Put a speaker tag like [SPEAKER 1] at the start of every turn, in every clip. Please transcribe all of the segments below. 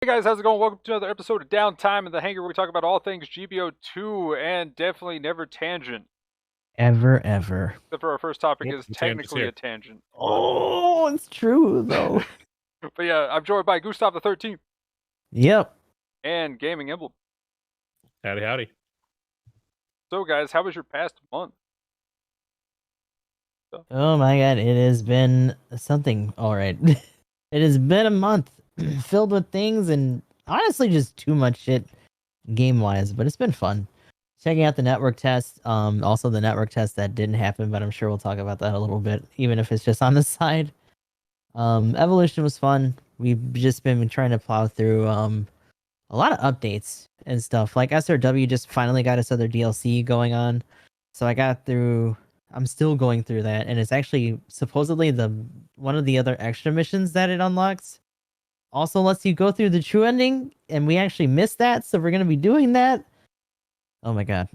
[SPEAKER 1] Hey guys, how's it going? Welcome to another episode of Downtime in the Hangar, where we talk about all things GBO2 and definitely never tangent.
[SPEAKER 2] Ever.
[SPEAKER 1] Except for our first topic
[SPEAKER 3] Nope,
[SPEAKER 1] is
[SPEAKER 3] the tangent's
[SPEAKER 1] technically
[SPEAKER 3] here.
[SPEAKER 1] a tangent.
[SPEAKER 2] Oh, it's true though.
[SPEAKER 1] But yeah, I'm joined by Gustav the 13th
[SPEAKER 2] Yep.
[SPEAKER 1] and Gaming Emblem.
[SPEAKER 3] Howdy, howdy.
[SPEAKER 1] So guys, how was your past month?
[SPEAKER 2] Oh my god, it has been something. All right. It has been a month filled with things and honestly just too much shit game wise, but it's been fun. Checking out the network test, also the network test that didn't happen, but I'm sure we'll talk about that a little bit, even if it's just on the side. Evolution was fun. We've just been trying to plow through a lot of updates and stuff. Like SRW just finally got its other DLC going on. So I'm still going through that, and it's actually supposedly the one of the other extra missions that it unlocks. Also lets you go through the true ending, and we actually missed that, so we're gonna be doing that. Oh my god.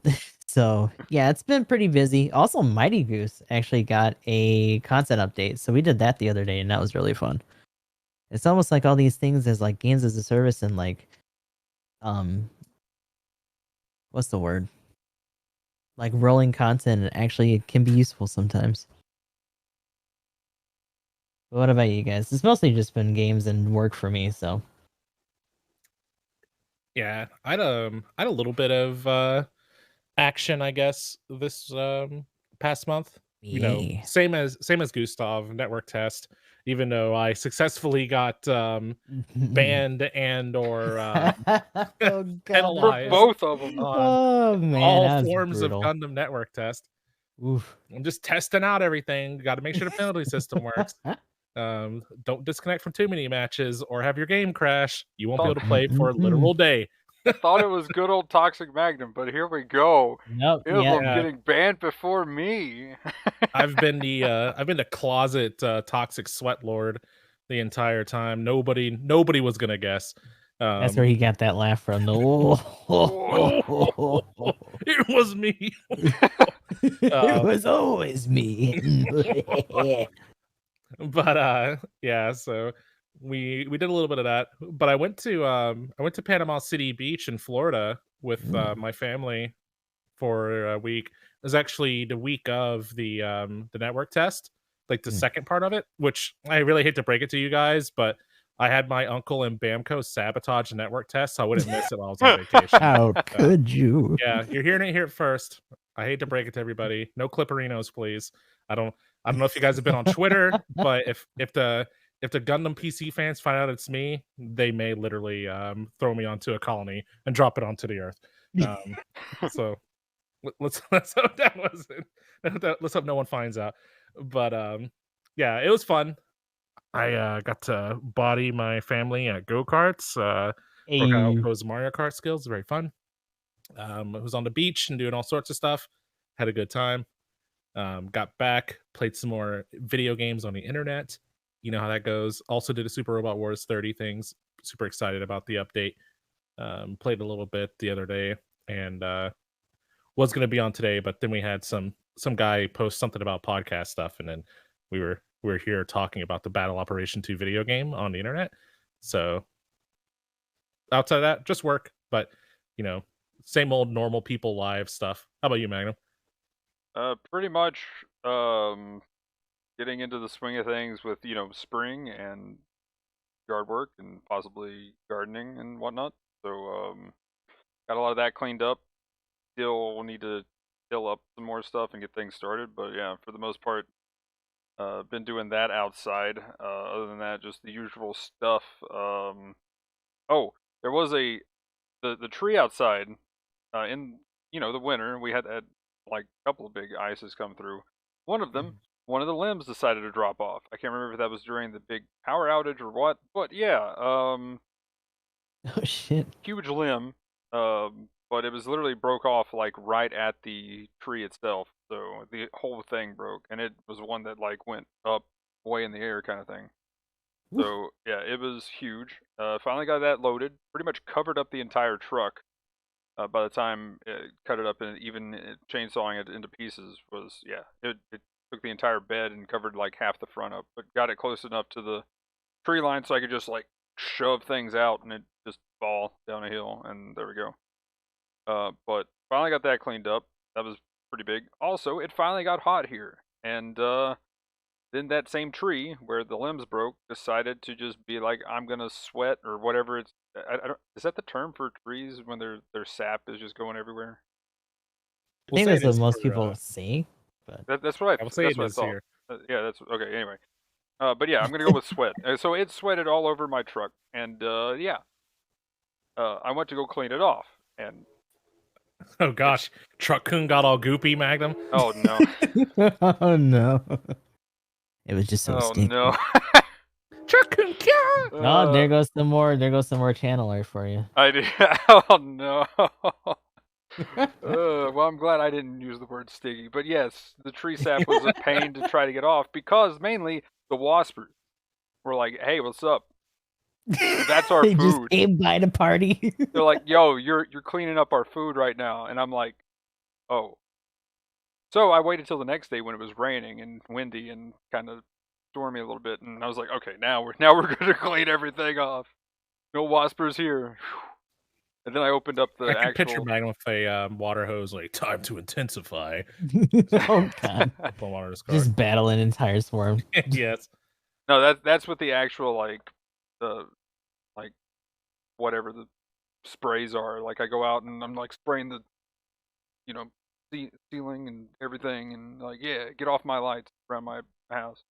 [SPEAKER 2] So yeah, it's been pretty busy. Also, Mighty Goose actually got a content update. So we did that the other day, and that was really fun. It's almost like all these things as like games as a service and like um what's the word? Like rolling content actually can be useful sometimes. But what about you guys? It's mostly just been games and work for me, so
[SPEAKER 3] Yeah, I had a little bit of action, I guess, this past month. You know,
[SPEAKER 2] yeah.
[SPEAKER 3] same as Gustav, network test, even though I successfully got banned and or
[SPEAKER 2] Oh god,
[SPEAKER 1] For
[SPEAKER 3] penalized
[SPEAKER 1] both of them.
[SPEAKER 3] on
[SPEAKER 2] oh man,
[SPEAKER 3] all
[SPEAKER 2] that was
[SPEAKER 3] forms of
[SPEAKER 2] brutal.
[SPEAKER 3] Gundam network test.
[SPEAKER 2] Oof.
[SPEAKER 3] I'm just testing out everything. Got to make sure the penalty system works. Don't disconnect from too many matches or have your game crash. You won't be able to play for a literal day.
[SPEAKER 1] Thought it was good old Toxic Magnum, but here we go.
[SPEAKER 2] Nope. Yeah.
[SPEAKER 1] Emblem
[SPEAKER 3] Yeah,
[SPEAKER 1] getting banned before me.
[SPEAKER 3] I've been the closet toxic sweat lord the entire time. Nobody was gonna guess.
[SPEAKER 2] That's where he got that laugh from.
[SPEAKER 3] Oh, it was me.
[SPEAKER 2] It
[SPEAKER 3] uh,
[SPEAKER 2] was always me.
[SPEAKER 3] but yeah, so we did a little bit of that. But I went to Panama City Beach in Florida with my family for a week. It was actually the week of the network test, like the second part of it, which I really hate to break it to you guys, but I had my uncle and Bamco sabotage the network test, so I wouldn't miss it while I was on vacation.
[SPEAKER 2] How could you?
[SPEAKER 3] Yeah, you're hearing it here first. I hate to break it to everybody. No clipperinos, please. I don't know if you guys have been on Twitter, but if the Gundam PC fans find out it's me, they may literally throw me onto a colony and drop it onto the earth. So let's hope that wasn't. Let's hope no one finds out. But yeah, it was fun. I got to body my family at go karts. Broke out
[SPEAKER 2] Hey.
[SPEAKER 3] those Mario Kart skills. Very fun. I was on the beach and doing all sorts of stuff. Had a good time. Got back, played some more video games on the internet. You know how that goes. Also did a Super Robot Wars 30 things. Super excited about the update. Played a little bit the other day and was going to be on today, but then we had some guy post something about podcast stuff, and then we were here talking about the Battle Operation 2 video game on the internet. So outside of that, just work, but you know, same old normal people live stuff. How about you, Magnum?
[SPEAKER 1] Pretty much getting into the swing of things with, spring and yard work and possibly gardening and whatnot. So, got a lot of that cleaned up. Still need to fill up some more stuff and get things started. But yeah, for the most part, been doing that outside. Other than that, just the usual stuff. Oh, there was the tree outside in the winter. We had like a couple of big ices come through. One of them, one of the limbs decided to drop off. I can't remember if that was during the big power outage or what, but yeah,
[SPEAKER 2] Oh shit.
[SPEAKER 1] huge limb. But it was literally broke off like right at the tree itself. So the whole thing broke, and it was one that like went up way in the air kind of thing.
[SPEAKER 2] Oof.
[SPEAKER 1] So yeah, it was huge. Finally got that loaded. Pretty much covered up the entire truck. By the time it cut it up and even chainsawing it into pieces was it took the entire bed and covered like half the front up, but got it close enough to the tree line so I could just like shove things out and it just fall down a hill, and there we go. But finally got that cleaned up. That was pretty big. Also, it finally got hot here, and then that same tree where the limbs broke decided to just be like, I'm gonna sweat or whatever. It's I don't, is that the term for trees when their sap is just going everywhere?
[SPEAKER 2] I think
[SPEAKER 3] say
[SPEAKER 2] that's
[SPEAKER 3] it
[SPEAKER 2] what
[SPEAKER 3] is
[SPEAKER 2] most
[SPEAKER 3] for,
[SPEAKER 2] people say. But
[SPEAKER 1] That's what
[SPEAKER 3] I will say
[SPEAKER 1] that's
[SPEAKER 3] it
[SPEAKER 1] what I
[SPEAKER 3] is
[SPEAKER 1] thought.
[SPEAKER 3] here.
[SPEAKER 1] Yeah, that's okay. Anyway, but yeah, I'm gonna go with sweat. So it sweated all over my truck, and yeah, I went to go clean it off, and
[SPEAKER 3] Oh gosh, Truck-kun got all goopy, Magnum.
[SPEAKER 1] oh no,
[SPEAKER 2] oh no, it was just so
[SPEAKER 1] oh
[SPEAKER 2] stinky.
[SPEAKER 1] no.
[SPEAKER 3] Truck-kun,
[SPEAKER 2] Oh, there goes some more. There goes some more channel art for you.
[SPEAKER 1] I did. Oh no. Well, I'm glad I didn't use the word sticky, but yes, the tree sap was a pain to try to get off because mainly the waspers were like, "Hey, what's up? That's our
[SPEAKER 2] They just
[SPEAKER 1] food."
[SPEAKER 2] came by the party.
[SPEAKER 1] They're like, "Yo, you're cleaning up our food right now," and I'm like, "Oh." So I waited till the next day when it was raining and windy and kind of stormy a little bit, and I was like, "Okay, now we're gonna clean everything off. No waspers here." And then I opened up the
[SPEAKER 3] I can
[SPEAKER 1] actual.
[SPEAKER 3] picture Magnum with a water hose, like time to intensify.
[SPEAKER 2] Oh god,
[SPEAKER 3] The water his car.
[SPEAKER 2] just battle an entire swarm.
[SPEAKER 3] Yes.
[SPEAKER 1] No, that's what the actual the like whatever the sprays are. Like I go out and I'm like spraying the you know ceiling and everything, and like yeah, get off my lights around my house.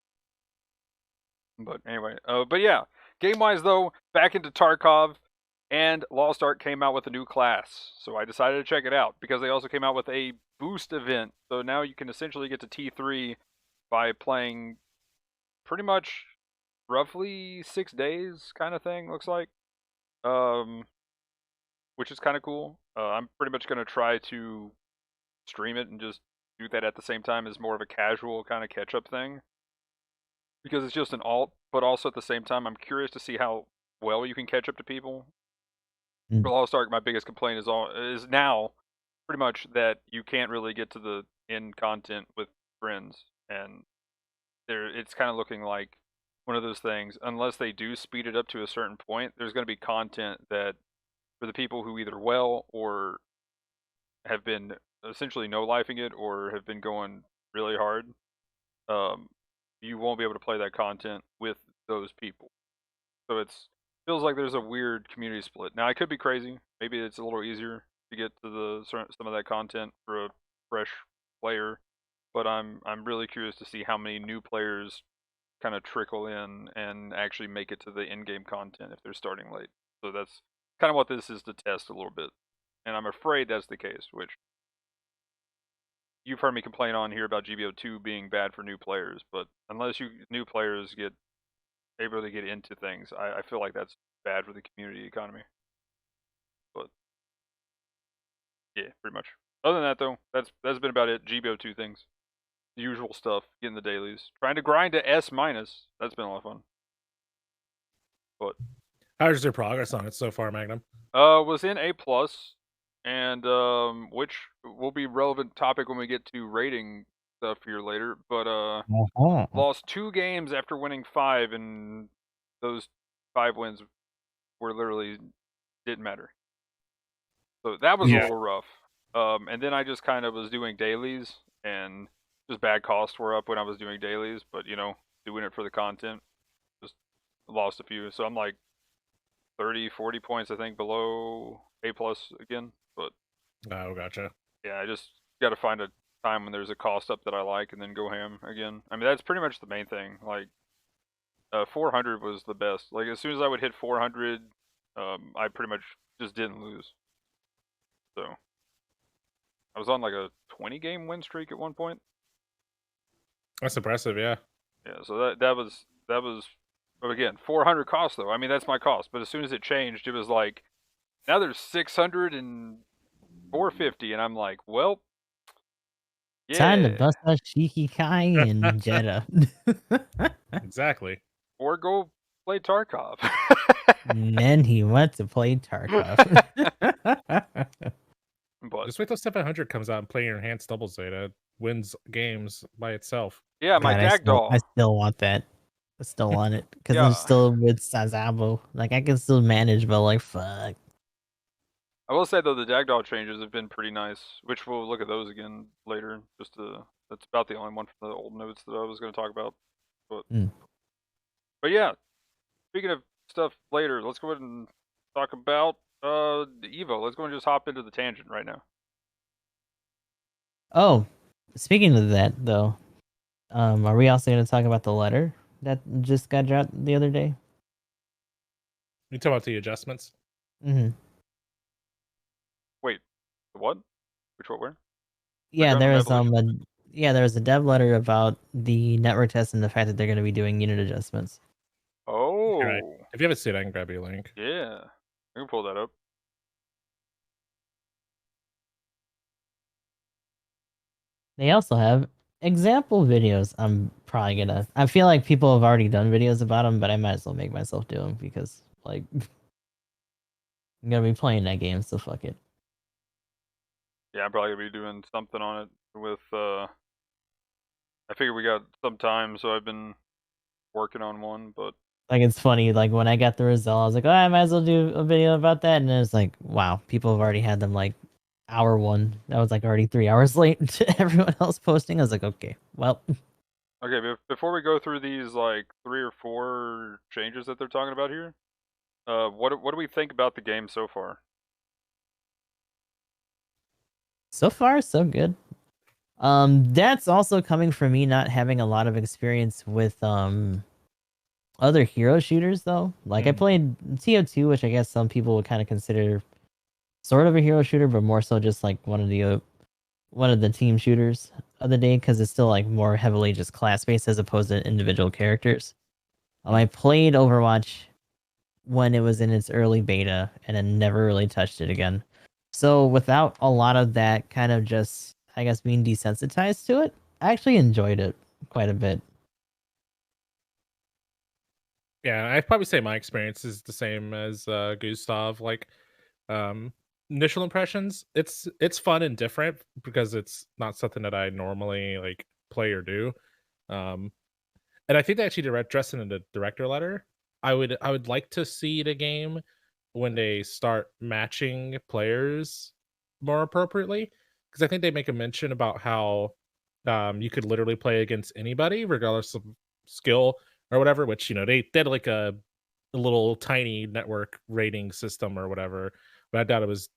[SPEAKER 1] But anyway, but yeah, game wise though, back into Tarkov, and Lost Ark came out with a new class, so I decided to check it out because they also came out with a boost event. So now you can essentially get to T3 by playing pretty much roughly 6 days kind of thing. Looks like, um, which is kind of cool. I'm pretty much gonna try to stream it and just do that at the same time as more of a casual kind of catch up thing because it's just an alt, but also at the same time, I'm curious to see how well you can catch up to people.
[SPEAKER 2] Mm.
[SPEAKER 1] For Lost Ark, my biggest complaint is now pretty much that you can't really get to the end content with friends, and it's kind of looking like one of those things. Unless they do speed it up to a certain point, there's going to be content that for the people who either well or have been essentially no lifing it or have been going really hard. Um, you won't be able to play that content with those people. So it's feels like there's a weird community split. Now I could be crazy. Maybe it's a little easier to get to the some of that content for a fresh player, but I'm really curious to see how many new players kind of trickle in and actually make it to the in-game content if they're starting late. So that's kind of what this is to test a little bit. And I'm afraid that's the case, which you've heard me complain on here about GBO2 being bad for new players, but unless you new players get able to get into things, I feel like that's bad for the community economy. But yeah, pretty much. Other than that though, that's been about it. GBO2 things. The usual stuff, getting the dailies. Trying to grind to S minus. That's been a lot of fun. But
[SPEAKER 3] How's your progress on it so far, Magnum?
[SPEAKER 1] was in A plus, and which will be relevant topic when we get to rating stuff here later. But
[SPEAKER 2] Uh-huh.
[SPEAKER 1] lost 2 games after winning 5, and those 5 wins were literally didn't matter. So that was a little rough. And then I just kind of was doing dailies, and just bad costs were up when I was doing dailies, but doing it for the content, just lost a few. So I'm like 30, 40 points, I think, below A plus again. But
[SPEAKER 3] Oh, gotcha.
[SPEAKER 1] yeah, I just got to find a time when there's a cost up that I like, and then go ham again. I mean, that's pretty much the main thing. Like, 400 was the best. Like, as soon as I would hit 400, I pretty much just didn't lose. So I was on like a 20 game win streak at one point.
[SPEAKER 3] That's impressive, yeah.
[SPEAKER 1] Yeah, so that was but again, 400 cost though. I mean, that's my cost. But as soon as it changed, it was like now there's 600 and 450, and I'm like, well, yeah.
[SPEAKER 2] Time to bust out Shiki Kai and Jeddah.
[SPEAKER 3] Exactly.
[SPEAKER 1] Or go play Tarkov.
[SPEAKER 2] And then he went to play Tarkov.
[SPEAKER 1] But
[SPEAKER 3] Just wait till 700 comes out and play your enhanced doubles data. Wins games by itself.
[SPEAKER 1] yeah, my
[SPEAKER 2] God,
[SPEAKER 1] Dagdoll.
[SPEAKER 2] I still want that. still on it because I'm
[SPEAKER 1] Yeah,
[SPEAKER 2] still with Sazabo. Like I can still manage, but like fuck.
[SPEAKER 1] I will say though the Dagdog changes have been pretty nice, which we'll look at those again later. That's about the only one from the old notes that I was going to talk about. But
[SPEAKER 2] Mm.
[SPEAKER 1] but yeah, speaking of stuff later, let's go ahead and talk about the Evo. Let's go and just hop into the tangent right now.
[SPEAKER 2] Oh, speaking of that though, are we also going to talk about the letter that just got dropped the other day?
[SPEAKER 3] You talk about the adjustments.
[SPEAKER 2] Mm-hmm.
[SPEAKER 1] Wait, the what? Which what? Where? For
[SPEAKER 2] Yeah, there
[SPEAKER 1] Gundam
[SPEAKER 2] was
[SPEAKER 1] Evolution?
[SPEAKER 2] there was a dev letter about the network test and the fact that they're going to be doing unit adjustments.
[SPEAKER 3] Right.
[SPEAKER 1] Oh,
[SPEAKER 3] If you haven't seen it, I can grab you a link.
[SPEAKER 1] yeah. I can pull that up.
[SPEAKER 2] They also have example videos. I feel like people have already done videos about them, but I might as well make myself do them because like I'm gonna be playing that game, so fuck it.
[SPEAKER 1] Yeah, I'm probably gonna be doing something on it with. I figured we got some time, so I've been working on one. But
[SPEAKER 2] Like it's funny, like when I got the result, I was like, oh, I might as well do a video about that, and it was like, wow, people have already had them like hour one. That was like already 3 hours late to everyone else posting. I was like, okay, well,
[SPEAKER 1] okay, before we go through these like 3 or 4 changes that they're talking about here, what do we think about the game so far?
[SPEAKER 2] so far so good. That's also coming from me not having a lot of experience with other hero shooters though. Like I
[SPEAKER 3] Mm.
[SPEAKER 2] played TO2, which I guess some people would kind of consider sort of a hero shooter, but more so just like one of the team shooters of the day because it's still like more heavily just class based as opposed to individual characters. I played Overwatch when it was in its early beta and then never really touched it again. So without a lot of that kind of just I guess being desensitized to it, I actually enjoyed it quite a bit.
[SPEAKER 3] Yeah, I'd probably say my experience is the same as Gustav. Like, um, initial impressions, it's fun and different because it's not something that I normally like play or do. Um, and I think they actually addressed it in the director letter. I would like to see the game when they start matching players more appropriately because I think they make a mention about how you could literally play against anybody regardless of skill or whatever. Which they did like a little tiny network rating system or whatever, but I doubt it was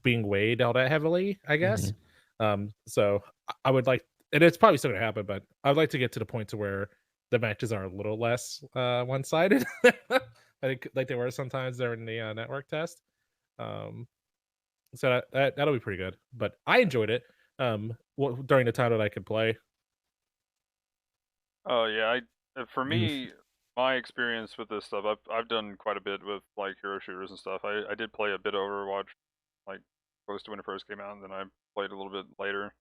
[SPEAKER 3] being weighed all that heavily, I guess.
[SPEAKER 2] Mhm.
[SPEAKER 3] So I would like, and it's probably still gonna happen, but I'd like to get to the point to where the matches are a little less one-sided. I think like they were sometimes during the network test. Um, so that'll be pretty good. But I enjoyed it during the time that I could play.
[SPEAKER 1] Oh yeah, for
[SPEAKER 3] Oof.
[SPEAKER 1] me, my experience with this stuff, I've done quite a bit with like hero shooters and stuff. I did play a bit of Overwatch, like close to when it first came out, and then I played a little bit later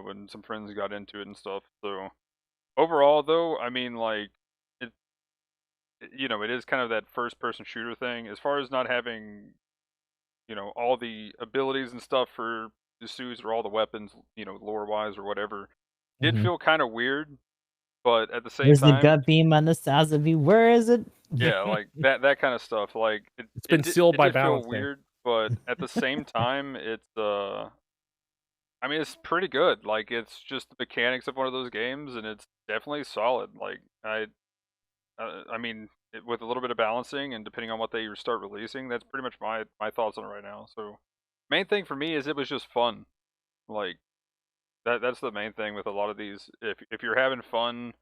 [SPEAKER 1] when some friends got into it and stuff. So overall, though, I mean, like it, it is kind of that first-person shooter thing. As far as not having, all the abilities and stuff for the suits or all the weapons, lore-wise or whatever, did
[SPEAKER 2] Mhm.
[SPEAKER 1] feel kind of weird. But at the same
[SPEAKER 2] Where's the
[SPEAKER 1] time,
[SPEAKER 2] gut beam on the Sazabi? Where is it?
[SPEAKER 1] yeah, like that kind of stuff. Like it,
[SPEAKER 3] It's
[SPEAKER 1] it
[SPEAKER 3] been
[SPEAKER 1] did
[SPEAKER 3] sealed
[SPEAKER 1] it
[SPEAKER 3] by
[SPEAKER 1] did feel
[SPEAKER 3] balancing.
[SPEAKER 1] weird, but at the same time, I mean, it's pretty good. Like it's just the mechanics of one of those games, and it's definitely solid. Like I mean, with a little bit of balancing and depending on what they start releasing, that's pretty much my thoughts on it right now. So, main thing for me is it was just fun. Like that's the main thing with a lot of these. If you're having fun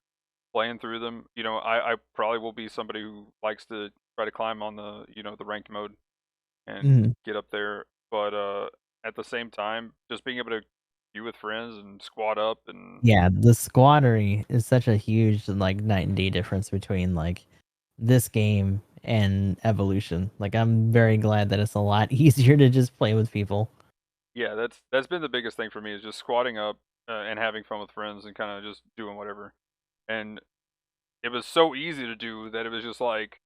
[SPEAKER 1] playing through them, I probably will be somebody who likes to try to climb on the ranked mode and
[SPEAKER 2] Mhm.
[SPEAKER 1] get up there. But at the same time, just being able to be with friends and squad up and
[SPEAKER 2] Yeah, the squattery is such a huge like night and day difference between like this game and Evolution. Like I'm very glad that it's a lot easier to just play with people.
[SPEAKER 1] yeah, that's been the biggest thing for me is just squatting up and having fun with friends and kind of just doing whatever. And it was so easy to do that it was just like,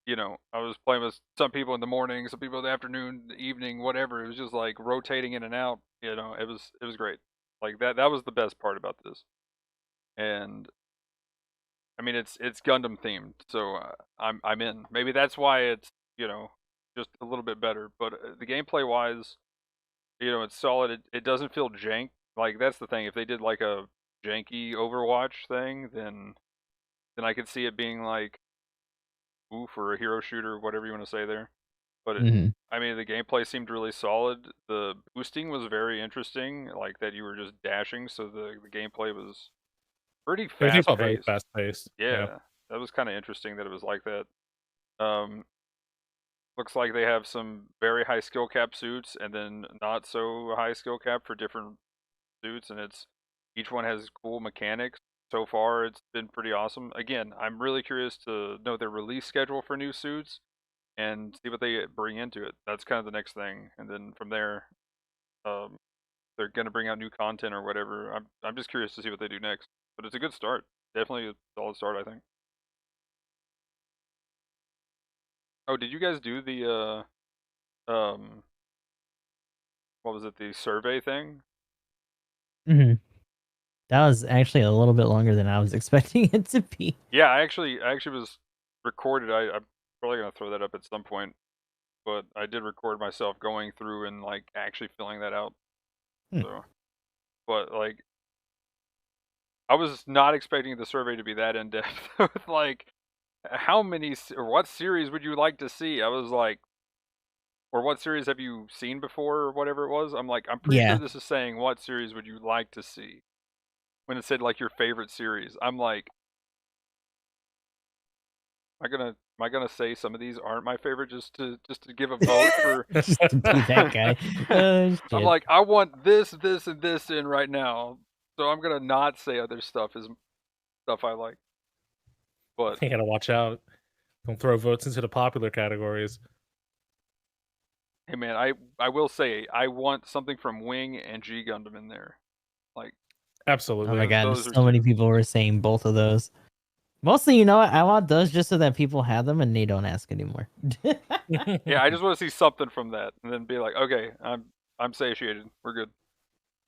[SPEAKER 1] I was playing with some people in the morning, some people in the afternoon, the evening, whatever. It was just like rotating in and out. It was great. Like that was the best part about this. And I mean, it's Gundam themed, so I'm in. Maybe that's why it's just a little bit better. But the gameplay wise, it's solid. It doesn't feel jank. Like that's the thing. If they did like a janky Overwatch thing, then I could see it being like oof or a hero shooter, whatever you want to say there. But
[SPEAKER 2] Hmm.
[SPEAKER 1] I mean, the gameplay seemed really solid. The boosting was very interesting, like that you were just dashing, so the gameplay was pretty
[SPEAKER 3] Everything
[SPEAKER 1] fast
[SPEAKER 3] felt very
[SPEAKER 1] paced.
[SPEAKER 3] fast paced. Yeah.
[SPEAKER 1] Yeah, that was kind of interesting that it was like that. Um, Looks like they have some very high skill cap suits and then not so high skill cap for different suits, and it's each one has cool mechanics. So far, it's been pretty awesome. Again, I'm really curious to know their release schedule for new suits and see what they bring into it. That's kind of the next thing, and then from there, um, they're gonna bring out new content or whatever. I'm just curious to see what they do next. But it's a good start. Definitely a solid start, I think. Oh, did you guys do the what was it, the survey thing?
[SPEAKER 2] Hmm. That was actually a little bit longer than I was expecting it to be.
[SPEAKER 1] Yeah, I actually was recorded. I'm probably gonna throw that up at some point, but I did record myself going through and like actually filling that out.
[SPEAKER 2] Hmm.
[SPEAKER 1] So, but like I was not expecting the survey to be that in depth. With like how many or what series would you like to see? I was like, or what series have you seen before or whatever it was? I'm like, I'm pretty sure
[SPEAKER 2] Yeah.
[SPEAKER 1] this is saying what series would you like to see. When it said like your favorite series, I'm like, am I gonna say some of these aren't my favorite just to give a vote for?
[SPEAKER 2] Just to be that guy. Oh
[SPEAKER 1] I'm
[SPEAKER 2] shit.
[SPEAKER 1] like, I want this, this, and this in right now, so I'm gonna not say other stuff is stuff I like. But
[SPEAKER 3] You gotta watch out. Don't throw votes into the popular categories.
[SPEAKER 1] hey, man, I will say I want something from Wing and G Gundam in there. Like
[SPEAKER 2] Oh my
[SPEAKER 3] Absolutely.
[SPEAKER 2] god,
[SPEAKER 1] those are
[SPEAKER 2] so many
[SPEAKER 1] two.
[SPEAKER 2] people were saying both of those. Mostly, you know what? I want those just so that people have them and they don't ask anymore.
[SPEAKER 1] Yeah, I just want to see something from that, and then be like, okay, I'm satiated. We're good.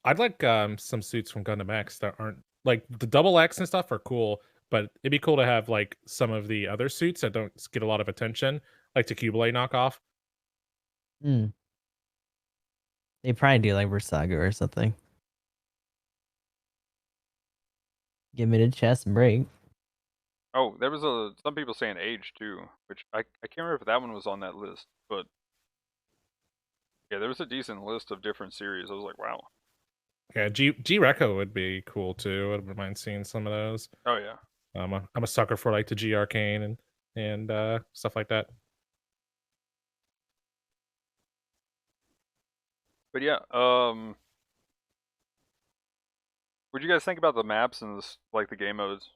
[SPEAKER 3] I'd like some suits from Gundam X that aren't like the double X and stuff are cool, but it'd be cool to have like some of the other suits that don't get a lot of attention, like the Kublai knockoff.
[SPEAKER 2] Hmm. They probably do like Versaga or something. Give me the chest break.
[SPEAKER 1] Oh, there was some people saying Age too, which I can't remember if that one was on that list, but yeah, there was a decent list of different series. I was like, wow.
[SPEAKER 3] Yeah, G Reco would be cool too. I wouldn't mind seeing some of those.
[SPEAKER 1] Oh yeah.
[SPEAKER 3] I'm a sucker for like the G Arcane and stuff like that.
[SPEAKER 1] But yeah, what do you guys think about the maps and this, like the game modes?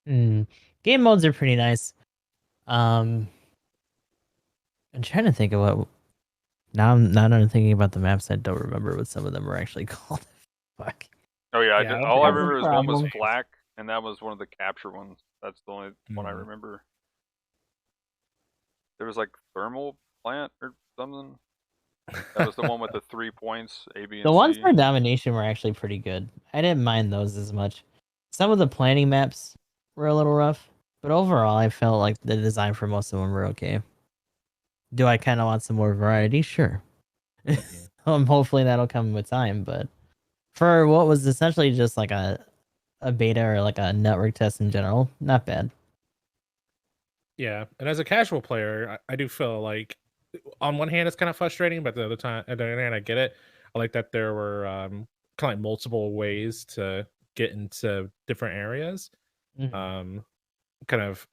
[SPEAKER 2] Hmm. Game modes are pretty nice. Um, I'm trying to think of what. Now I'm thinking about the maps. I don't remember what some of them were actually called. Fuck.
[SPEAKER 1] Oh yeah,
[SPEAKER 3] Yeah, I don't
[SPEAKER 1] all
[SPEAKER 3] think
[SPEAKER 1] I
[SPEAKER 3] I
[SPEAKER 2] That's a
[SPEAKER 1] remember
[SPEAKER 3] remember
[SPEAKER 1] is one
[SPEAKER 3] any
[SPEAKER 1] was
[SPEAKER 2] problem.
[SPEAKER 3] names.
[SPEAKER 1] Flak, and that was one of the capture ones. That's the only one I
[SPEAKER 3] Mhm.
[SPEAKER 1] remember. There was like thermal plant or something. That was the one with the 3 points, A, B,
[SPEAKER 2] The
[SPEAKER 1] and
[SPEAKER 2] ones
[SPEAKER 1] C.
[SPEAKER 2] for domination were actually pretty good. I didn't mind those as much. Some of the planning maps were a little rough, but overall, I felt like the design for most of them were okay. Do I kind of want some more variety? Sure.
[SPEAKER 3] Mhm.
[SPEAKER 2] Hopefully that'll come with time, but for what was essentially just like a beta or like a network test in general, not bad.
[SPEAKER 3] Yeah, and as a casual player, I do feel like on one hand it's kind of frustrating, but the other time, at the other hand, I get it. I like that there were kind of like multiple ways to get into different areas.
[SPEAKER 2] Mhm.
[SPEAKER 3] Um, Kind of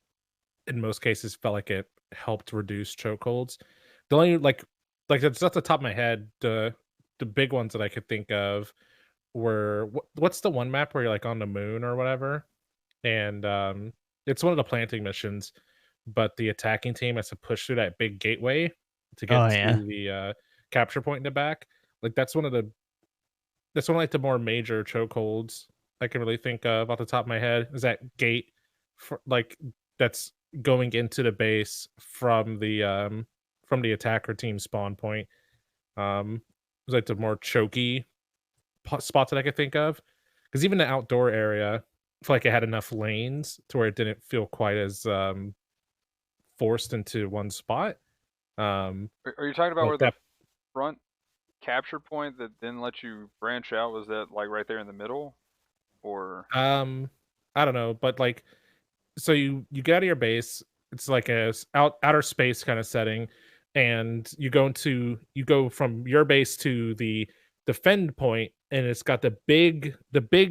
[SPEAKER 3] in most cases felt like it helped reduce chokeholds. The only like it's off the top of my head, the big ones that I could think of were what's the one map where you're like on the moon or whatever, and it's one of the planting missions, but the attacking team has to push through that big gateway to
[SPEAKER 2] Oh
[SPEAKER 3] get
[SPEAKER 2] yeah.
[SPEAKER 3] to the capture point in the back. Like that's one of like the more major chokeholds I can really think of off the top of my head is that gate for like that's going into the base from the attacker team spawn point. It was like the more choky spots that I could think of because even the outdoor area, I feel like it had enough lanes to where it didn't feel quite as forced into one spot.
[SPEAKER 1] Are you talking about
[SPEAKER 3] Like
[SPEAKER 1] where the
[SPEAKER 3] that.
[SPEAKER 1] front capture point that then lets you branch out, was that like right there in the middle? Or
[SPEAKER 3] I don't know, but like, so you get out of your base. It's like a outer space kind of setting, and you go from your base to the defend point, and it's got the big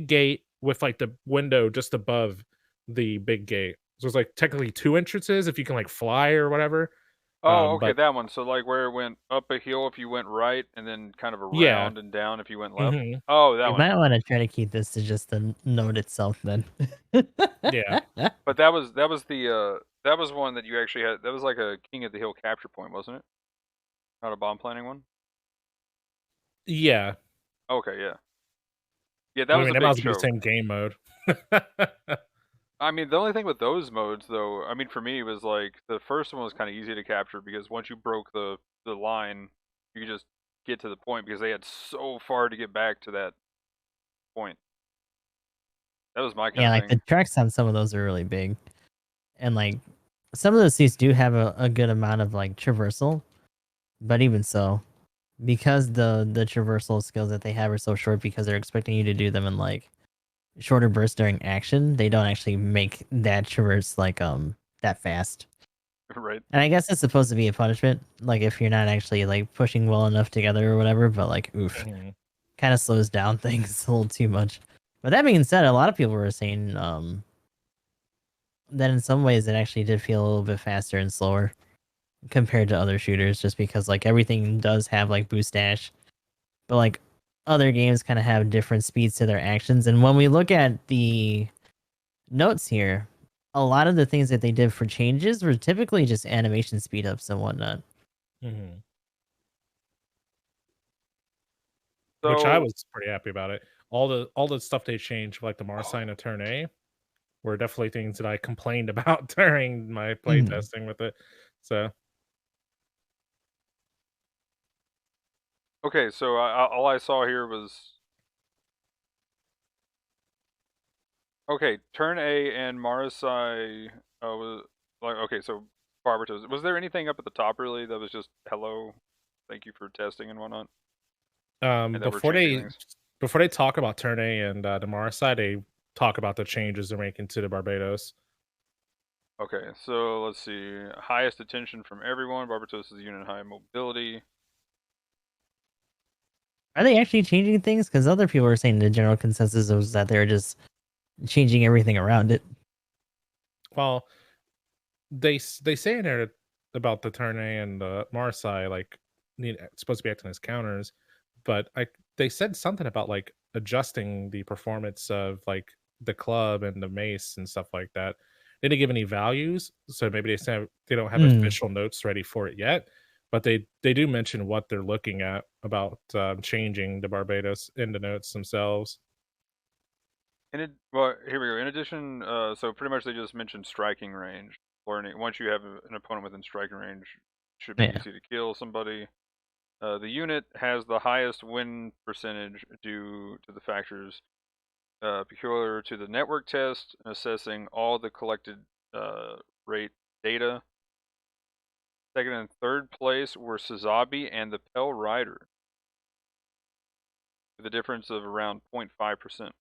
[SPEAKER 3] gate with like the window just above the big gate. So it's like technically two entrances if you can like fly or whatever.
[SPEAKER 1] oh, okay,
[SPEAKER 3] But
[SPEAKER 1] that one. So like where it went up a hill if you went right, and then kind of
[SPEAKER 3] yeah,
[SPEAKER 1] around and down if you went left.
[SPEAKER 3] hmm
[SPEAKER 1] Oh, that
[SPEAKER 2] You
[SPEAKER 1] one.
[SPEAKER 2] might want to try to keep this to just the note itself then.
[SPEAKER 3] yeah,
[SPEAKER 1] But that was one that you actually had. That was like a King of the Hill capture point, wasn't it? Not a bomb planning one.
[SPEAKER 3] yeah.
[SPEAKER 1] Okay, yeah, yeah, that
[SPEAKER 3] Well, I
[SPEAKER 1] was
[SPEAKER 3] mean,
[SPEAKER 1] a
[SPEAKER 3] that might
[SPEAKER 1] big
[SPEAKER 3] as well be the
[SPEAKER 1] choke.
[SPEAKER 3] same game mode.
[SPEAKER 1] I mean, the only thing with those modes, though, I mean, for me, was like the first one was kind of easy to capture because once you broke the line, you could just get to the point because they had so far to get back to that point. That was my kind
[SPEAKER 2] Yeah,
[SPEAKER 1] of
[SPEAKER 2] like
[SPEAKER 1] thing.
[SPEAKER 2] the tracks on some of those are really big, and like some of those seats do have a good amount of like traversal, but even so, because the traversal skills that they have are so short because they're expecting you to do them in like shorter bursts during action, they don't actually make that traverse like that fast.
[SPEAKER 1] Right.
[SPEAKER 2] And I guess it's supposed to be a punishment, like if you're not actually like pushing well enough together or whatever, but like oof,
[SPEAKER 3] Mhm.
[SPEAKER 2] kind of slows down things a little too much. But that being said, a lot of people were saying that in some ways it actually did feel a little bit faster and slower compared to other shooters, just because like everything does have like boost dash, but like other games kind of have different speeds to their actions. And when we look at the notes here, a lot of the things that they did for changes were typically just animation speed ups and whatnot.
[SPEAKER 3] Mhm. Which I
[SPEAKER 1] So
[SPEAKER 3] was pretty happy about it. All the stuff they changed, like the Marsign of Turn A, were definitely things that I complained about during my
[SPEAKER 2] Mhm.
[SPEAKER 3] playtesting with it. So
[SPEAKER 1] okay, so all I saw here was okay. Turn A and Marasai was like okay. So Barbatos, was there anything up at the top really that was just hello, thank you for testing and whatnot, and that we're changing things?
[SPEAKER 3] before they talk about Turn A and the Marsign, they talk about the changes they're making to the Barbados.
[SPEAKER 1] Okay, so let's see. Highest attention from everyone. Barbatos' unit high mobility.
[SPEAKER 2] Are they actually changing things? Because other people were saying the general consensus was that they're just changing everything around it.
[SPEAKER 3] Well, they say in there about the Turn A and the Marsign, like supposed to be acting as counters, but they said something about like adjusting the performance of like the club and the mace and stuff like that. They didn't give any values, so maybe they said they don't have
[SPEAKER 2] Hmm.
[SPEAKER 3] official notes ready for it yet. But they do mention what they're looking at about changing the Barbados in the notes themselves.
[SPEAKER 1] Well, here we go. In addition, so pretty much they just mentioned striking range. Learning once you have an opponent within striking range, should be
[SPEAKER 2] Yeah.
[SPEAKER 1] easy to kill somebody. The unit has the highest win percentage due to the factors peculiar to the network test, assessing all the collected rate data. Second and third place were Suzabi and the Pell Rider, with a difference of around 0.5%.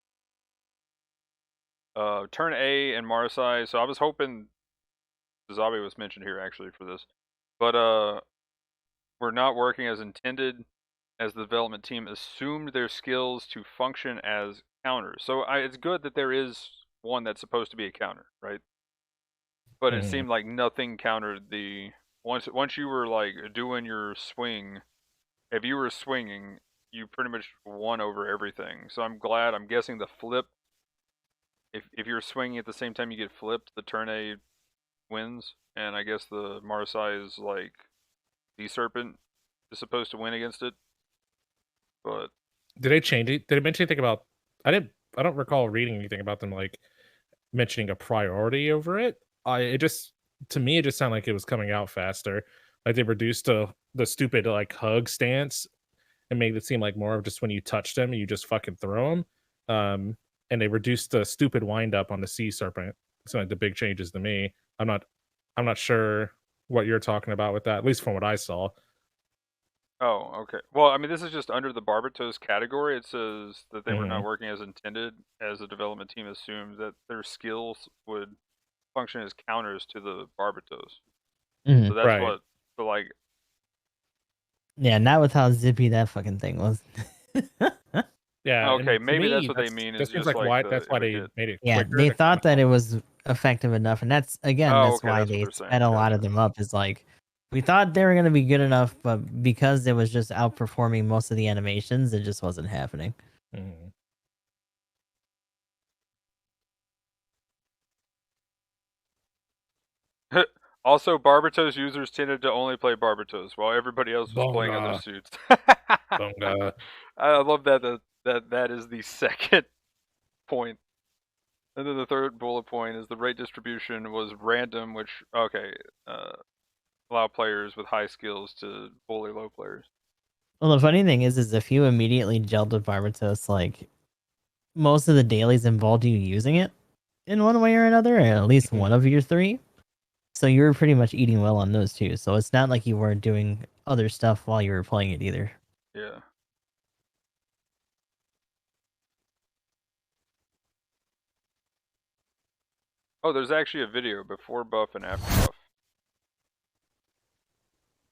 [SPEAKER 1] Turn A and Marseille. So I was hoping Suzabi was mentioned here actually for this, but we're not working as intended, as the development team assumed their skills to function as counters. So it's good that there is one that's supposed to be a counter, right? But it
[SPEAKER 3] Mhm.
[SPEAKER 1] seemed like nothing countered the once you were like doing your swing. If you were swinging, you pretty much won over everything. So I'm glad. I'm guessing the flip. If you're swinging at the same time you get flipped, the turn A wins, and I guess the Marseille is like the serpent is supposed to win against it. But
[SPEAKER 3] Did they change it? Did they mention anything about? I didn't. I don't recall reading anything about them like mentioning a priority over it. I it just to me it just sounded like it was coming out faster. Like they reduced the stupid like hug stance and made it seem like more of just when you touch them, you just fucking throw them. and they reduced the stupid wind up on the Sea Serpent. It's like the big changes to me. I'm not sure what you're talking about with that, at least from what I saw.
[SPEAKER 1] Oh, okay. Well, I mean, this is just under the Barbatos category. It says that they were not
[SPEAKER 3] Mhm.
[SPEAKER 1] working as intended, as the development team assumed that their skills would function as counters to the Barbatos.
[SPEAKER 2] Mhm.
[SPEAKER 1] So that's
[SPEAKER 3] Right.
[SPEAKER 1] what, so like,
[SPEAKER 2] Yeah, not with how zippy that fucking thing was.
[SPEAKER 3] Yeah,
[SPEAKER 1] okay,
[SPEAKER 3] and to
[SPEAKER 1] maybe that's
[SPEAKER 3] me,
[SPEAKER 1] what they mean
[SPEAKER 3] that
[SPEAKER 1] is
[SPEAKER 3] seems
[SPEAKER 1] just
[SPEAKER 3] like
[SPEAKER 1] like
[SPEAKER 3] why
[SPEAKER 1] the
[SPEAKER 3] that's why
[SPEAKER 1] if it
[SPEAKER 3] they
[SPEAKER 1] hit.
[SPEAKER 3] made it
[SPEAKER 2] Yeah,
[SPEAKER 3] quicker
[SPEAKER 2] they
[SPEAKER 3] to come
[SPEAKER 2] thought that
[SPEAKER 3] out.
[SPEAKER 2] it was effective enough, and that's again,
[SPEAKER 1] Oh,
[SPEAKER 2] that's
[SPEAKER 1] okay,
[SPEAKER 2] why
[SPEAKER 1] that's what
[SPEAKER 2] they
[SPEAKER 1] they're saying.
[SPEAKER 2] sped a lot of
[SPEAKER 1] Gotcha.
[SPEAKER 2] them up. Is like we thought they were gonna be good enough, but because it was just outperforming most of the animations, it just wasn't happening.
[SPEAKER 3] Mhm.
[SPEAKER 1] Also, Barbatos users tended to only play Barbatos while everybody else was playing other
[SPEAKER 3] Bonga,
[SPEAKER 1] suits.
[SPEAKER 3] bonga.
[SPEAKER 1] I love that is the second point. And then the third bullet point is the rate distribution was random, which okay, uh, allow players with high skills to bully low players.
[SPEAKER 2] Well, the funny thing is if you immediately gelled with Barbatos, like most of the dailies involved you using it in one way or another, or at least
[SPEAKER 3] Mhm.
[SPEAKER 2] one of your three. So you were pretty much eating well on those too. So it's not like you weren't doing other stuff while you were playing it either.
[SPEAKER 1] Yeah. Oh, there's actually a video before buff and after buff.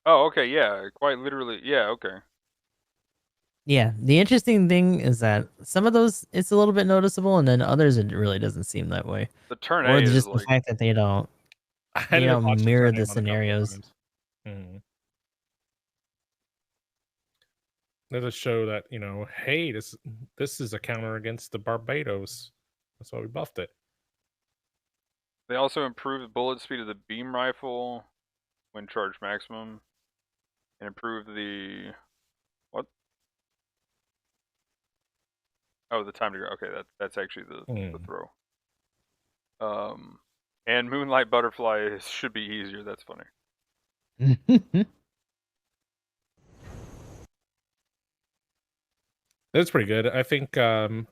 [SPEAKER 1] Oh, okay, yeah, quite literally, yeah, okay.
[SPEAKER 2] Yeah, the interesting thing is that some of those it's a little bit noticeable, and then others it really doesn't seem that way,
[SPEAKER 1] The turn
[SPEAKER 2] or
[SPEAKER 1] A is
[SPEAKER 2] just the
[SPEAKER 1] like,
[SPEAKER 2] fact that
[SPEAKER 3] I
[SPEAKER 2] they
[SPEAKER 3] ended up
[SPEAKER 2] don't
[SPEAKER 3] watching
[SPEAKER 2] mirror
[SPEAKER 3] Turn
[SPEAKER 2] the
[SPEAKER 3] one a couple of
[SPEAKER 2] scenarios.
[SPEAKER 3] times. Mhm. They just show that, hey, this is a counter against the Barbados. That's why we buffed it.
[SPEAKER 1] they also improved bullet speed of the beam rifle when charged maximum, and improved the what? Oh, the time to go. Okay, that's actually the
[SPEAKER 3] Mm.
[SPEAKER 1] throw. And Moonlight Butterfly should be easier. That's funny.
[SPEAKER 3] That's pretty good. I think the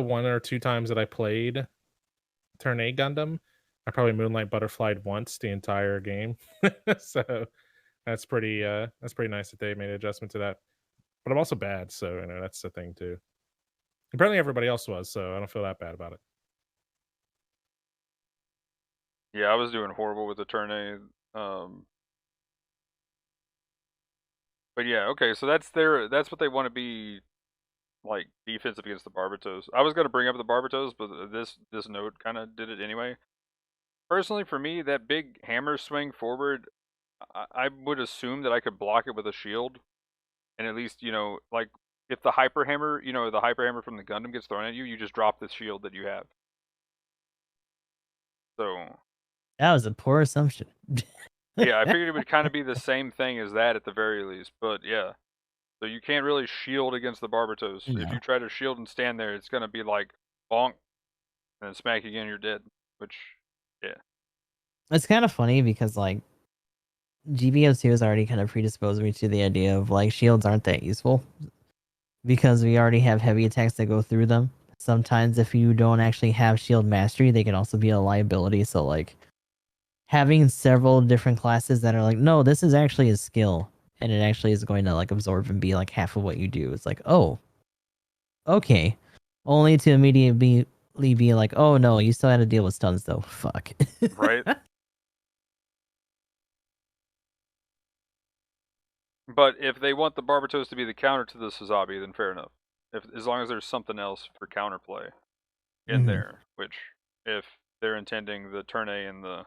[SPEAKER 3] one or two times that I played Turn A Gundam, I probably Moonlight Butterflied once the entire game. So that's pretty nice that they made an adjustment to that. But I'm also bad, so that's the thing too. Apparently everybody else was, so I don't feel that bad about it.
[SPEAKER 1] Yeah, I was doing horrible with the turn A. But yeah, okay, so that's what they want to be like defensive against the Barbatos. I was gonna bring up the Barbatos, but this note kind of did it anyway. Personally, for me, that big hammer swing forward, I would assume that I could block it with a shield, and at least like if the hyper hammer, the hyper hammer from the Gundam gets thrown at you, you just drop the shield that you have. So
[SPEAKER 2] That was a poor assumption.
[SPEAKER 1] yeah, I figured it would kind of be the same thing as that at the very least. But yeah, so you can't really shield against the Barbatos. If
[SPEAKER 2] No,
[SPEAKER 1] you try to shield and stand there, it's gonna be like bonk, and then smack again, you're dead. Which, yeah,
[SPEAKER 2] it's kind of funny because like GBO2 has already kind of predisposed me to the idea of like shields aren't that useful because we already have heavy attacks that go through them. Sometimes if you don't actually have shield mastery, they can also be a liability. So like having several different classes that are like, no, this is actually a skill and it actually is going to like absorb and be like half of what you do. It's like, oh, okay. Only to immediately be like, oh no, you still had to deal with stuns though. Fuck.
[SPEAKER 1] right. But if they want the Barbatos to be the counter to the Suzabi, then fair enough. If as long as there's something else for counterplay in
[SPEAKER 2] Mhm.
[SPEAKER 1] there, which if they're intending the turn A and the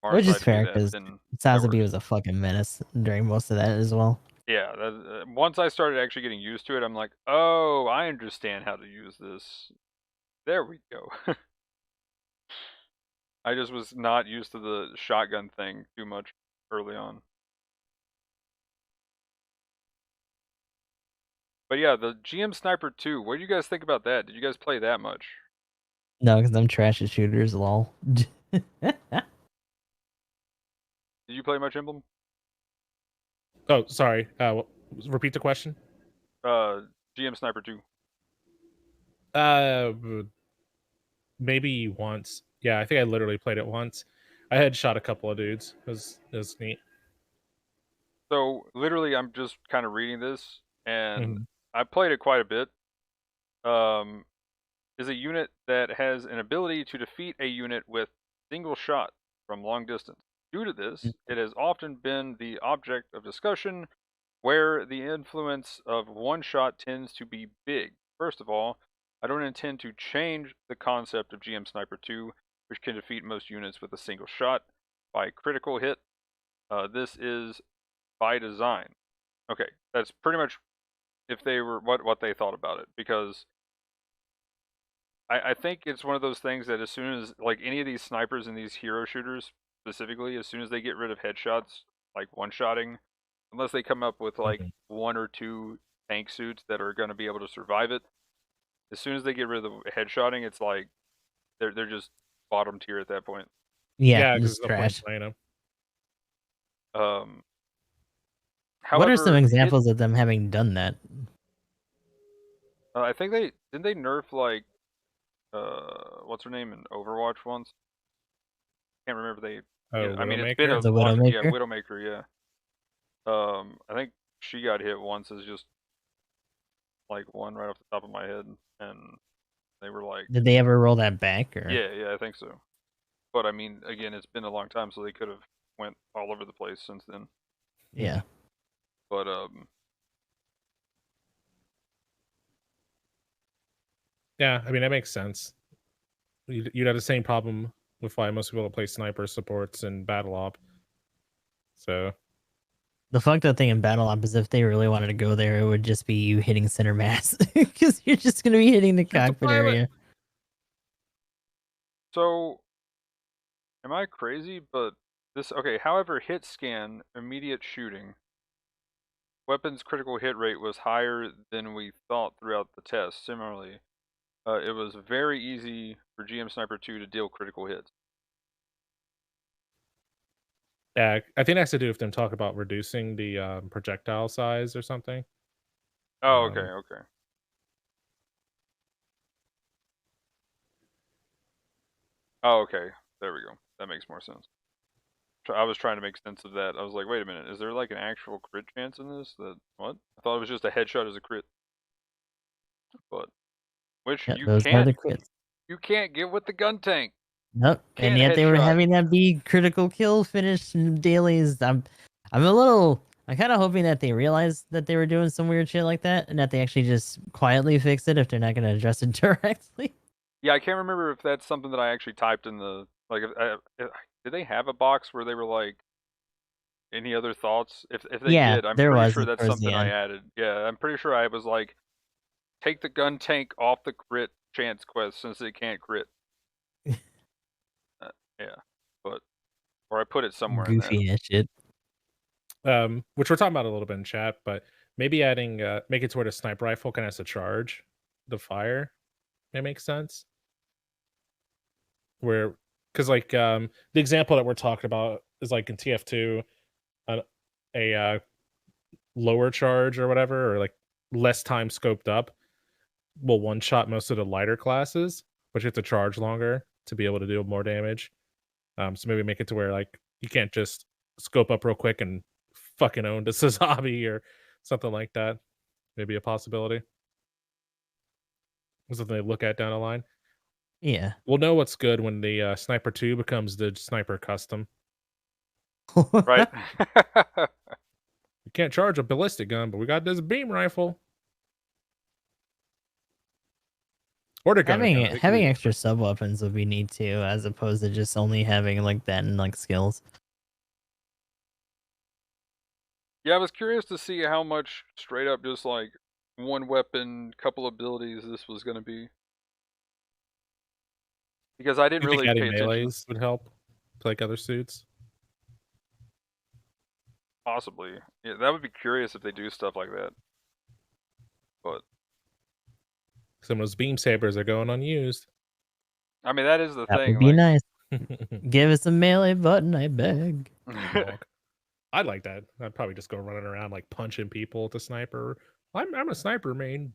[SPEAKER 1] Mars
[SPEAKER 2] Which is
[SPEAKER 1] side to be
[SPEAKER 2] fair
[SPEAKER 1] that,
[SPEAKER 2] because
[SPEAKER 1] then that
[SPEAKER 2] Sazabi
[SPEAKER 1] works.
[SPEAKER 2] was a fucking menace during most of that as well.
[SPEAKER 1] Yeah, once I started actually getting used to it, I'm like, oh, I understand how to use this. There we go. I just was not used to the shotgun thing too much early on. But yeah, the GM Sniper 2, what do you guys think about that? Did you guys play that much?
[SPEAKER 2] No, because I'm trash at shooters, lol.
[SPEAKER 1] Did you play much Emblem?
[SPEAKER 3] Oh, sorry. Repeat the question.
[SPEAKER 1] GM Sniper 2.
[SPEAKER 3] Maybe once. Yeah, I think I literally played it once. I had shot a couple of dudes. It was neat.
[SPEAKER 1] So literally, I'm just kind of reading this, and
[SPEAKER 3] Mhm.
[SPEAKER 1] I played it quite a bit. Um, is a unit that has an ability to defeat a unit with single shot from long distance. Due to this, it has often been the object of discussion where the influence of one shot tends to be big. First of all, I don't intend to change the concept of GM Sniper 2, which can defeat most units with a single shot by critical hit. This is by design. Okay, that's pretty much if they were what they thought about it, because I think it's one of those things that as soon as like any of these snipers and these hero shooters specifically, as soon as they get rid of headshots, like one shotting, unless they come up with like
[SPEAKER 3] Mhm.
[SPEAKER 1] one or two tank suits that are going to be able to survive it, as soon as they get rid of the headshotting, it's like they're just bottom tier at that point.
[SPEAKER 2] Yeah,
[SPEAKER 3] Yeah, because
[SPEAKER 2] just
[SPEAKER 3] there's no point in
[SPEAKER 2] trash.
[SPEAKER 3] playing them.
[SPEAKER 1] Um,
[SPEAKER 2] What are some
[SPEAKER 1] however,
[SPEAKER 2] examples of them having done that?
[SPEAKER 1] I think they didn't they nerf like what's her name in Overwatch once. Can't remember they.
[SPEAKER 3] Oh,
[SPEAKER 1] Yeah, I mean it's been
[SPEAKER 3] Widowmaker.
[SPEAKER 1] a
[SPEAKER 2] The
[SPEAKER 1] long. Yeah,
[SPEAKER 2] Widowmaker?
[SPEAKER 1] Widowmaker. Yeah. I think she got hit once as just like one right off the top of my head, and they were like,
[SPEAKER 2] Did they ever roll that back or?
[SPEAKER 1] yeah, I think so. But I mean, again, it's been a long time, so they could have went all over the place since then.
[SPEAKER 2] Yeah.
[SPEAKER 1] But
[SPEAKER 3] Yeah, I mean that makes sense. You'd have the same problem with why most people play sniper supports and battle op. So
[SPEAKER 2] The fucked up thing in Battle Op is if they really wanted to go there, it would just be you hitting center mass because you're just gonna be hitting the
[SPEAKER 3] shoot the
[SPEAKER 2] cockpit
[SPEAKER 3] pilot.
[SPEAKER 2] area.
[SPEAKER 1] so am I crazy? But this okay. However, hit scan immediate shooting. Weapons critical hit rate was higher than we thought throughout the test. Similarly, it was very easy for GM Sniper 2 to deal critical hits.
[SPEAKER 3] Yeah, I think that has to do with them talking about reducing the projectile size or something.
[SPEAKER 1] Oh, okay,
[SPEAKER 3] Um,
[SPEAKER 1] okay. Oh, okay. There we go. That makes more sense. I was trying to make sense of that. I was like, wait a minute, is there like an actual crit chance in this? That what? I thought it was just a headshot as a crit. But which
[SPEAKER 2] Yeah, those are the crits.
[SPEAKER 1] you can't get with the gun tank.
[SPEAKER 2] Nope. And
[SPEAKER 1] Can't
[SPEAKER 2] yet they were
[SPEAKER 1] headshot.
[SPEAKER 2] having that be critical kill finish dailies. I'm kind of hoping that they realized that they were doing some weird shit like that, and that they actually just quietly fix it if they're not going to address it directly.
[SPEAKER 1] Yeah, I can't remember if that's something that I actually typed in the like. Did they have a box where they were like, any other thoughts? If they
[SPEAKER 2] Yeah,
[SPEAKER 1] did, I'm
[SPEAKER 2] there
[SPEAKER 1] pretty
[SPEAKER 2] was
[SPEAKER 1] sure that's
[SPEAKER 2] towards the
[SPEAKER 1] something I
[SPEAKER 2] end.
[SPEAKER 1] added. Yeah, I'm pretty sure I was like, take the gun tank off the crit chance quest since it can't crit. Yeah, but or I put it somewhere in there.
[SPEAKER 2] Goofy ass shit.
[SPEAKER 3] which we're talking about a little bit in chat, but maybe adding make it to where the sniper rifle kind of has to charge the fire. It makes sense. Where because like the example that we're talking about is like in TF2, a lower charge or whatever, or like less time scoped up will one shot most of the lighter classes, but you have to charge longer to be able to do more damage. So maybe make it to where like you can't just scope up real quick and fucking own the Sazabi or something like that. Maybe a possibility. Something they look at down the line.
[SPEAKER 2] Yeah.
[SPEAKER 3] We'll know what's good when the Sniper 2 becomes the Sniper Custom.
[SPEAKER 1] Right.
[SPEAKER 3] You can't charge a ballistic gun, but we got this beam rifle. Or the gunner gun. It could
[SPEAKER 2] Having
[SPEAKER 3] be
[SPEAKER 2] extra sub weapons would be neat too, as opposed to just only having like that and like skills.
[SPEAKER 1] Yeah, I was curious to see how much straight up just like one weapon, couple abilities this was going to be. Because I didn't
[SPEAKER 3] you think
[SPEAKER 1] really
[SPEAKER 3] adding
[SPEAKER 1] pay attention.
[SPEAKER 3] melees would help to like other suits?
[SPEAKER 1] Possibly. Yeah, that would be curious if they do stuff like that. But
[SPEAKER 3] Some of those beam sabers are going unused.
[SPEAKER 1] I mean, that is the
[SPEAKER 2] That
[SPEAKER 1] thing.
[SPEAKER 2] would be
[SPEAKER 1] Like,
[SPEAKER 2] nice. Give us a melee button, I beg.
[SPEAKER 3] I'd like that. I'd probably just go running around like punching people with a sniper. I'm a sniper main.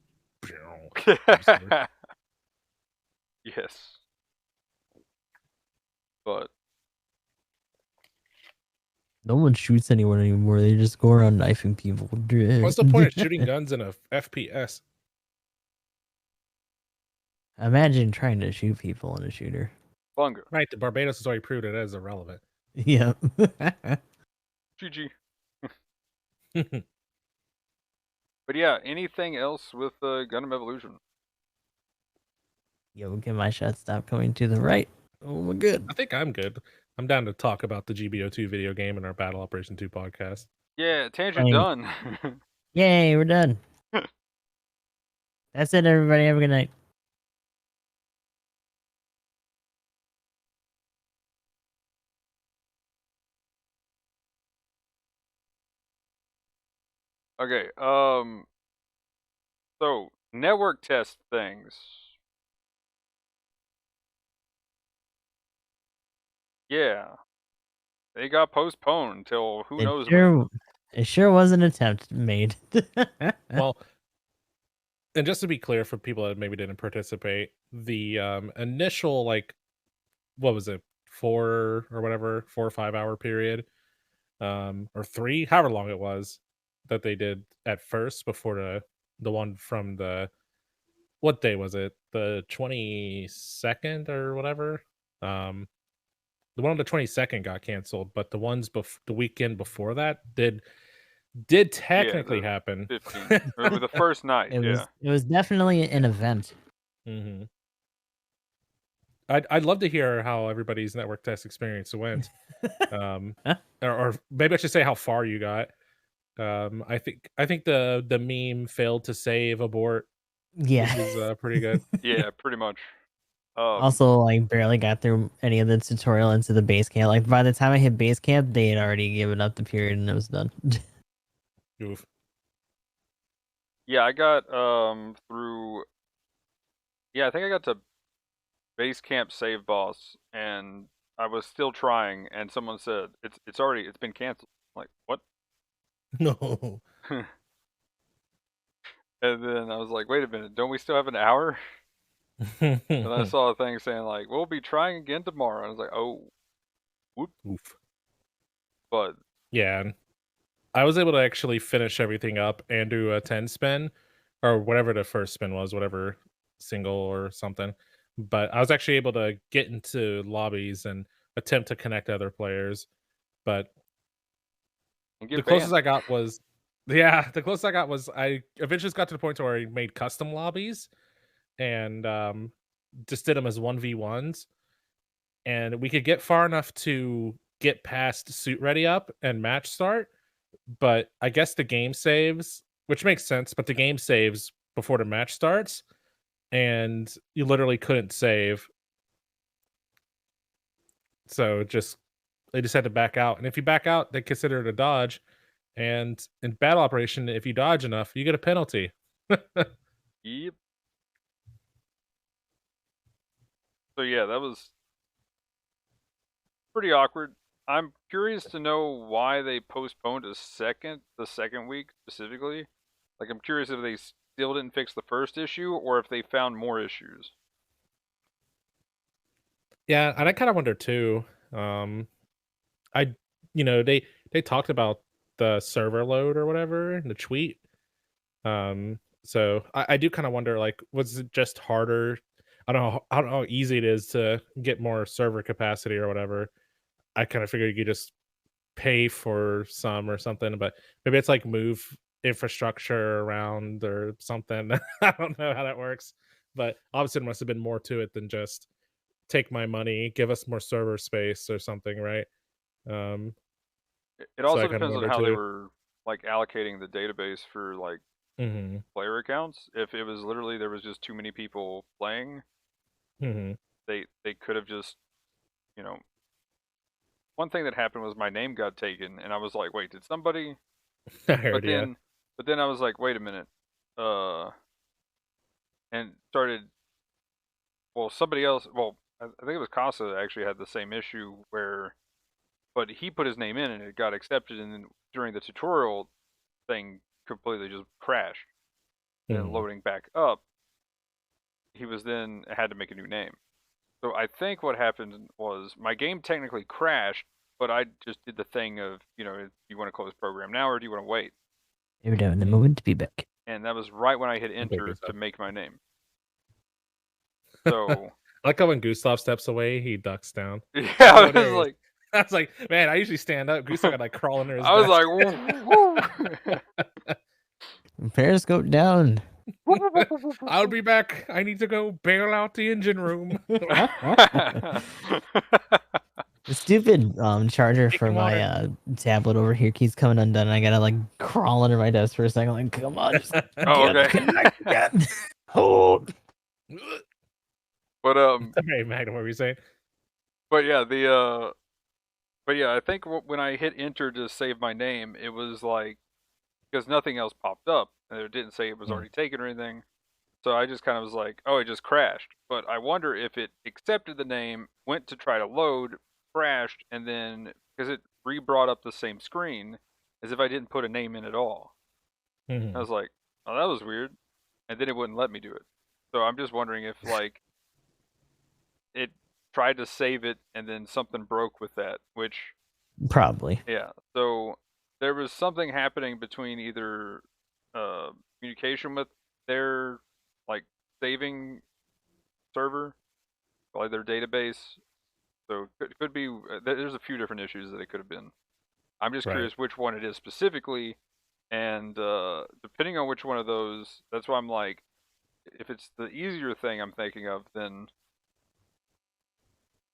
[SPEAKER 1] Yes. But
[SPEAKER 2] No one shoots anyone anymore. They just go around knifing people.
[SPEAKER 3] What's the point of shooting guns in a FPS?
[SPEAKER 2] Imagine trying to shoot people in a shooter.
[SPEAKER 1] Bunga.
[SPEAKER 3] Right, the Barbados has already proved it as irrelevant.
[SPEAKER 2] Yeah.
[SPEAKER 1] GG. But yeah, anything else with Gundam Evolution?
[SPEAKER 2] Yo, get my shot stop coming to the right. Oh my god.
[SPEAKER 3] I think I'm good. I'm down to talk about the GBO2 video game in our Battle Operation 2 podcast.
[SPEAKER 1] Yeah, tangent done.
[SPEAKER 2] Yay, we're done. That's it, everybody. Have a good night.
[SPEAKER 1] Okay, so network test things. Yeah. They got postponed until who knows when.
[SPEAKER 2] It sure was an attempt made.
[SPEAKER 3] Well, and just to be clear for people that maybe didn't participate, the initial, like, what was it, 4 or 5 hour period, or 3, however long it was, that they did at first before the one from the, what day was it, the 22nd or whatever. The one on the 22nd got canceled, but the ones the weekend before that did technically happen.
[SPEAKER 1] 15th. Or the first night.
[SPEAKER 2] It was definitely an event.
[SPEAKER 3] Mm-hmm. I'd love to hear how everybody's network test experience went. Or maybe I should say how far you got. I think the meme failed to save abort.
[SPEAKER 2] Yeah.
[SPEAKER 3] Which is pretty good.
[SPEAKER 1] Yeah, pretty much.
[SPEAKER 2] Also, like, barely got through any of the tutorial into the base camp. Like, by the time I hit base camp, they had already given up the period and it was done.
[SPEAKER 3] Oof.
[SPEAKER 1] Yeah, I got through. Yeah, I think I got to base camp save boss, and I was still trying, and someone said it's been canceled. I'm like, what?
[SPEAKER 3] No.
[SPEAKER 1] And then I was like, wait a minute, don't we still have an hour? And then I saw a thing saying like, we'll be trying again tomorrow. And I was like, oh, whoop.
[SPEAKER 3] Oof.
[SPEAKER 1] But
[SPEAKER 3] yeah, I was able to actually finish everything up and do a 10 spin, or whatever the first spin was, whatever single or something. But I was actually able to get into lobbies and attempt to connect other players. But the closest I got was, I eventually got to the point where I made custom lobbies and just did them as 1v1s. And we could get far enough to get past suit ready up and match start. But I guess the game saves, which makes sense, but the game saves before the match starts, and you literally couldn't save. So they just had to back out. And if you back out, they consider it a dodge. And in battle operation, if you dodge enough, you get a penalty.
[SPEAKER 1] Yep. So yeah, that was pretty awkward. I'm curious to know why they postponed the second week specifically. Like, I'm curious if they still didn't fix the first issue or if they found more issues.
[SPEAKER 3] Yeah, and I kind of wonder too. They talked about the server load or whatever in the tweet. So I do kind of wonder, like, was it just harder? I don't know how easy it is to get more server capacity or whatever. I kind of figured you could just pay for some or something, but maybe it's like move infrastructure around or something. I don't know how that works, but obviously there must have been more to it than just take my money, give us more server space or something, right?
[SPEAKER 1] It also
[SPEAKER 3] so
[SPEAKER 1] depends on how they were like allocating the database for like player accounts. If it was literally there was just too many people playing, they could have just, one thing that happened was my name got taken, and I was like, wait, did somebody?
[SPEAKER 3] I heard,
[SPEAKER 1] but then I was like, wait a minute, and started. Well, somebody else. Well, I think it was Casa that actually had the same issue where, but he put his name in and it got accepted, and then during the tutorial thing, completely just crashed, and loading back up. he was then had to make a new name. So I think what happened was my game technically crashed, but I just did the thing of, do you want to close program now or do you want to wait?
[SPEAKER 2] You're doing the moment to be back.
[SPEAKER 1] And that was right when I hit enter to make my name. So
[SPEAKER 3] I like how when Gustav steps away, he ducks down.
[SPEAKER 1] yeah, I was
[SPEAKER 3] hilarious.
[SPEAKER 1] like,
[SPEAKER 3] I was like, man, I usually stand up. Gustav got like crawl under his
[SPEAKER 1] I was
[SPEAKER 3] desk.
[SPEAKER 1] like, woo.
[SPEAKER 2] Periscope down.
[SPEAKER 3] I'll be back. I need to go bail out the engine room.
[SPEAKER 2] The stupid charger for
[SPEAKER 3] Taking
[SPEAKER 2] my tablet over here keeps coming undone. I gotta like crawl under my desk for a second. Like, come on, just
[SPEAKER 1] Oh,
[SPEAKER 2] get
[SPEAKER 1] okay.
[SPEAKER 2] connected. Hold.
[SPEAKER 1] But
[SPEAKER 3] Sorry, Magnum, what were you saying?
[SPEAKER 1] but yeah, I think when I hit enter to save my name, it was like because nothing else popped up and it didn't say it was already taken or anything. So I just kind of was like, oh, it just crashed. But I wonder if it accepted the name, went to try to load, crashed, and then because it re-brought up the same screen as if I didn't put a name in at all. I was like, oh, that was weird, and then it wouldn't let me do it. So I'm just wondering if like it tried to save it and then something broke with that, which
[SPEAKER 2] Probably.
[SPEAKER 1] yeah. So there was something happening between either communication with their like saving server, like their database. So it could be there's a few different issues that it could have been. I'm just curious which one it is specifically, and depending on which one of those, that's why I'm like, if it's the easier thing I'm thinking of, then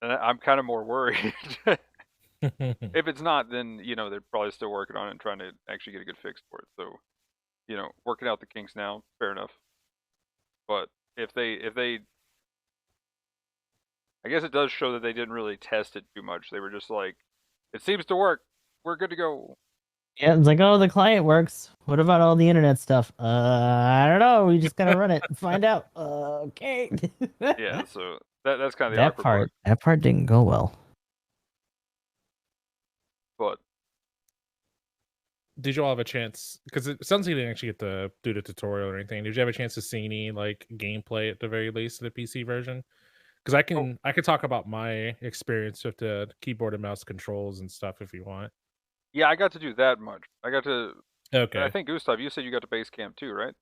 [SPEAKER 1] I'm kind of more worried. If it's not, then they're probably still working on it and trying to actually get a good fix for it. So, working out the kinks now, fair enough. But if they, I guess it does show that they didn't really test it too much. They were just like, it seems to work. We're good to go.
[SPEAKER 2] Yeah, it's like, oh, the client works. What about all the internet stuff? I don't know. We just gotta run it and find out. Okay.
[SPEAKER 1] Yeah, so that's kind of the awkward part.
[SPEAKER 2] That part didn't go well.
[SPEAKER 1] But
[SPEAKER 3] did you all have a chance? Because it sounds like you didn't actually get to do the tutorial or anything. Did you have a chance to see any like gameplay at the very least of the PC version? Because I can talk about my experience with the keyboard and mouse controls and stuff if you want.
[SPEAKER 1] Yeah, I got to do that much. I got to.
[SPEAKER 3] Okay.
[SPEAKER 1] I think Gustav, you said you got to base camp too, right?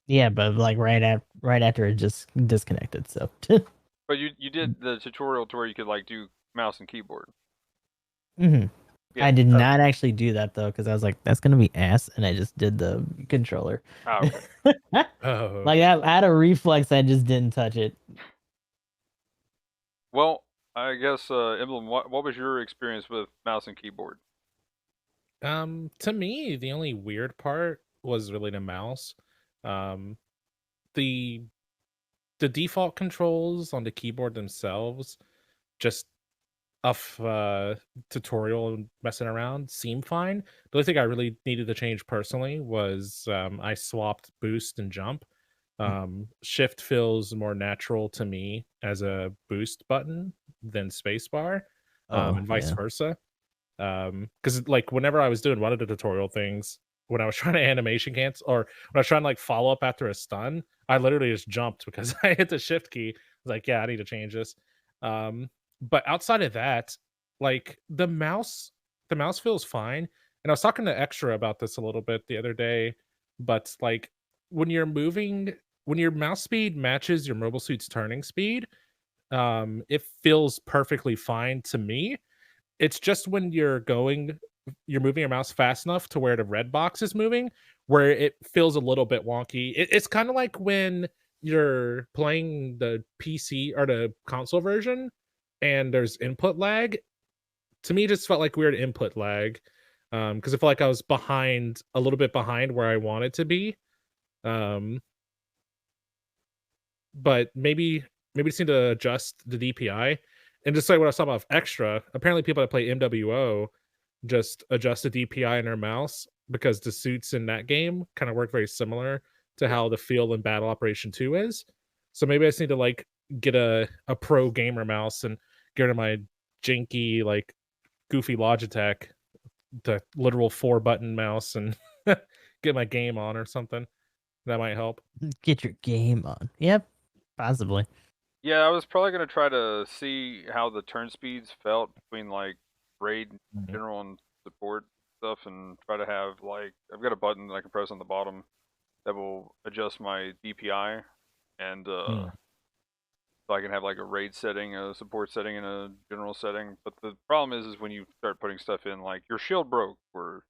[SPEAKER 2] Yeah, but like right after it just disconnected. So.
[SPEAKER 1] But you did the tutorial to where you could like do mouse and keyboard.
[SPEAKER 2] Mm-hmm.
[SPEAKER 1] Yeah.
[SPEAKER 2] I did not actually do that though, because I was like, that's gonna be ass, and I just did the controller.
[SPEAKER 1] Oh, okay.
[SPEAKER 3] Oh.
[SPEAKER 2] Like I had a reflex, I just didn't touch it.
[SPEAKER 1] Well, I guess Emblem, what was your experience with mouse and keyboard?
[SPEAKER 3] To me, the only weird part was really the mouse. The default controls on the keyboard themselves, just off tutorial and messing around, seem fine. The only thing I really needed to change personally was I swapped boost and jump. Shift feels more natural to me as a boost button than spacebar, and vice versa. Because like whenever I was doing one of the tutorial things, when I was trying to animation cancel or when I was trying to like follow up after a stun, I literally just jumped because I hit the shift key. I was like, yeah, I need to change this. But outside of that, like the mouse feels fine. And I was talking to Extra about this a little bit the other day, but like when you're moving, when your mouse speed matches your mobile suit's turning speed, it feels perfectly fine to me. It's just when you're moving your mouse fast enough to where the red box is moving, where it feels a little bit wonky. It's kind of like when you're playing the PC or the console version and there's input lag. To me, it just felt like weird input lag, because I felt like I was a little bit behind where I wanted to be. But maybe just need to adjust the DPI. And just like what I was talking about with Extra, apparently people that play MWO just adjust the DPI in their mouse because the suits in that game kind of work very similar to how the feel in Battle Operation 2 is. So maybe I just need to like get a pro gamer mouse and get rid of my janky, like goofy Logitech, the literal 4-button mouse, and get my game on or something. That might help.
[SPEAKER 2] Get your game on. Yep, possibly.
[SPEAKER 1] Yeah, I was probably gonna try to see how the turn speeds felt between like raid, general, and support stuff, and try to have like I've got a button that I can press on the bottom that will adjust my DPI, and so I can have like a raid setting, a support setting, and a general setting. But the problem is when you start putting stuff in like your shield broke or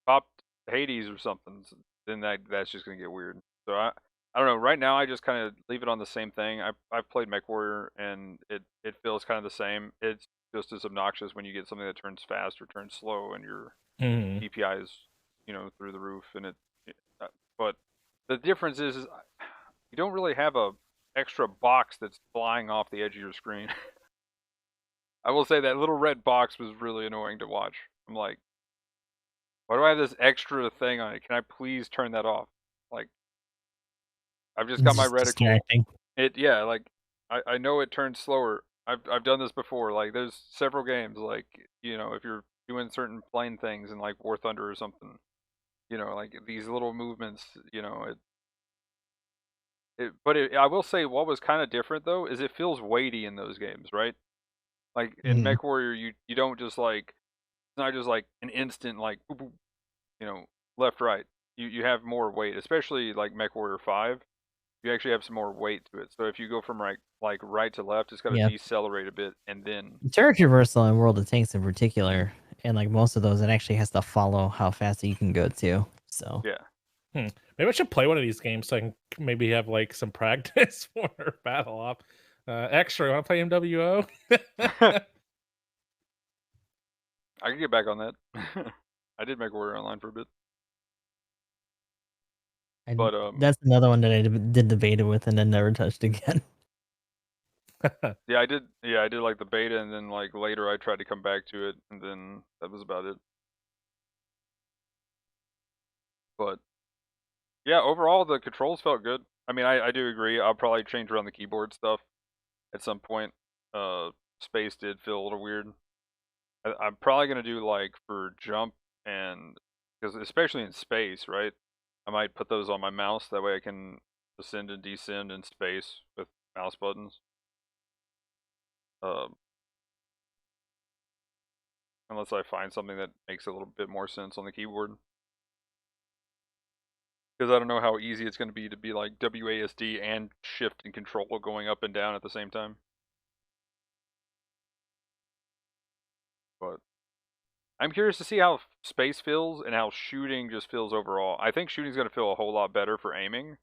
[SPEAKER 1] popped Hades or something, then that's just gonna get weird. So I don't know. Right now, I just kind of leave it on the same thing. I've played MechWarrior, and it feels kind of the same. It's just as obnoxious when you get something that turns fast or turns slow, and your DPI is through the roof. And but the difference is you don't really have a extra box that's flying off the edge of your screen. I will say that little red box was really annoying to watch. I'm like, why do I have this extra thing on it? Can I please turn that off? Like, I've just got my reticle.
[SPEAKER 2] Distracting.
[SPEAKER 1] Like I know it turns slower. I've done this before. Like there's several games like if you're doing certain plane things in like War Thunder or something, like these little movements, but I will say what was kind of different though is it feels weighty in those games, right? Like in MechWarrior, you don't just like it's not just like an instant like boop, boop, left right. You have more weight, especially like MechWarrior 5. You actually have some more weight to it. So if you go from right to left, it's got to decelerate a bit, and then
[SPEAKER 2] turret reversal in World of Tanks in particular, and like most of those, it actually has to follow how fast you can go too. So
[SPEAKER 1] yeah.
[SPEAKER 3] Maybe I should play one of these games so I can maybe have like some practice for Battle Op. Extra, want to play MWO?
[SPEAKER 1] I can get back on that. I did MechWarrior Online for a bit. But
[SPEAKER 2] that's another one that I did the beta with and then never touched again.
[SPEAKER 1] Yeah, I did like the beta, and then like later I tried to come back to it, and then that was about it. But yeah, overall the controls felt good. I mean, I do agree. I'll probably change around the keyboard stuff at some point. Space did feel a little weird. I'm probably gonna do like for jump, and because especially in space, right? I might put those on my mouse. That way I can ascend and descend in space with mouse buttons. Unless I find something that makes a little bit more sense on the keyboard. Because I don't know how easy it's going to be like WASD and shift and control going up and down at the same time. But I'm curious to see how space feels and how shooting just feels overall. I think shooting's going to feel a whole lot better for aiming.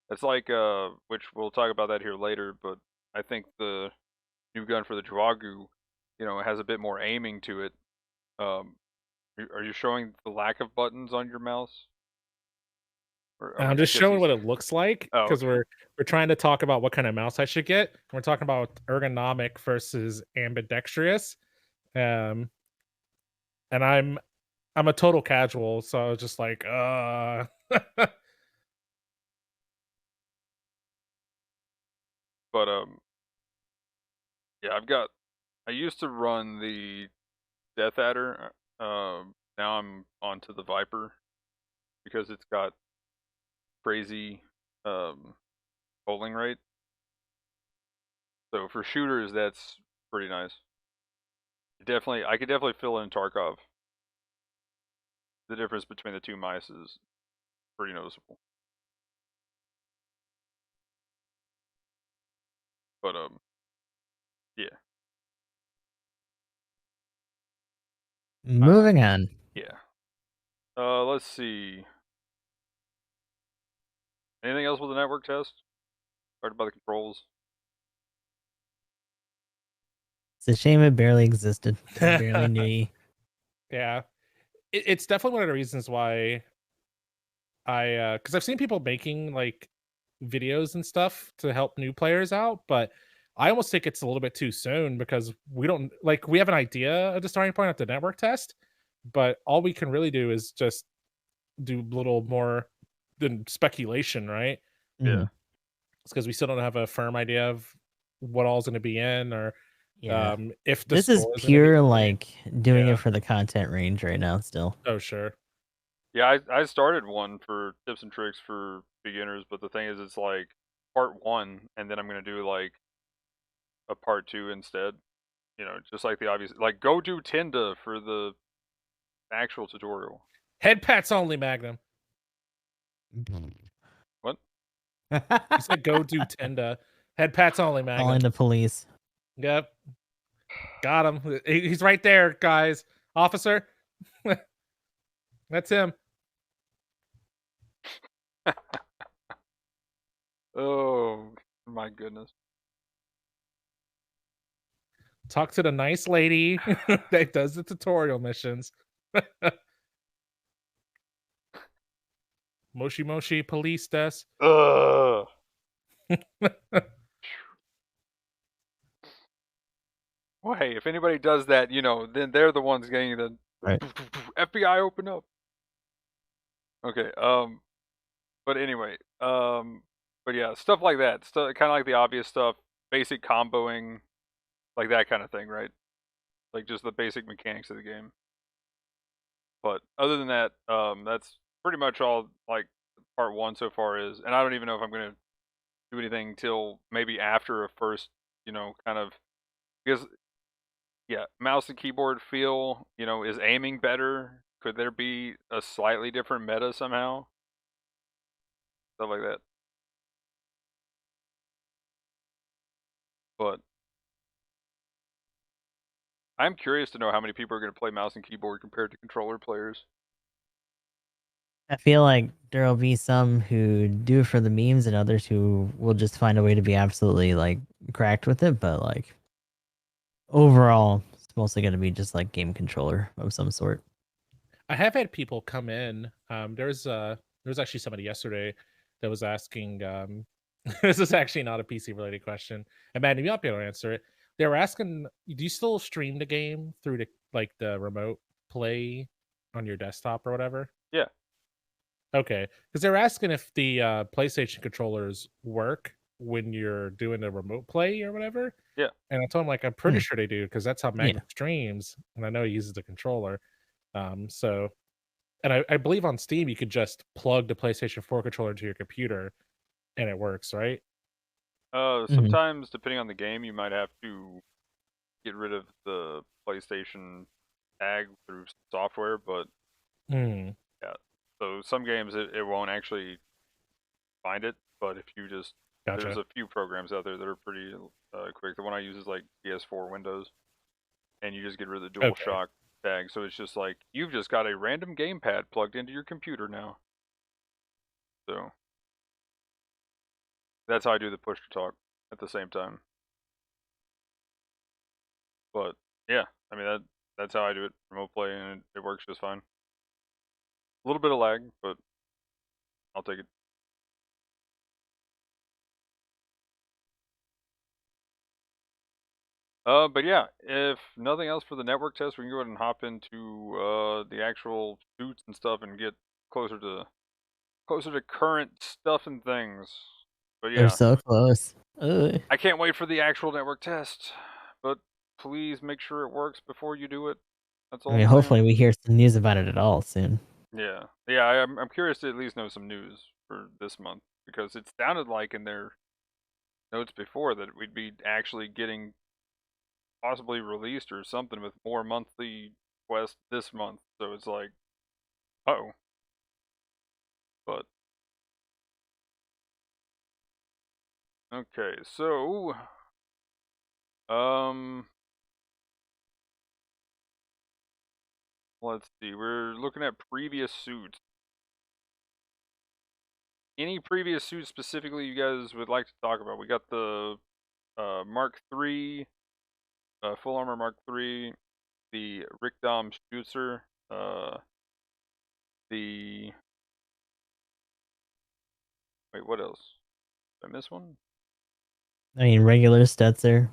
[SPEAKER 1] It's like, which we'll talk about that here later, but I think the new gun for the Dragu, has a bit more aiming to it. Are you showing the lack of buttons on your mouse?
[SPEAKER 3] I'm just showing what it looks like because
[SPEAKER 1] okay.
[SPEAKER 3] we're trying to talk about what kind of mouse I should get. We're talking about ergonomic versus ambidextrous, and I'm a total casual, so I was just like,
[SPEAKER 1] But yeah, I used to run the Death Adder. Now I'm onto the Viper because it's got crazy bowling rate. So for shooters, that's pretty nice. I could definitely fill in Tarkov. The difference between the two mice is pretty noticeable. But yeah.
[SPEAKER 2] Moving on.
[SPEAKER 1] Yeah. Let's see. Anything else with the network test? Talked about the controls.
[SPEAKER 2] It's a shame it barely existed. I barely knew you.
[SPEAKER 3] Yeah, it's definitely one of the reasons why because I've seen people making like videos and stuff to help new players out, but I almost think it's a little bit too soon because we have an idea of the starting point at the network test, but all we can really do is just do a little more than speculation, right?
[SPEAKER 1] Yeah.
[SPEAKER 3] It's because we still don't have a firm idea of what all's going to be in or if
[SPEAKER 2] this is pure like doing it for the content range right now still.
[SPEAKER 3] Oh sure.
[SPEAKER 1] Yeah, I started one for tips and tricks for beginners, but the thing is, it's like part 1, and then I'm gonna do like a part 2 instead. You know, just like the obvious, like go do Tinda for the actual tutorial.
[SPEAKER 3] Head pats only, Magnum.
[SPEAKER 1] What?
[SPEAKER 3] You said go do Tenda. Head pats only, Magnum.
[SPEAKER 2] Calling the police.
[SPEAKER 3] Yep. Got him. He's right there, guys. Officer. That's him.
[SPEAKER 1] Oh my goodness.
[SPEAKER 3] Talk to the nice lady that does the tutorial missions. Moshi Moshi police desk.
[SPEAKER 1] Ugh. Well, hey, if anybody does that, you know, then they're the ones getting the
[SPEAKER 2] Right.
[SPEAKER 1] FBI open up. Okay. But anyway, but yeah, stuff like that. Stuff kind of like the obvious stuff, basic comboing, like that kind of thing, right? Like just the basic mechanics of the game. But other than that, that's pretty much all like part 1 so far is, and I don't even know if I'm gonna do anything till maybe after a first, you know, kind of, because yeah, mouse and keyboard feel, you know, is aiming better? Could there be a slightly different meta somehow? Stuff like that. But I'm curious to know how many people are going to play mouse and keyboard compared to controller players.
[SPEAKER 2] I feel like there'll be some who do it for the memes and others who will just find a way to be absolutely like cracked with it, but like overall it's mostly going to be just like game controller of some sort.
[SPEAKER 3] I have had people come in. There's actually somebody yesterday that was asking. This is actually not a PC related question, and man, you might be able to answer it. They were asking, do you still stream the game through the remote play on your desktop or whatever?
[SPEAKER 1] Yeah.
[SPEAKER 3] Okay, because they were asking if the PlayStation controllers work when you're doing a remote play or whatever.
[SPEAKER 1] Yeah.
[SPEAKER 3] And I told him, like, I'm pretty
[SPEAKER 2] Hmm.
[SPEAKER 3] sure they do, because that's how Magnum streams, and I know he uses the controller. So, and I believe on Steam you could just plug the PlayStation 4 controller into your computer, and it works, right?
[SPEAKER 1] Sometimes depending on the game, you might have to get rid of the PlayStation tag through software, but
[SPEAKER 3] Hmm.
[SPEAKER 1] yeah. So some games it won't actually find it, but if you just, there's
[SPEAKER 3] Gotcha.
[SPEAKER 1] a few programs out there that are pretty quick. The one I use is like PS4 Windows, and you just get rid of the
[SPEAKER 3] Okay.
[SPEAKER 1] DualShock tag. So it's just like you've just got a random gamepad plugged into your computer now. So that's how I do the push to talk at the same time. But yeah, I mean that's how I do it, remote play, and it works just fine. A little bit of lag, but I'll take it. But yeah, if nothing else for the network test, we can go ahead and hop into the actual suits and stuff and get closer to current stuff and things. But
[SPEAKER 2] They're
[SPEAKER 1] yeah,
[SPEAKER 2] so close. Ugh.
[SPEAKER 1] I can't wait for the actual network test. But please make sure it works before you do it. That's all
[SPEAKER 2] I mean,
[SPEAKER 1] I'm
[SPEAKER 2] hopefully
[SPEAKER 1] saying.
[SPEAKER 2] we hear some news about it at all soon.
[SPEAKER 1] Yeah, yeah. I'm curious to at least know some news for this month, because it sounded like in their notes before that we'd be actually getting possibly released or something with more monthly quests this month. So it's like, oh, but okay. So, um, let's see. We're looking at previous suits. Any previous suits specifically you guys would like to talk about? We got the Mark III, full armor Mark III, the Rickdom Stutzer, the wait, what else? Did I miss one?
[SPEAKER 2] I mean, regular Stetzer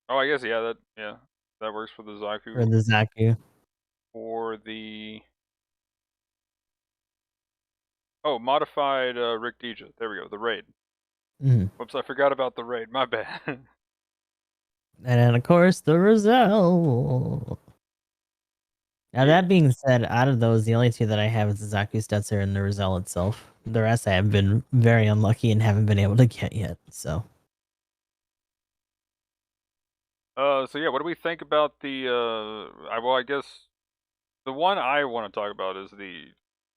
[SPEAKER 1] Oh, I guess yeah, that works for the Zaku.
[SPEAKER 2] or the Zaku.
[SPEAKER 1] For the modified Rick Deja. There we go, the raid.
[SPEAKER 2] Mhm.
[SPEAKER 1] Whoops, I forgot about the raid. My bad.
[SPEAKER 2] And then, of course, the Roselle. Now
[SPEAKER 1] Yeah.
[SPEAKER 2] that being said, out of those, the only two that I have is the Zaku Stetzer and the Roselle itself. The rest I have been very unlucky and haven't been able to get yet. So
[SPEAKER 1] So yeah, what do we think about the? Well, I guess the one I want to talk about is the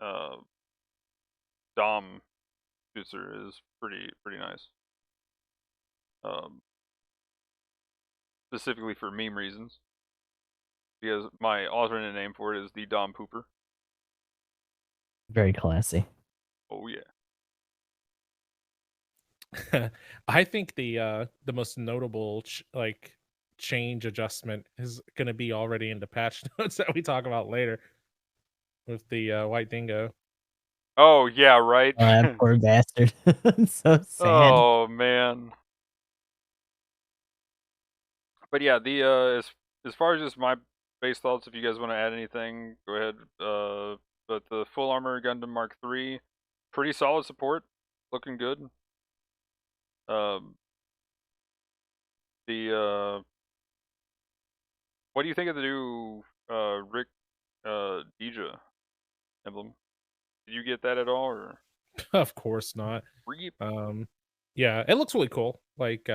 [SPEAKER 1] uh, Dom juicer is pretty nice. Um, Specifically for meme reasons, because my alternate name for it is the Dom Pooper.
[SPEAKER 2] very classy.
[SPEAKER 1] Oh yeah.
[SPEAKER 3] I think the most notable change adjustment is going to be already in the patch notes that we talk about later with the white dingo.
[SPEAKER 1] Oh yeah, right.
[SPEAKER 2] Oh, that poor bastard. So sad.
[SPEAKER 1] Oh man. But yeah, the as far as just my base thoughts, if you guys want to add anything, go ahead. But the full armor Gundam Mark III, pretty solid support, looking good. Um, the what do you think of the new Rick Dija emblem? Did you get that at all, or
[SPEAKER 3] Of course not.
[SPEAKER 1] Reap?
[SPEAKER 3] Yeah, it looks really cool. Like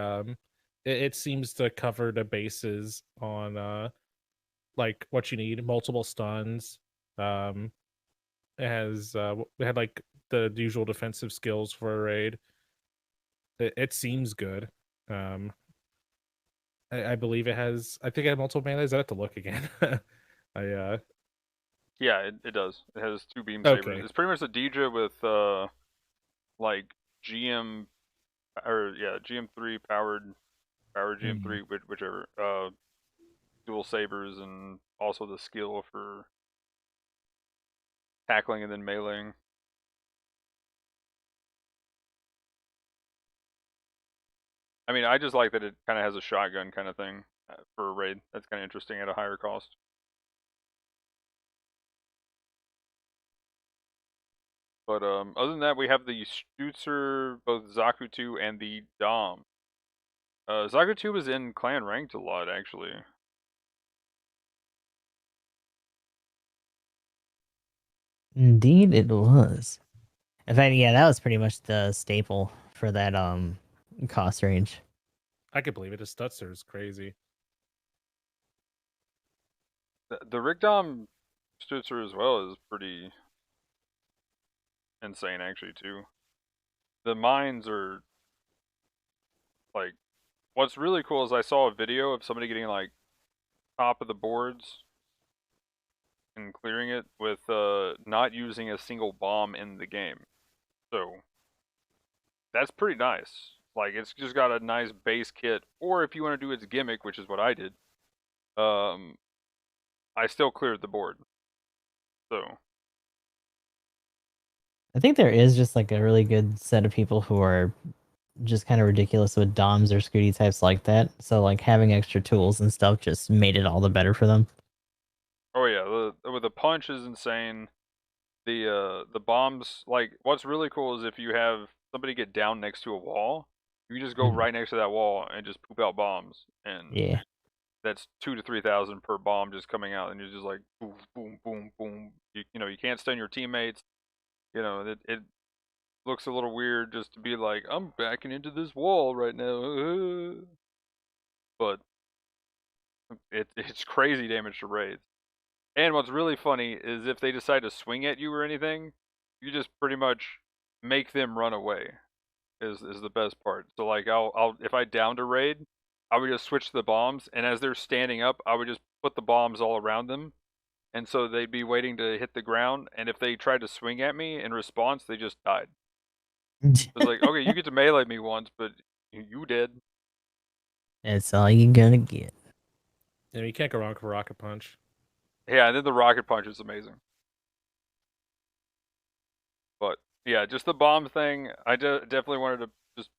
[SPEAKER 3] it seems to cover the bases on like what you need, multiple stuns. Um it had like the usual defensive skills for a raid. It seems good. Um I believe it has, I think it had multiple melees. I have to look again. I
[SPEAKER 1] Yeah, it does. It has two beam sabers.
[SPEAKER 3] Okay.
[SPEAKER 1] It's pretty much a Dija with like GM or yeah GM3 powered GM3 whichever dual sabers and also the skill for tackling and then meleeing. I mean, I just like that it kind of has a shotgun kind of thing for a raid. That's kind of interesting at a higher cost. But other than that, we have the Stutzer, both Zaku 2 and the Dom. Zaku 2 was in clan ranked a lot actually.
[SPEAKER 2] Indeed, it was. In fact, yeah, that was pretty much the staple for that cost range.
[SPEAKER 3] I could believe it. His Stutzer is crazy.
[SPEAKER 1] The Rick Dom Stutzer as well is pretty insane actually too. The mines are like, what's really cool is I saw a video of somebody getting like top of the boards and clearing it with not using a single bomb in the game. So that's pretty nice. Like it's just got a nice base kit, or if you want to do its gimmick, which is what I did, um, I still cleared the board. So
[SPEAKER 2] I think there is just like a really good set of people who are just kind of ridiculous with DOMs or Scooty types like that. So like having extra tools and stuff just made it all the better for them.
[SPEAKER 1] oh yeah, the punch is insane. The bombs, like what's really cool is if you have somebody get down next to a wall, you just go
[SPEAKER 2] Mhm.
[SPEAKER 1] right next to that wall and just poop out bombs, and
[SPEAKER 2] Yeah.
[SPEAKER 1] that's 2 to 3,000 per bomb just coming out, and you're just like boom, boom, boom, boom. You know you can't stun your teammates. You know it looks a little weird just to be like I'm backing into this wall right now, but it's crazy damage to raids. And what's really funny is if they decide to swing at you or anything, you just pretty much make them run away. Is the best part. So like I'll if I downed a raid, I would just switch the bombs, and as they're standing up, I would just put the bombs all around them, and so they'd be waiting to hit the ground. And if they tried to swing at me in response, they just died. It's like okay, you get to melee me once, but you did.
[SPEAKER 2] That's all you're gonna get.
[SPEAKER 3] You know, you can't go wrong with Rocket Punch.
[SPEAKER 1] Yeah, and then the rocket punch is amazing. But yeah, just the bomb thing. I definitely wanted to just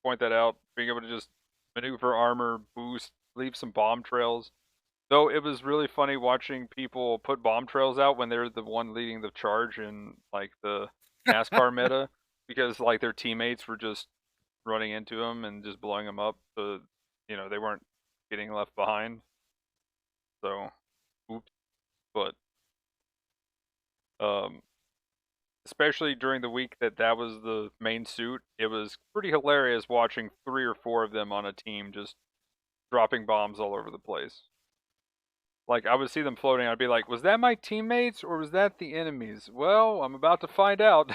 [SPEAKER 1] point that out. Being able to just maneuver armor, boost, leave some bomb trails. Though it was really funny watching people put bomb trails out when they're the one leading the charge in like the NASCAR meta, because like their teammates were just running into them and just blowing them up. So you know they weren't getting left behind. So oops. But especially during the week that was the main suit, it was pretty hilarious watching 3 or 4 of them on a team just dropping bombs all over the place. Like, I would see them floating, I'd be like, was that my teammates or was that the enemies? Well, I'm about to find out.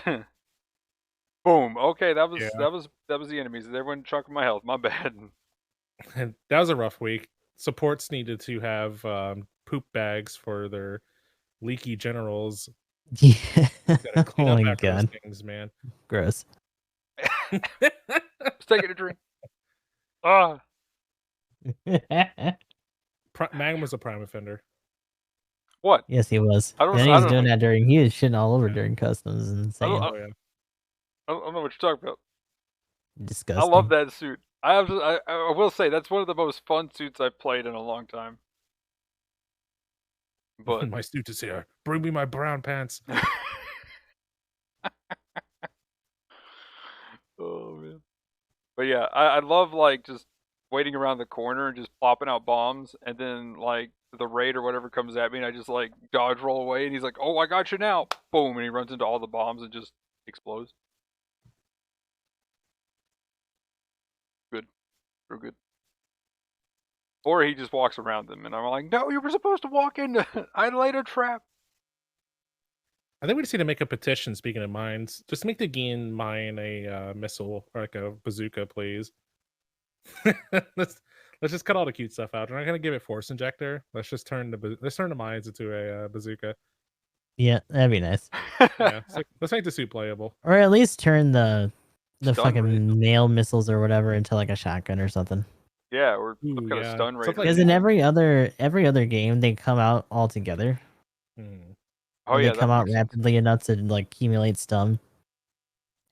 [SPEAKER 1] Boom. Okay, that was
[SPEAKER 3] Yeah.
[SPEAKER 1] the enemies. Everyone chunking my health. My bad.
[SPEAKER 3] And that was a rough week. Supports needed to have poop bags for their leaky generals.
[SPEAKER 2] Yeah.
[SPEAKER 3] Gotta
[SPEAKER 2] Oh
[SPEAKER 3] clean up
[SPEAKER 2] my
[SPEAKER 3] after those
[SPEAKER 2] god.
[SPEAKER 3] things, man.
[SPEAKER 2] Gross.
[SPEAKER 1] Let's take it a drink. Ah.
[SPEAKER 3] Magnum was a prime offender.
[SPEAKER 1] What?
[SPEAKER 2] Yes, he was.
[SPEAKER 1] I don't.
[SPEAKER 2] Then he
[SPEAKER 1] I
[SPEAKER 2] was
[SPEAKER 1] don't.
[SPEAKER 2] doing that during. He was shitting all over
[SPEAKER 3] Yeah.
[SPEAKER 2] during customs and
[SPEAKER 1] I don't,
[SPEAKER 2] saying
[SPEAKER 1] I,
[SPEAKER 3] Oh yeah.
[SPEAKER 1] I don't know what you're talking about.
[SPEAKER 2] disgusting.
[SPEAKER 1] I love that suit. I will say that's one of the most fun suits I've played in a long time. But
[SPEAKER 3] My suit is here. Bring me my brown pants.
[SPEAKER 1] oh man. But yeah, I love like just waiting around the corner and just popping out bombs, and then like the raid or whatever comes at me, and I just like dodge roll away, and he's like, "Oh, I got you now!" Boom, and he runs into all the bombs and just explodes. Good, real good. Or he just walks around them, and I'm like, "No, you were supposed to walk into. I laid a trap."
[SPEAKER 3] I think we just need to make a petition. Speaking of mines, just make the Gin mine a missile or like a bazooka, please. let's just cut all the cute stuff out. We're not gonna give it force injector. Let's just turn the mines into a bazooka.
[SPEAKER 2] Yeah, that'd be nice.
[SPEAKER 3] Yeah, let's make the suit playable.
[SPEAKER 2] Or at least turn the
[SPEAKER 1] Stun
[SPEAKER 2] fucking
[SPEAKER 1] rate.
[SPEAKER 2] nail missiles or whatever into like a shotgun or something.
[SPEAKER 1] Yeah, or
[SPEAKER 3] Ooh,
[SPEAKER 1] some kind of
[SPEAKER 3] yeah.
[SPEAKER 1] stun rate.
[SPEAKER 3] Something like
[SPEAKER 2] Because in every other game they come out all together.
[SPEAKER 1] Oh
[SPEAKER 2] And
[SPEAKER 1] yeah,
[SPEAKER 2] they come
[SPEAKER 1] that
[SPEAKER 2] out
[SPEAKER 1] makes sense.
[SPEAKER 2] rapidly enough to like accumulate stun.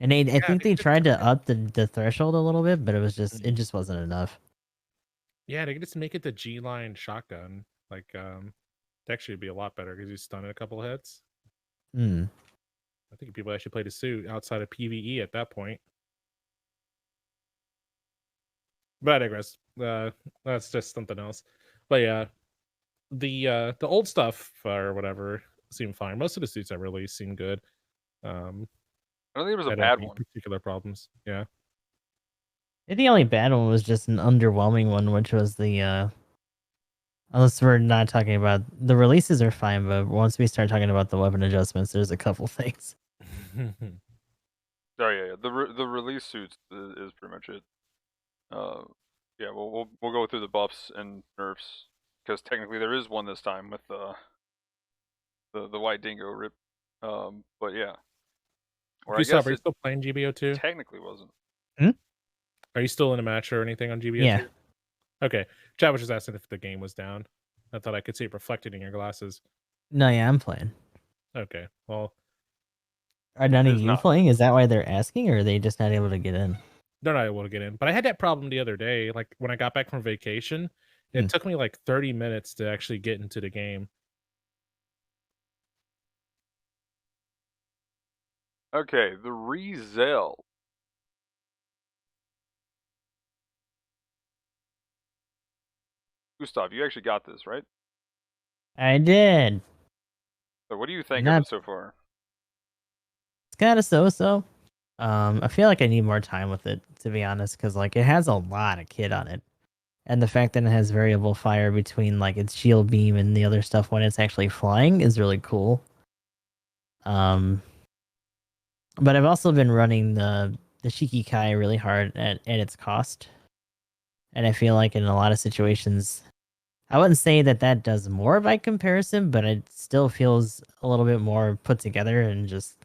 [SPEAKER 2] And I think they tried to up the threshold a little bit, but it just wasn't enough.
[SPEAKER 3] Yeah, they could just make it the G line shotgun. Like it actually would be a lot better because you stun a couple hits.
[SPEAKER 2] Hmm.
[SPEAKER 3] I think people actually play the suit outside of PvE at that point. But I digress. That's just something else. But yeah, the old stuff or whatever seemed fine. Most of the suits I released seemed good.
[SPEAKER 1] I don't think there was a
[SPEAKER 3] I don't
[SPEAKER 1] bad
[SPEAKER 3] think
[SPEAKER 1] one.
[SPEAKER 3] particular problems. Yeah.
[SPEAKER 2] I think the only bad one was just an underwhelming one, which was the unless we're not talking about the releases are fine, but once we start talking about the weapon adjustments, there's a couple things.
[SPEAKER 1] Oh yeah. The release suits is pretty much it. Yeah, we'll go through the buffs and nerfs because technically there is one this time with the white dingo rip. But yeah. Or I guess
[SPEAKER 3] are you
[SPEAKER 1] it
[SPEAKER 3] still playing GBO2?
[SPEAKER 1] technically wasn't.
[SPEAKER 3] Are you still in a match or anything on GBO2?
[SPEAKER 2] Yeah.
[SPEAKER 3] Okay. Chad was just asking if the game was down. I thought I could see it reflected in your glasses.
[SPEAKER 2] No, yeah, I'm playing.
[SPEAKER 3] Okay. Well,
[SPEAKER 2] Are none of
[SPEAKER 1] It's
[SPEAKER 2] you
[SPEAKER 1] not.
[SPEAKER 2] playing? Is that why they're asking, or are they just not able to get in?
[SPEAKER 3] they're not able to get in. But I had that problem the other day. Like when I got back from vacation, it took me like 30 minutes to actually get into the game.
[SPEAKER 1] Okay, the Rezell. Gustav, you actually got this, right?
[SPEAKER 2] I did.
[SPEAKER 1] So what do you think of
[SPEAKER 2] Not-
[SPEAKER 1] it so far?
[SPEAKER 2] It's kind of so. I feel like I need more time with it, to be honest, because like it has a lot of kit on it, and the fact that it has variable fire between like its shield beam and the other stuff when it's actually flying is really cool. But I've also been running the Shiki Kai really hard at its cost, and I feel like in a lot of situations, I wouldn't say that does more by comparison, but it still feels a little bit more put together, and just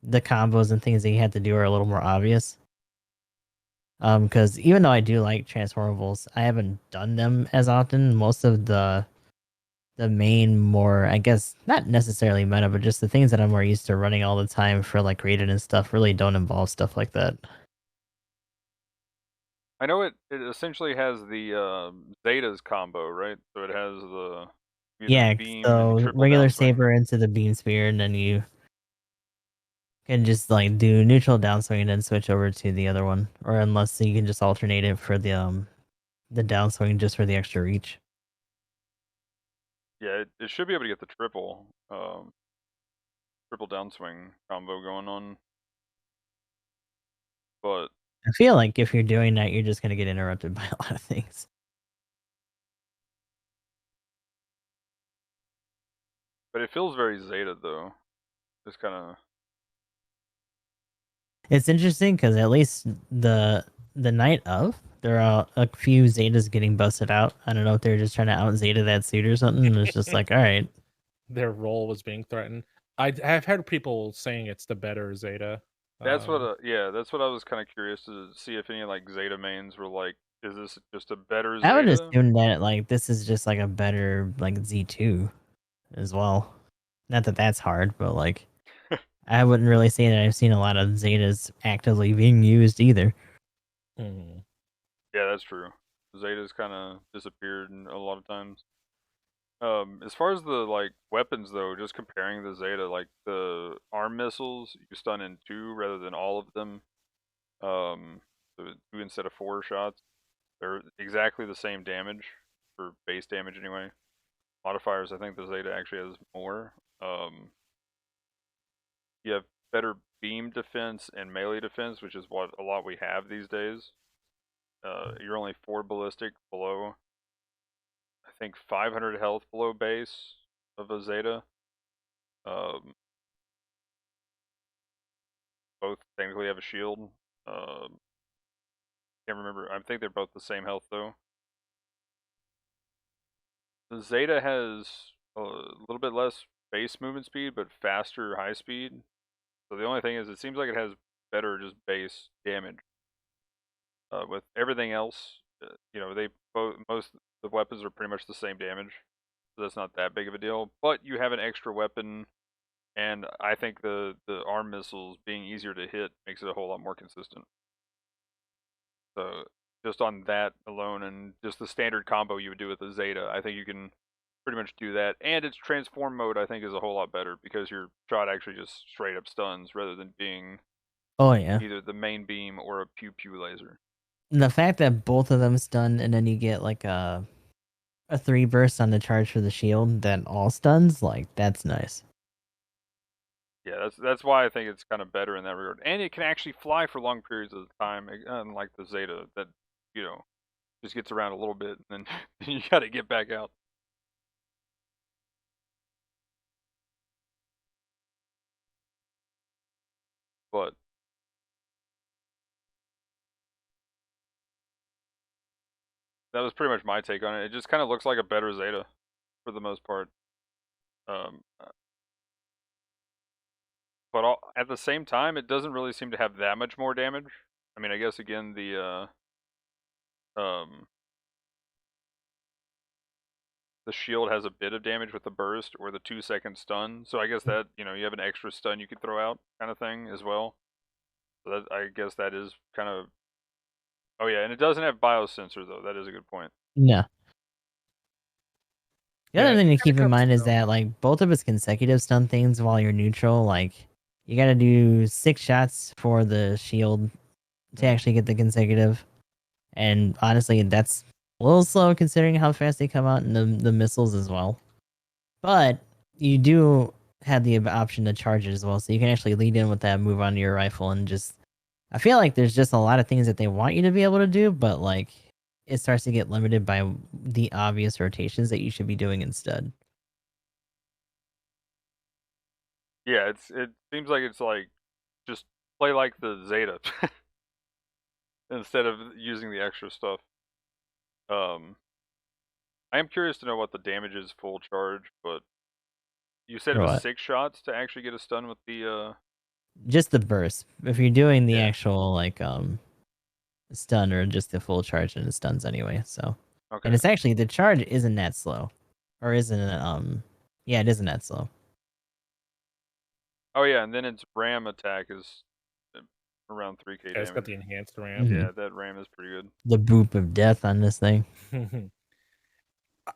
[SPEAKER 2] the combos and things that you have to do are a little more obvious. Because even though I do like transformables, I haven't done them as often. Most of the main, more, I guess, not necessarily meta, but just the things that I'm more used to running all the time for like rated and stuff really don't involve stuff like that.
[SPEAKER 1] I know it essentially has the Zetas combo, right? So it has the
[SPEAKER 2] Yeah,
[SPEAKER 1] beam
[SPEAKER 2] so
[SPEAKER 1] and triple
[SPEAKER 2] regular
[SPEAKER 1] downswing.
[SPEAKER 2] saber into the beam spear, and then you can just like do neutral downswing and then switch over to the other one, or unless you can just alternate it for the downswing just for the extra reach.
[SPEAKER 1] Yeah, it should be able to get the triple. triple downswing combo going on. But
[SPEAKER 2] I feel like if you're doing that, you're just gonna get interrupted by a lot of things.
[SPEAKER 1] it feels very Zeta though. Just kind of.
[SPEAKER 2] It's interesting because at least the night of, there are a few Zetas getting busted out. I don't know if they're just trying to out Zeta that suit or something. It's just like, all right.
[SPEAKER 3] Their role was being threatened. I've heard people saying it's the better Zeta.
[SPEAKER 1] That's what. Yeah, that's what I was kind of curious to see if any like Zeta mains were like. Is this just a better
[SPEAKER 2] I would
[SPEAKER 1] Zeta?
[SPEAKER 2] assume that like this is just like a better like Z2 as well. Not that that's hard, but like I wouldn't really say that I've seen a lot of Zetas actively being used either.
[SPEAKER 3] Hmm.
[SPEAKER 1] Yeah, that's true. Zeta's kind of disappeared a lot of times. As far as the like weapons though, just comparing the Zeta, like the arm missiles, you stun in 2 rather than all of them. So 2 instead of 4 shots. They're exactly the same damage for base damage anyway. Modifiers, I think the Zeta actually has more. You have better beam defense and melee defense, which is what a lot we have these days. You're only 4 ballistic below, I think 500 health below base of a Zeta. Both technically have a shield. Can't remember. I think they're both the same health though. The Zeta has a little bit less base movement speed, but faster high speed. So the only thing is, it seems like it has better just base damage. With everything else, they both most of the weapons are pretty much the same damage, so that's not that big of a deal. But you have an extra weapon, and I think the arm missiles being easier to hit makes it a whole lot more consistent. So just on that alone, and just the standard combo you would do with the Zeta, I think you can pretty much do that. And its transform mode, I think, is a whole lot better because your shot actually just straight up stuns rather than being
[SPEAKER 2] Oh yeah.
[SPEAKER 1] either the main beam or a pew pew laser.
[SPEAKER 2] The fact that both of them stun and then you get like a 3 burst on the charge for the shield that all stuns, like that's nice.
[SPEAKER 1] Yeah, that's why I think it's kind of better in that regard. And it can actually fly for long periods of time, unlike the Zeta that, just gets around a little bit and then you got to get back out. But that was pretty much my take on it. It just kind of looks like a better Zeta for the most part. Um, but at the same time, it doesn't really seem to have that much more damage. I mean, I guess again the shield has a bit of damage with the burst or the 2-second stun. So I guess that you have an extra stun you could throw out kind of thing as well. So that, I guess that is kind of. Oh yeah, and it doesn't have biosensor though. That is a good point.
[SPEAKER 2] No. The other
[SPEAKER 3] Yeah,
[SPEAKER 2] thing
[SPEAKER 3] it
[SPEAKER 2] to
[SPEAKER 3] kinda
[SPEAKER 2] keep in
[SPEAKER 3] comes
[SPEAKER 2] mind is
[SPEAKER 3] down.
[SPEAKER 2] that like both of its consecutive stun things while you're neutral, like you gotta do 6 shots for the shield to actually get the consecutive. And honestly, that's a little slow considering how fast they come out and the missiles as well. But you do have the option to charge it as well, so you can actually lead in with that, move onto your rifle, and just. I feel like there's just a lot of things that they want you to be able to do, but like it starts to get limited by the obvious rotations that you should be doing instead.
[SPEAKER 1] Yeah, it seems like it's like just play like the Zeta instead of using the extra stuff. I am curious to know what the damage is full charge, but you said it
[SPEAKER 2] Or
[SPEAKER 1] was
[SPEAKER 2] what?
[SPEAKER 1] 6 shots to actually get a stun with the
[SPEAKER 2] Just the burst. If you're doing the
[SPEAKER 1] yeah.
[SPEAKER 2] actual like stun or just the full charge, and it stuns anyway. So, and
[SPEAKER 1] Okay.
[SPEAKER 2] it's actually the charge isn't that slow, or isn't it? Yeah, it isn't that slow.
[SPEAKER 1] Oh yeah, and then its ram attack is uh, around 3k
[SPEAKER 3] Yeah, it's got
[SPEAKER 1] damage.
[SPEAKER 3] the enhanced RAM.
[SPEAKER 2] Mhm.
[SPEAKER 1] Yeah, that ram is pretty good.
[SPEAKER 2] The boop of death on this thing.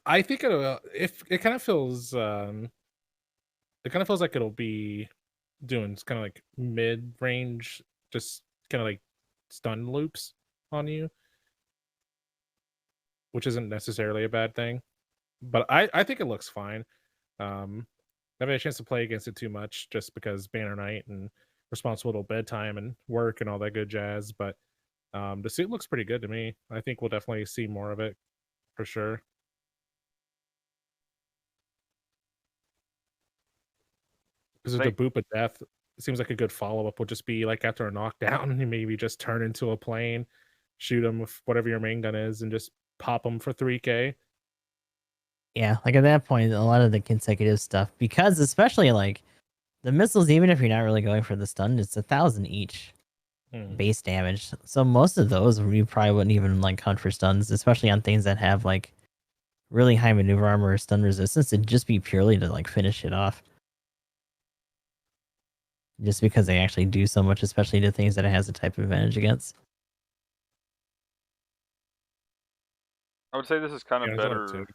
[SPEAKER 3] I think if it kind of feels like it'll be doing kind of like mid range, just kind of like stun loops on you, which isn't necessarily a bad thing. But I think it looks fine. haven't had a chance to play against it too much just because Banner Night and responsible bedtime and work and all that good jazz. But the suit looks pretty good to me. I think we'll definitely see more of it for sure. Because the Boop of Death seems like a good follow up. Will just be like after a knockdown, you maybe just turn into a plane, shoot them with whatever your main gun is, and just pop them for 3K.
[SPEAKER 2] Yeah, like at that point, a lot of the consecutive stuff, because especially like the missiles, even if you're not really going for the stun, it's 1,000 each base damage. So most of those you probably wouldn't even like hunt for stuns, especially on things that have like really high maneuver armor or stun resistance. It'd just be purely to like finish it off. Just because they actually do so much, especially to things that it has a type advantage against.
[SPEAKER 1] I would say this is kind of better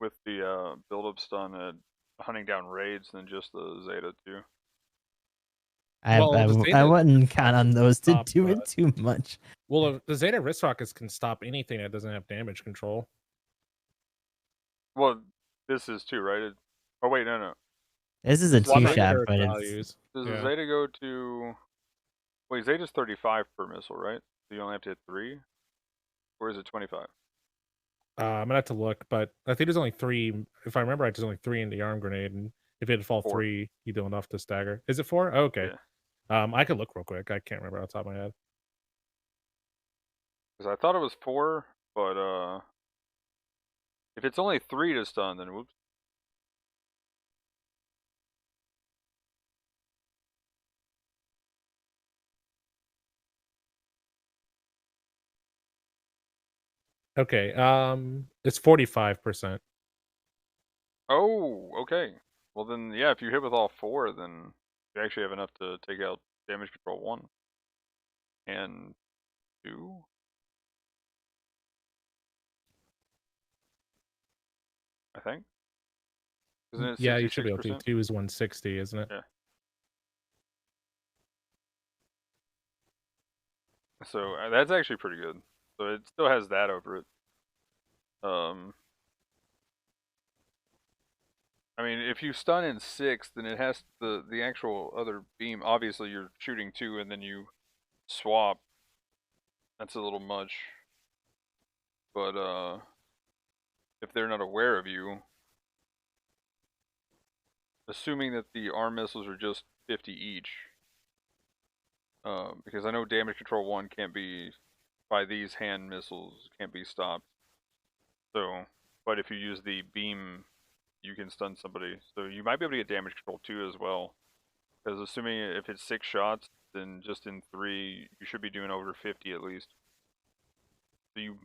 [SPEAKER 1] with the build-up stun at hunting down raids than just the Zeta too.
[SPEAKER 2] I wouldn't count on those to do it too much.
[SPEAKER 3] Well, the Zeta wrist rockets can stop anything that doesn't have damage control.
[SPEAKER 1] Well, this is too, right? Oh wait, no.
[SPEAKER 2] This is a 2-shot, but it's...
[SPEAKER 1] Does the Zeta go to... Wait, Zeta's 35 per missile, right? So you only have to hit 3? Or is it 25?
[SPEAKER 3] I'm gonna have to look, but I think there's only 3. If I remember right, there's only 3 in the arm grenade, and if it fall 3, you do enough to stagger. Is it 4? Oh, okay. Yeah. I could look real quick. I can't remember off the top of my head.
[SPEAKER 1] Because I thought it was 4, but if it's only 3 to stun, then whoops.
[SPEAKER 3] Okay, it's 45%.
[SPEAKER 1] Oh, okay. Well then, yeah, if you hit with all 4, then you actually have enough to take out damage control 1. And 2? I think.
[SPEAKER 3] Isn't it 66%? Yeah, you should be able to. 2 is 160, isn't it?
[SPEAKER 1] Yeah. So that's actually pretty good. So it still has that over it. I mean, if you stun in 6, then it has the actual other beam. Obviously, you're shooting 2 and then you swap. That's a little much. But if they're not aware of you, assuming that the arm missiles are just 50 each, because I know damage control 1 can't be, by these hand missiles, can't be stopped. So, but if you use the beam, you can stun somebody. So you might be able to get damage control 2 as well. Because assuming if it's 6 shots, then just in 3, you should be doing over 50 at least. So you,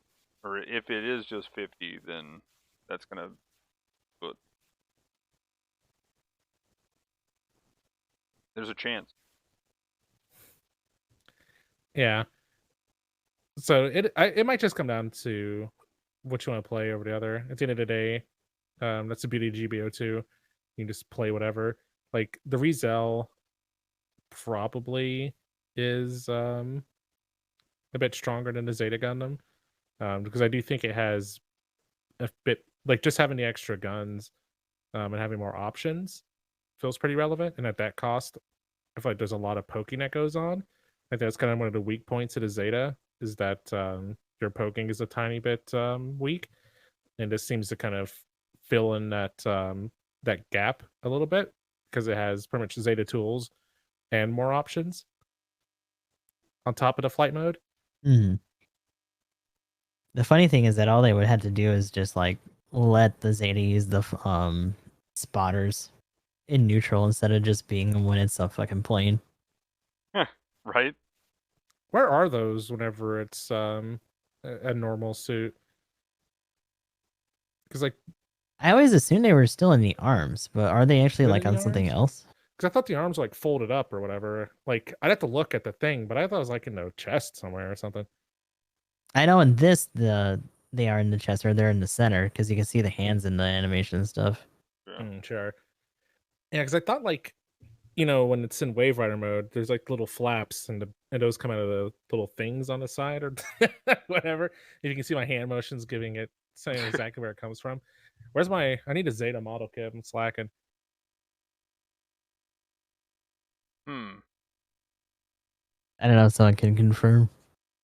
[SPEAKER 1] or if it is just 50, then that's gonna put. There's a chance.
[SPEAKER 3] Yeah. So it might just come down to what you want to play over the other. At the end of the day, that's the beauty of GBO2. You can just play whatever. Like the Rizel probably is a bit stronger than the Zeta Gundam, because I do think it has a bit, like, just having the extra guns and having more options feels pretty relevant. And at that cost, I feel like there's a lot of poking that goes on. I think that's kind of one of the weak points of the Zeta, is that your poking is a tiny bit weak, and this seems to kind of fill in that that gap a little bit, because it has pretty much Zeta tools and more options on top of the flight mode.
[SPEAKER 2] Mm-hmm. The funny thing is that all they would have to do is just like let the Zeta use the spotters in neutral instead of just being when it's a fucking plane.
[SPEAKER 1] Right?
[SPEAKER 3] Where are those whenever it's a normal suit? Because, like,
[SPEAKER 2] I always assumed they were still in the arms, but are they actually like on something else?
[SPEAKER 3] Because I thought the arms were like folded up or whatever. Like, I'd have to look at the thing, but I thought it was like in the chest somewhere or something.
[SPEAKER 2] I know in this they are in the chest, or they're in the center, because you can see the hands in the animation and stuff.
[SPEAKER 3] Yeah. Sure. Yeah, because I thought, like, you know, when it's in Wave Rider mode, there's like little flaps, and those come out of the little things on the side or whatever. If you can see my hand motions giving it, saying exactly where it comes from. Where's my? I need a Zeta model kit. I'm slacking.
[SPEAKER 2] I don't know if someone can confirm.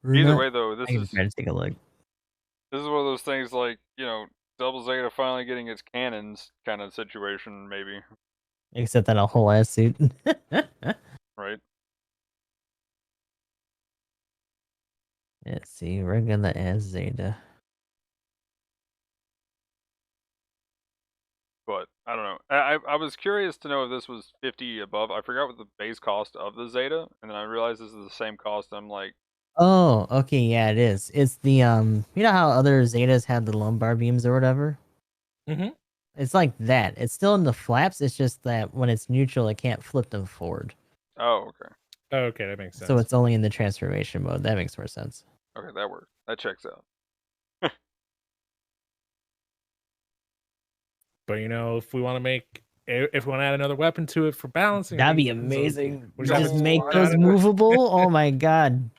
[SPEAKER 2] Or
[SPEAKER 1] Either
[SPEAKER 2] not.
[SPEAKER 1] way, though,
[SPEAKER 2] I
[SPEAKER 1] this
[SPEAKER 2] can
[SPEAKER 1] is
[SPEAKER 2] try to take a look.
[SPEAKER 1] one of those things like, Double Zeta finally getting its cannons kind of situation, maybe,
[SPEAKER 2] Except that a whole ass suit.
[SPEAKER 1] right?
[SPEAKER 2] Let's see, we're gonna add Zeta.
[SPEAKER 1] But I don't know. I was curious to know if this was 50 above. I forgot what the base cost of the Zeta, and then I realized this is the same cost. I'm like,
[SPEAKER 2] Oh, okay, yeah, it is. It's the you know how other Zetas have the lumbar beams or whatever?
[SPEAKER 3] Mm-hmm.
[SPEAKER 2] It's like that. It's still in the flaps, it's just that when it's neutral it can't flip them forward.
[SPEAKER 1] oh, okay.
[SPEAKER 3] Okay, that makes sense.
[SPEAKER 2] So it's only in the transformation mode. That makes more sense.
[SPEAKER 1] Okay, that works. That checks out.
[SPEAKER 3] But if we want to add another weapon to it for balancing, I
[SPEAKER 2] That'd
[SPEAKER 3] think
[SPEAKER 2] be
[SPEAKER 3] it's
[SPEAKER 2] amazing.
[SPEAKER 3] we just have
[SPEAKER 2] Just
[SPEAKER 3] it
[SPEAKER 2] make
[SPEAKER 3] spawn
[SPEAKER 2] those
[SPEAKER 3] out of
[SPEAKER 2] movable. Oh my god.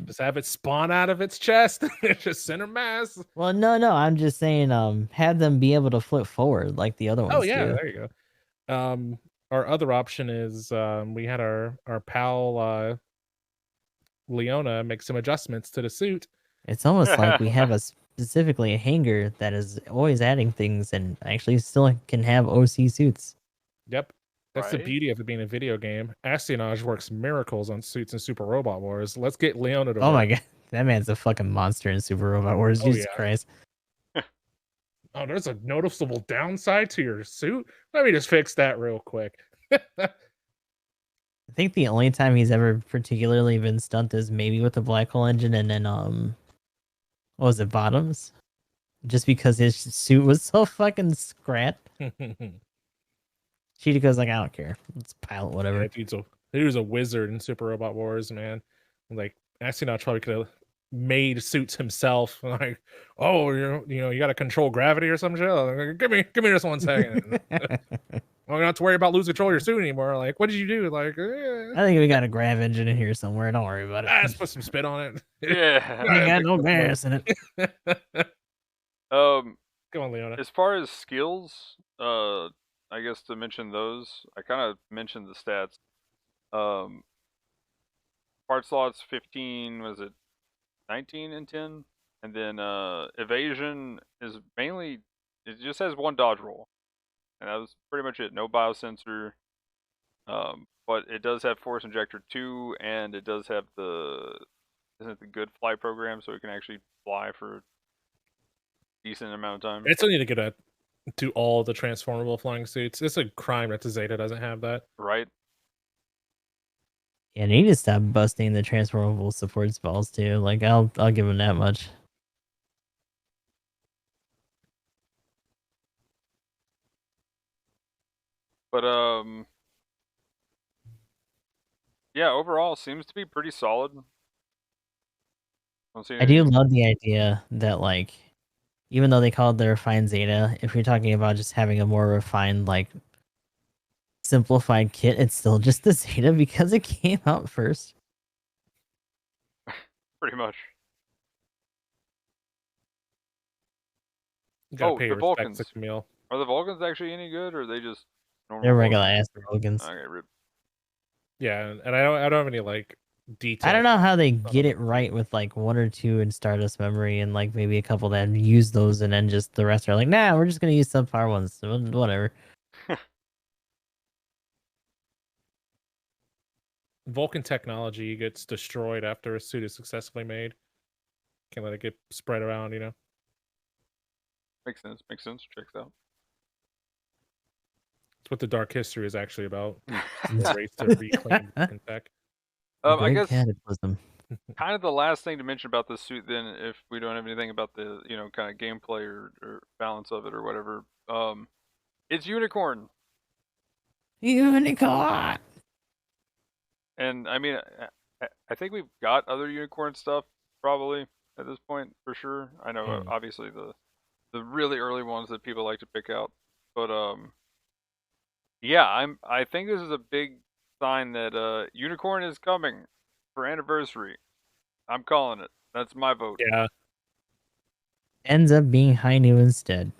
[SPEAKER 3] just have it spawn out of its chest, just center mass.
[SPEAKER 2] Well, no, I'm just saying, have them be able to flip forward like the other ones
[SPEAKER 3] Oh yeah,
[SPEAKER 2] do.
[SPEAKER 3] there you go. Our other option is we had our pal Leona make some adjustments to the suit.
[SPEAKER 2] It's almost like we have specifically a Hangar that is always adding things and actually still can have OC suits.
[SPEAKER 3] Yep. That's the
[SPEAKER 1] Right?
[SPEAKER 3] beauty of it being a video game. Espionage works miracles on suits in Super Robot Wars. Let's get Leona to
[SPEAKER 2] Oh
[SPEAKER 3] work.
[SPEAKER 2] my god, that man's a fucking monster in Super Robot Wars.
[SPEAKER 3] Oh,
[SPEAKER 2] Jesus
[SPEAKER 3] yeah.
[SPEAKER 2] Christ.
[SPEAKER 3] Oh, there's a noticeable downside to your suit. Let me just fix that real quick.
[SPEAKER 2] I think the only time he's ever particularly been stunt is maybe with the black hole engine and then what was it, Bottoms? Just because his suit was so fucking scrat. Cheetah goes like, I don't care. Let's pilot whatever.
[SPEAKER 3] Yeah, dude's a wizard in Super Robot Wars, man. Like, Astronaut probably could have made suits himself. Like, oh, you got to control gravity or some shit. Like, give me just 1 second. Well, you don't have to worry about losing control of your suit anymore. Like, what did you do? Like,
[SPEAKER 2] I think we got a grav engine in here somewhere. Don't worry about it.
[SPEAKER 3] let's put some spit on it.
[SPEAKER 1] Yeah.
[SPEAKER 2] I ain't got no gas in it.
[SPEAKER 1] Come
[SPEAKER 3] on, Leona.
[SPEAKER 1] As far as skills, I guess to mention those, I kind of mentioned the stats. Part slots 15, was it 19 and 10? And then evasion is mainly, it just has one dodge roll. And that was pretty much it. No biosensor. But it does have Force Injector 2, and it does have isn't it the good fly program, so it can actually fly for a decent amount of time.
[SPEAKER 3] It's only to get to all the transformable flying suits. It's a crime that the Zeta doesn't have that.
[SPEAKER 1] Right.
[SPEAKER 2] Yeah, they need to stop busting the transformable support spells too. Like I'll give them that much.
[SPEAKER 1] But yeah, overall seems to be pretty solid.
[SPEAKER 2] I do love the idea that like, even though they call it the refined Zeta, if you're talking about just having a more refined, like simplified kit, it's still just the Zeta because it came out first.
[SPEAKER 1] Pretty much.
[SPEAKER 3] Oh,
[SPEAKER 1] the Vulcans.
[SPEAKER 3] Camille.
[SPEAKER 1] Are the Vulcans actually any good, or are they just normal?
[SPEAKER 2] They're regular ass Vulcans.
[SPEAKER 1] Okay, rip.
[SPEAKER 3] Yeah, and I don't have any like detail.
[SPEAKER 2] I don't know how they get it right with like 1 or 2 in Stardust Memory and like maybe a couple that use those and then just the rest are like, nah, we're just gonna use subpar ones. So whatever.
[SPEAKER 3] Vulcan technology gets destroyed after a suit is successfully made. Can't let it get spread around,
[SPEAKER 1] Makes sense. Checks out.
[SPEAKER 3] It's what the Dark History is actually about. The race to reclaim Vulcan tech.
[SPEAKER 1] I guess
[SPEAKER 2] cataclysm.
[SPEAKER 1] kind of the last thing to mention about this suit, then, if we don't have anything about the kind of gameplay or balance of it or whatever, it's unicorn.
[SPEAKER 2] Unicorn.
[SPEAKER 1] And I mean, I think we've got other unicorn stuff probably at this point for sure. I know obviously the really early ones that people like to pick out, but yeah, I think this is a big sign that unicorn is coming for anniversary. I'm calling it. That's my vote.
[SPEAKER 3] Yeah.
[SPEAKER 2] Ends up being High New instead.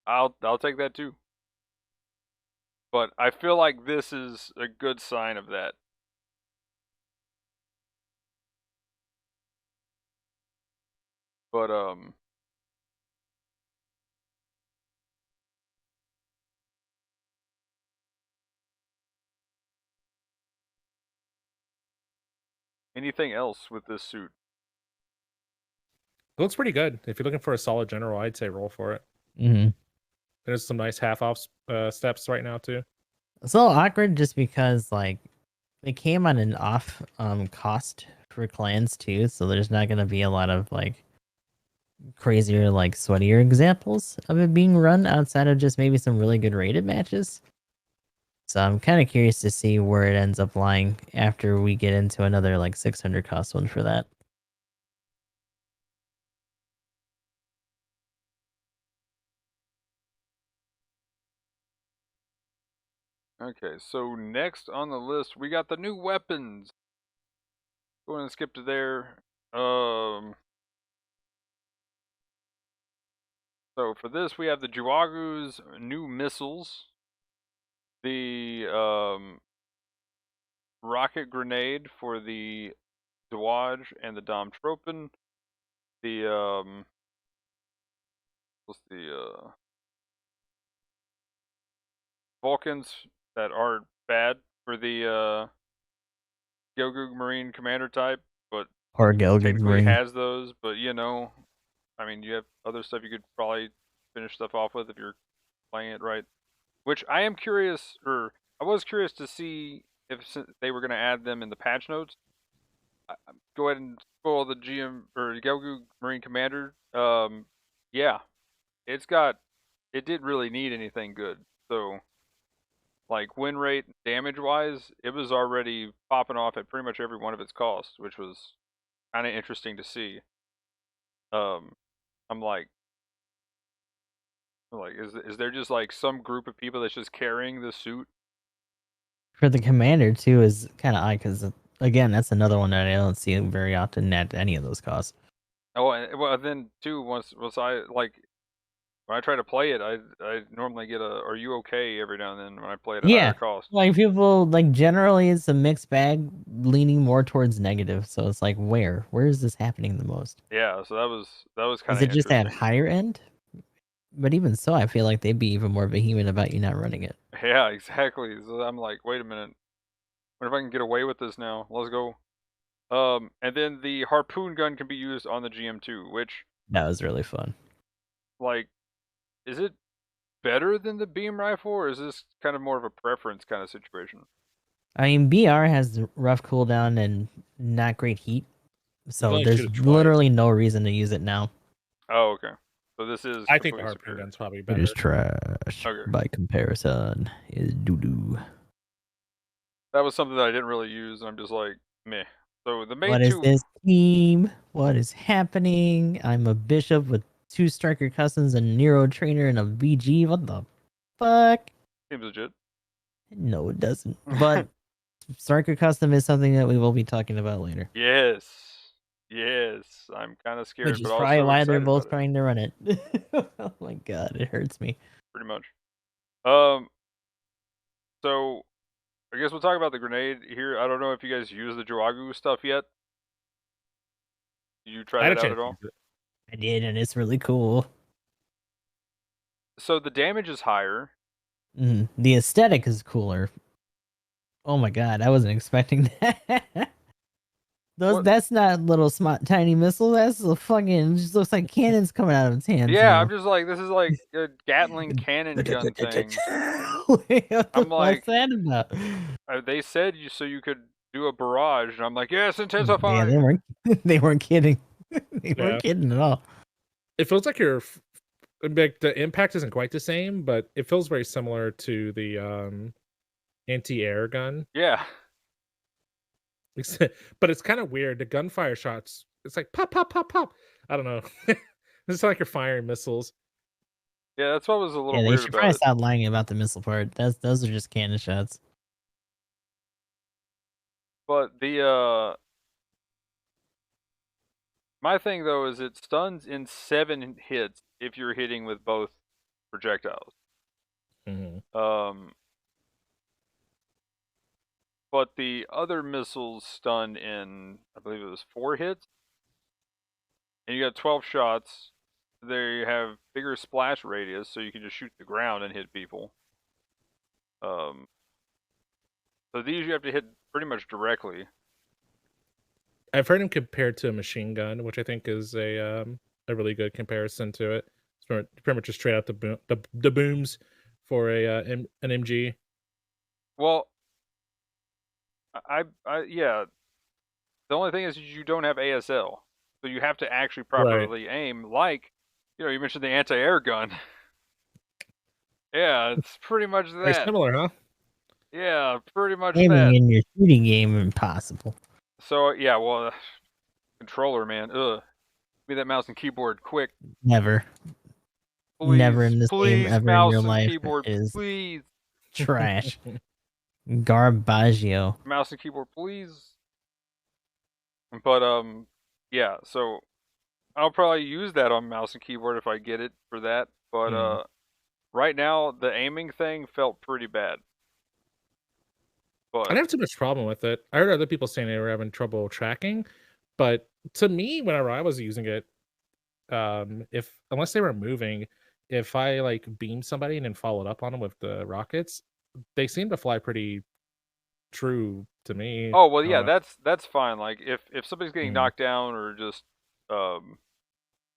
[SPEAKER 1] I'll take that too. But I feel like this is a good sign of that. But anything else with this suit?
[SPEAKER 3] It looks pretty good. If you're looking for a solid general, I'd say roll for it.
[SPEAKER 2] Mm-hmm.
[SPEAKER 3] There's some nice half off steps right now too.
[SPEAKER 2] It's a little awkward just because like it came on an off cost for clans too, so there's not gonna be a lot of like crazier, like sweatier examples of it being run outside of just maybe some really good rated matches. So I'm kind of curious to see where it ends up lying after we get into another like 600 cost one for that.
[SPEAKER 1] Okay, so next on the list we got the new weapons. Go ahead and skip to there. So for this we have the Juagu's new missiles, the rocket grenade for the Dewaj and the Domtropen, the what's the Vulcans that aren't bad for the Gyogug Marine Commander type, but
[SPEAKER 2] Or Gelgud
[SPEAKER 1] technically
[SPEAKER 2] Marine.
[SPEAKER 1] has those. But you know, I mean, you have other stuff you could probably finish stuff off with if you're playing it right. Which I am curious, or I was curious to see if they were going to add them in the patch notes. Go ahead and spoil the GM or Gyogug Marine Commander. Yeah, it didn't really need anything good. So like win rate, damage wise, it was already popping off at pretty much every one of its costs, which was kind of interesting to see. Um, I'm like, is there just like some group of people that's just carrying the suit?
[SPEAKER 2] For the commander too is kind of odd because again that's another one that I don't see very often at any of those costs.
[SPEAKER 1] Oh, and well then too once I like when I try to play it, I normally get a "Are you okay?" every now and then when I play at a higher
[SPEAKER 2] Yeah,
[SPEAKER 1] cost.
[SPEAKER 2] like people like generally it's a mixed bag, leaning more towards negative. So it's like where is this happening the most?
[SPEAKER 1] Yeah, so that was kind
[SPEAKER 2] Is
[SPEAKER 1] of
[SPEAKER 2] it just at
[SPEAKER 1] interesting.
[SPEAKER 2] higher end? But even so, I feel like they'd be even more vehement about you not running it.
[SPEAKER 1] Yeah, exactly. So I'm like, wait a minute, what if I can get away with this now? Let's go. And then the harpoon gun can be used on the GM2, which,
[SPEAKER 2] That was really fun.
[SPEAKER 1] like, is it better than the beam rifle, or is this kind of more of a preference kind of situation?
[SPEAKER 2] I mean, BR has rough cooldown and not great heat,
[SPEAKER 3] You can
[SPEAKER 2] so
[SPEAKER 3] only
[SPEAKER 2] there's
[SPEAKER 3] shoot it twice.
[SPEAKER 2] literally no reason to use it now.
[SPEAKER 1] Oh, okay. So this is
[SPEAKER 3] I think the
[SPEAKER 1] completely
[SPEAKER 3] harpoon
[SPEAKER 1] superior.
[SPEAKER 3] gun's probably
[SPEAKER 2] It
[SPEAKER 3] better.
[SPEAKER 2] is trash
[SPEAKER 1] Okay.
[SPEAKER 2] by comparison. Is doo doo.
[SPEAKER 1] That was something that I didn't really use, and I'm just like, meh. So the main
[SPEAKER 2] What is
[SPEAKER 1] two,
[SPEAKER 2] this team? What is happening? I'm a bishop with 2 striker customs, a Nero trainer, and a VG. What the fuck?
[SPEAKER 1] seems legit.
[SPEAKER 2] No, it doesn't. But striker custom is something that we will be talking about later.
[SPEAKER 1] Yes. Yes. I'm kind of
[SPEAKER 2] Which
[SPEAKER 1] scared,
[SPEAKER 2] is
[SPEAKER 1] but
[SPEAKER 2] probably
[SPEAKER 1] also
[SPEAKER 2] why they're
[SPEAKER 1] excited
[SPEAKER 2] both
[SPEAKER 1] about it.
[SPEAKER 2] trying to run it. Oh my god, it hurts me.
[SPEAKER 1] Pretty much. Um, so I guess we'll talk about the grenade here. I don't know if you guys use the Joagu stuff yet. Did you try
[SPEAKER 3] I had a
[SPEAKER 1] that out
[SPEAKER 3] chance
[SPEAKER 1] at
[SPEAKER 3] to
[SPEAKER 1] all?
[SPEAKER 3] use it.
[SPEAKER 2] I did, and it's really cool.
[SPEAKER 1] So the damage is higher.
[SPEAKER 2] The aesthetic is cooler. Oh my god, I wasn't expecting that.
[SPEAKER 1] What?
[SPEAKER 2] That's not little smart tiny missile. That's a fucking just looks like cannons coming out of its hands
[SPEAKER 1] Yeah, I'm
[SPEAKER 2] now.
[SPEAKER 1] just like, this is like a Gatling cannon gun thing.
[SPEAKER 2] Wait, what the
[SPEAKER 1] I'm
[SPEAKER 2] fuck's
[SPEAKER 1] like,
[SPEAKER 2] that about?
[SPEAKER 1] they said you so you could do a barrage, and I'm like, yes,
[SPEAKER 2] Yeah,
[SPEAKER 1] intensify.
[SPEAKER 2] they weren't. They weren't kidding. They weren't
[SPEAKER 3] Yeah.
[SPEAKER 2] kidding at all.
[SPEAKER 3] It feels like like the impact isn't quite the same, but it feels very similar to the anti-air gun.
[SPEAKER 1] Yeah,
[SPEAKER 3] But it's kind of weird. The gunfire shots, it's like pop, pop, pop, pop. I don't know. It's like you're firing missiles.
[SPEAKER 1] yeah, that's what was a
[SPEAKER 2] Yeah,
[SPEAKER 1] little
[SPEAKER 2] they
[SPEAKER 1] weird
[SPEAKER 2] should
[SPEAKER 1] about
[SPEAKER 2] probably
[SPEAKER 1] it.
[SPEAKER 2] stop lying about the missile part. Those are just cannon shots.
[SPEAKER 1] But the my thing though is it stuns in 7 hits if you're hitting with both projectiles.
[SPEAKER 3] Mm-hmm.
[SPEAKER 1] But the other missiles stun in, I believe it was 4 hits. and you got 12 shots. They have bigger splash radius, so you can just shoot the ground and hit people. So these you have to hit pretty much directly.
[SPEAKER 3] I've heard him compared to a machine gun, which I think is a really good comparison to it. It's pretty much just straight out the booms for an MG.
[SPEAKER 1] Well, yeah. The only thing is you don't have ASL, so you have to actually properly aim. Like, you mentioned the anti-air gun. Yeah, it's pretty much
[SPEAKER 3] Very
[SPEAKER 1] that.
[SPEAKER 3] similar, huh?
[SPEAKER 1] Yeah, pretty much
[SPEAKER 2] Aiming
[SPEAKER 1] that.
[SPEAKER 2] in your shooting game impossible.
[SPEAKER 1] So yeah, well, controller, man. Ugh. Give me that mouse and keyboard quick.
[SPEAKER 2] Never.
[SPEAKER 1] Please,
[SPEAKER 2] Never in this game
[SPEAKER 1] please,
[SPEAKER 2] ever in
[SPEAKER 1] mouse
[SPEAKER 2] your
[SPEAKER 1] and
[SPEAKER 2] life
[SPEAKER 1] keyboard,
[SPEAKER 2] is
[SPEAKER 1] please.
[SPEAKER 2] trash. Garbaggio.
[SPEAKER 1] Mouse and keyboard, please. But yeah. So I'll probably use that on mouse and keyboard if I get it for that. But right now the aiming thing felt pretty bad.
[SPEAKER 3] I
[SPEAKER 1] But
[SPEAKER 3] didn't have too much problem with it. I heard other people saying they were having trouble tracking, but to me, whenever I was using it, if unless they were moving, if I like beamed somebody and then followed up on them with the rockets, they seem to fly pretty true to me.
[SPEAKER 1] oh well,
[SPEAKER 3] I
[SPEAKER 1] yeah,
[SPEAKER 3] don't know.
[SPEAKER 1] that's fine. Like if somebody's getting knocked down or just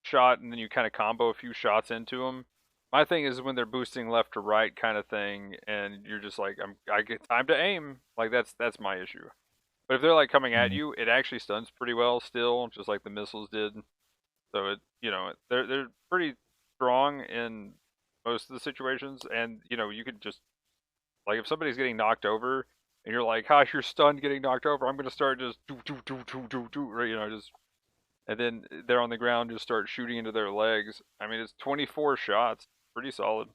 [SPEAKER 1] shot, and then you kind of combo a few shots into them. My thing is when they're boosting left to right kind of thing, and you're just like, I get time to aim. Like that's my issue. But if they're like coming at you, it actually stuns pretty well still, just like the missiles did. So they're pretty strong in most of the situations, and you could just like if somebody's getting knocked over and you're like, "Gosh, you're stunned getting knocked over. I'm gonna start just do, right? Just and then they're on the ground, just start shooting into their legs. I mean, it's 24 shots, pretty solid.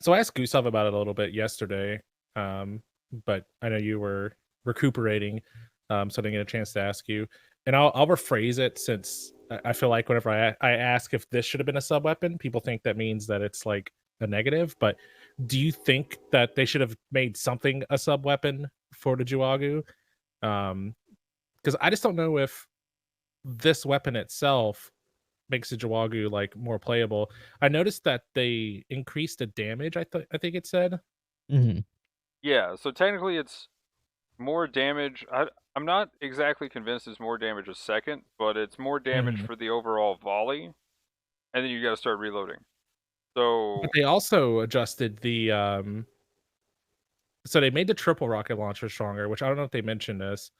[SPEAKER 3] So I asked Gustav about it a little bit yesterday, but I know you were recuperating, so I didn't get a chance to ask you. And I'll rephrase it since I feel like whenever I ask if this should have been a sub weapon, people think that means that it's like a negative. But do you think that they should have made something a sub weapon for the Juagu? Because I just don't know if this weapon itself makes the Jawagu like more playable. I noticed that they increased the damage. I think it said.
[SPEAKER 1] Yeah, so technically it's more damage. I'm not exactly convinced it's more damage a second, but it's more damage for the overall volley, and then you got to start reloading. So
[SPEAKER 3] But they also adjusted the so they made the triple rocket launcher stronger, which I don't know if they mentioned this,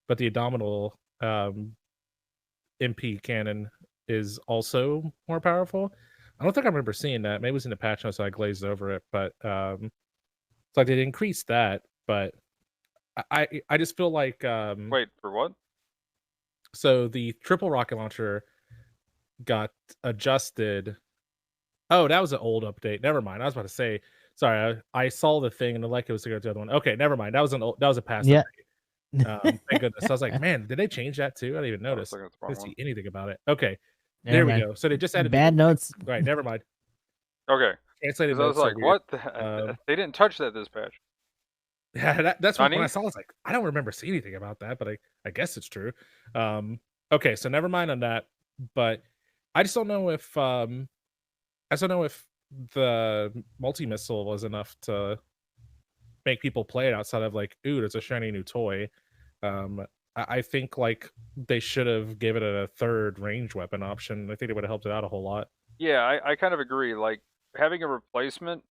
[SPEAKER 3] but the abdominal MP cannon is also more powerful. I don't think I remember seeing that. Maybe it was in the patch notes, so I glazed over it. But it's like they increased that. But I just feel like
[SPEAKER 1] wait, for what?
[SPEAKER 3] So the triple rocket launcher got adjusted. Oh, that was an old update. Never mind. I was about to say, sorry, I saw the thing and like it was to go to the other one. Okay, never mind. That was a past update. Thank goodness. I was like, man, did they change that too? I didn't even notice. I didn't see anything about it. Okay, there we go. So they just added
[SPEAKER 2] bad notes.
[SPEAKER 3] Right, never mind.
[SPEAKER 1] Okay.
[SPEAKER 3] Translated
[SPEAKER 1] I was like, what? They didn't touch that this patch.
[SPEAKER 3] Yeah, that's when I saw. I was like, I don't remember seeing anything about that, but I guess it's true. Okay, so never mind on that. But I just don't know if the multi missile was enough to make people play it outside of like, ooh, there's a shiny new toy. I think like they should have given it a third range weapon option. I think it would have helped it out a whole lot.
[SPEAKER 1] Yeah, I kind of agree. Like having a replacement,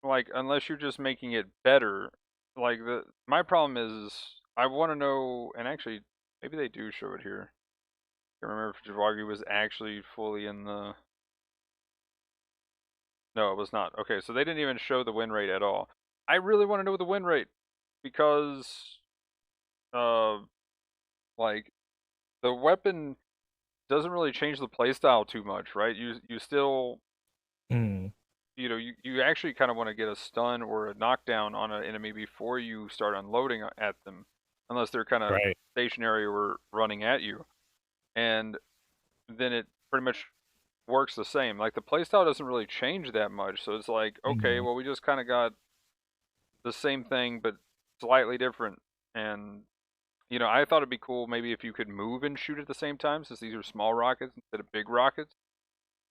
[SPEAKER 1] like unless you're just making it better, like my problem is I want to know, and actually maybe they do show it here. I can't remember if Javagi was actually fully in the. No, it was not. Okay, so they didn't even show the win rate at all. I really want to know the win rate because, like the weapon doesn't really change the playstyle too much, right? You still, you actually kind of want to get a stun or a knockdown on an enemy before you start unloading at them, unless they're kind of stationary or running at you, and then it pretty much works the same. Like the playstyle doesn't really change that much, so it's like, okay, well we just kind of got the same thing but slightly different, and I thought it'd be cool maybe if you could move and shoot at the same time, since these are small rockets instead of big rockets.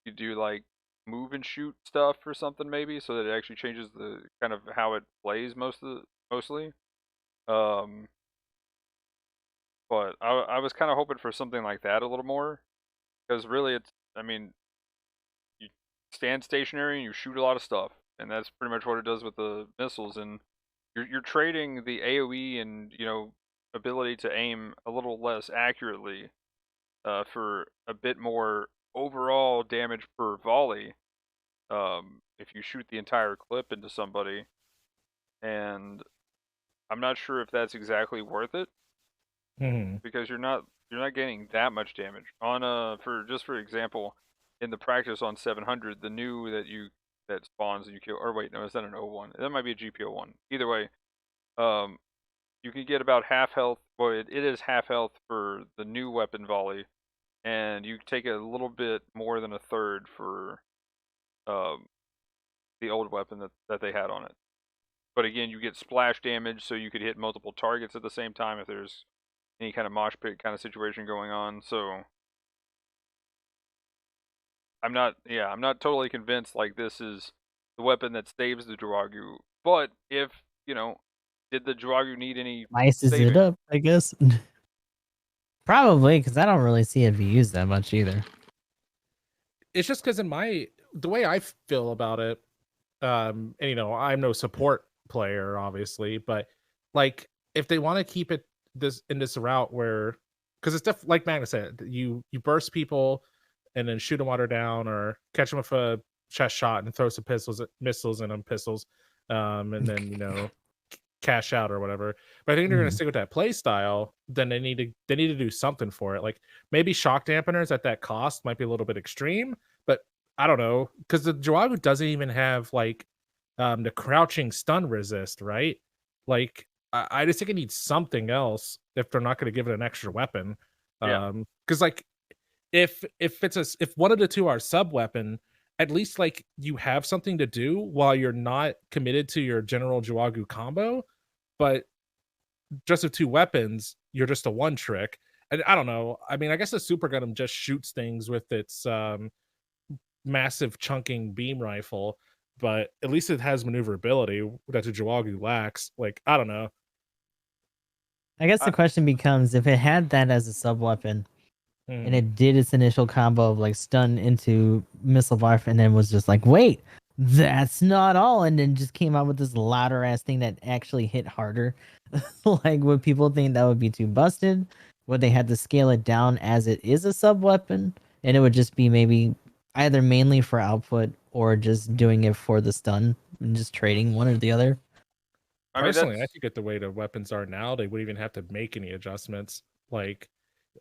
[SPEAKER 1] You do like move and shoot stuff or something maybe, so that it actually changes the kind of how it plays mostly. Um, but I was kind of hoping for something like that a little more, because really I mean, you stand stationary and you shoot a lot of stuff, and that's pretty much what it does with the missiles. And you're trading the AOE and ability to aim a little less accurately for a bit more overall damage per volley. If you shoot the entire clip into somebody, and I'm not sure if that's exactly worth it, because you're not getting that much damage on for example, in the practice on 700, the new that spawns and you kill, or wait, no, is that an O1? That might be a GPO1. Either way, um, you can get about half health. Well, it is half health for the new weapon volley, and you take a little bit more than a third for um, the old weapon that they had on it. But again, you get splash damage, so you could hit multiple targets at the same time if there's any kind of mosh pit kind of situation going on. So I'm not totally convinced like this is the weapon that saves the Dragu. But if, did the Dragu need any
[SPEAKER 2] Slices it
[SPEAKER 1] saving?
[SPEAKER 2] up, I guess. Probably, because I don't really see it be used that much either.
[SPEAKER 3] It's just because the way I feel about it, and I'm no support player, obviously, but like if they want to keep it this route where, because it's like Magnus said, you burst people and then shoot them while they're down, or catch them with a chest shot and throw some missiles in them, pistols, and then cash out or whatever. But I think they're going to stick with that play style. Then they need to do something for it. Like maybe shock dampeners at that cost might be a little bit extreme, but I don't know, because the Dragu doesn't even have like the crouching stun resist, right? Like I just think it needs something else if they're not going to give it an extra weapon.
[SPEAKER 1] Yeah.
[SPEAKER 3] Because like if one of the two are sub weapon, at least like you have something to do while you're not committed to your general Dragu combo. But just with two weapons, you're just a one trick. And I don't know. I mean, I guess the Super Gundam just shoots things with its massive chunking beam rifle, but at least it has maneuverability that the Dragu lacks. Like, I don't know.
[SPEAKER 2] I guess the question becomes, if it had that as a sub weapon and it did its initial combo of like stun into missile barf and then was just like, wait, that's not all, and then just came out with this louder ass thing that actually hit harder. Like, would people think that would be too busted? Would they have to scale it down as it is a sub weapon, and it would just be maybe either mainly for output or just doing it for the stun and just trading one or the other?
[SPEAKER 3] Personally, I think at the way the weapons are now, they wouldn't even have to make any adjustments. Like,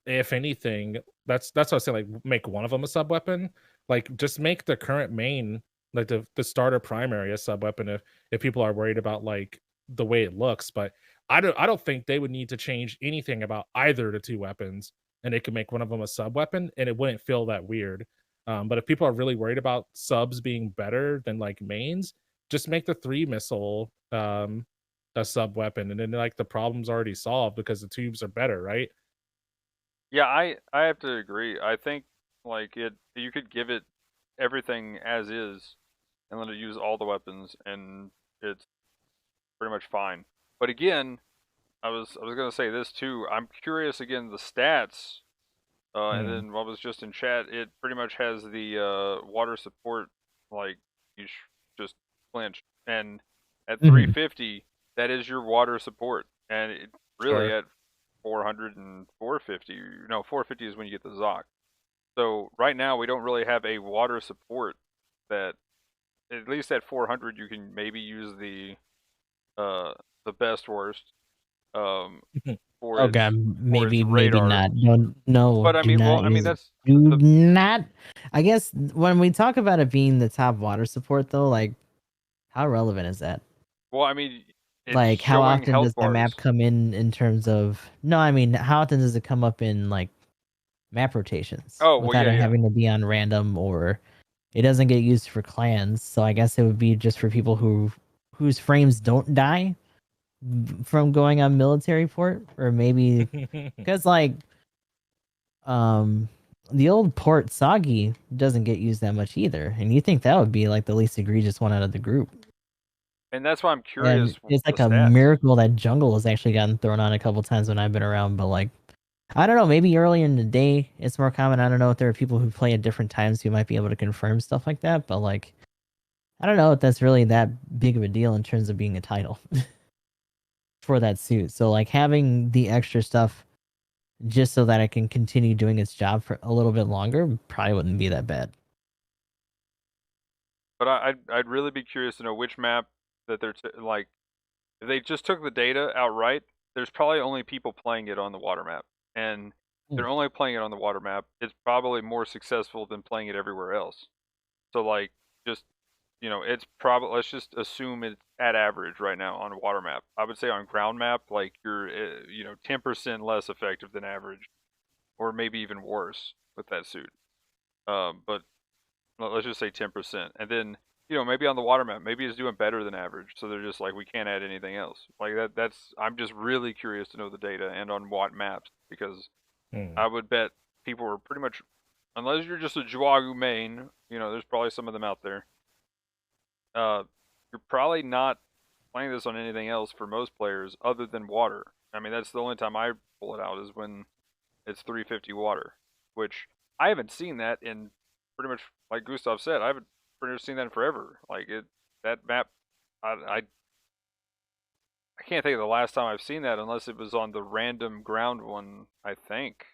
[SPEAKER 3] if anything, that's what I say. Like, make one of them a sub weapon. Like, just make the current main, like the starter primary, a sub weapon. If people are worried about like the way it looks, but I don't think they would need to change anything about either of the two weapons, and they could make one of them a sub weapon, and it wouldn't feel that weird. But if people are really worried about subs being better than like mains, just make the 3 missile a sub weapon, and then like the problem's already solved because the tubes are better, right?
[SPEAKER 1] Yeah, I have to agree. I think like you could give it everything as is and let it use all the weapons, and it's pretty much fine. But again, I was gonna say this too. I'm curious again the stats, and then what was just in chat. It pretty much has the water support, like just flinch, and at 350, that is your water support, and it really at 400 and 450. No, 450 is when you get the Zoc. So right now we don't really have a water support that, at least at 400, you can maybe use the best worst for
[SPEAKER 2] Oh god, maybe
[SPEAKER 1] radar.
[SPEAKER 2] not. No,
[SPEAKER 1] But I mean, that's
[SPEAKER 2] do not. I guess when we talk about it being the top water support, though, like, how relevant is that?
[SPEAKER 1] Well, I mean, it's
[SPEAKER 2] like, how
[SPEAKER 1] showing
[SPEAKER 2] often
[SPEAKER 1] health
[SPEAKER 2] does the
[SPEAKER 1] bars.
[SPEAKER 2] map come in terms of? No, I mean, how often does it come up in like map rotations?
[SPEAKER 1] Oh, well,
[SPEAKER 2] without
[SPEAKER 1] yeah,
[SPEAKER 2] it having to be on random, or it doesn't get used for clans. So I guess it would be just for people whose frames don't die. from going on military port, or maybe because like the old port Sagi doesn't get used that much either, and you think that would be like the least egregious one out of the group.
[SPEAKER 1] And that's why I'm
[SPEAKER 2] And
[SPEAKER 1] curious
[SPEAKER 2] it's
[SPEAKER 1] the
[SPEAKER 2] like a
[SPEAKER 1] stats.
[SPEAKER 2] miracle that jungle has actually gotten thrown on a couple times when I've been around, but like I don't know, maybe earlier in the day it's more common. I don't know if there are people who play at different times who might be able to confirm stuff like that, but like I don't know if that's really that big of a deal in terms of being a title for that suit. So like having the extra stuff just so that it can continue doing its job for a little bit longer probably wouldn't be that bad.
[SPEAKER 1] But I'd really be curious to know which map that they're like. If they just took the data outright, there's probably only people playing it on the water map, and they're only playing it on the water map. It's probably more successful than playing it everywhere else. So like, just it's probably, let's just assume it's at average right now on a water map. I would say on ground map, like you're 10% less effective than average, or maybe even worse with that suit. But let's just say 10%, and then maybe on the water map, maybe it's doing better than average. So they're just like, we can't add anything else like that. I'm just really curious to know the data and on what maps, because I would bet people are pretty much, unless you're just a Juagu main, there's probably some of them out there. You're probably not playing this on anything else for most players other than water. I mean, that's the only time I pull it out is when it's 350 water, which I haven't seen that in pretty much, like Gustav said, I haven't pretty much seen that in forever. Like that map, I can't think of the last time I've seen that unless it was on the random ground one, I think.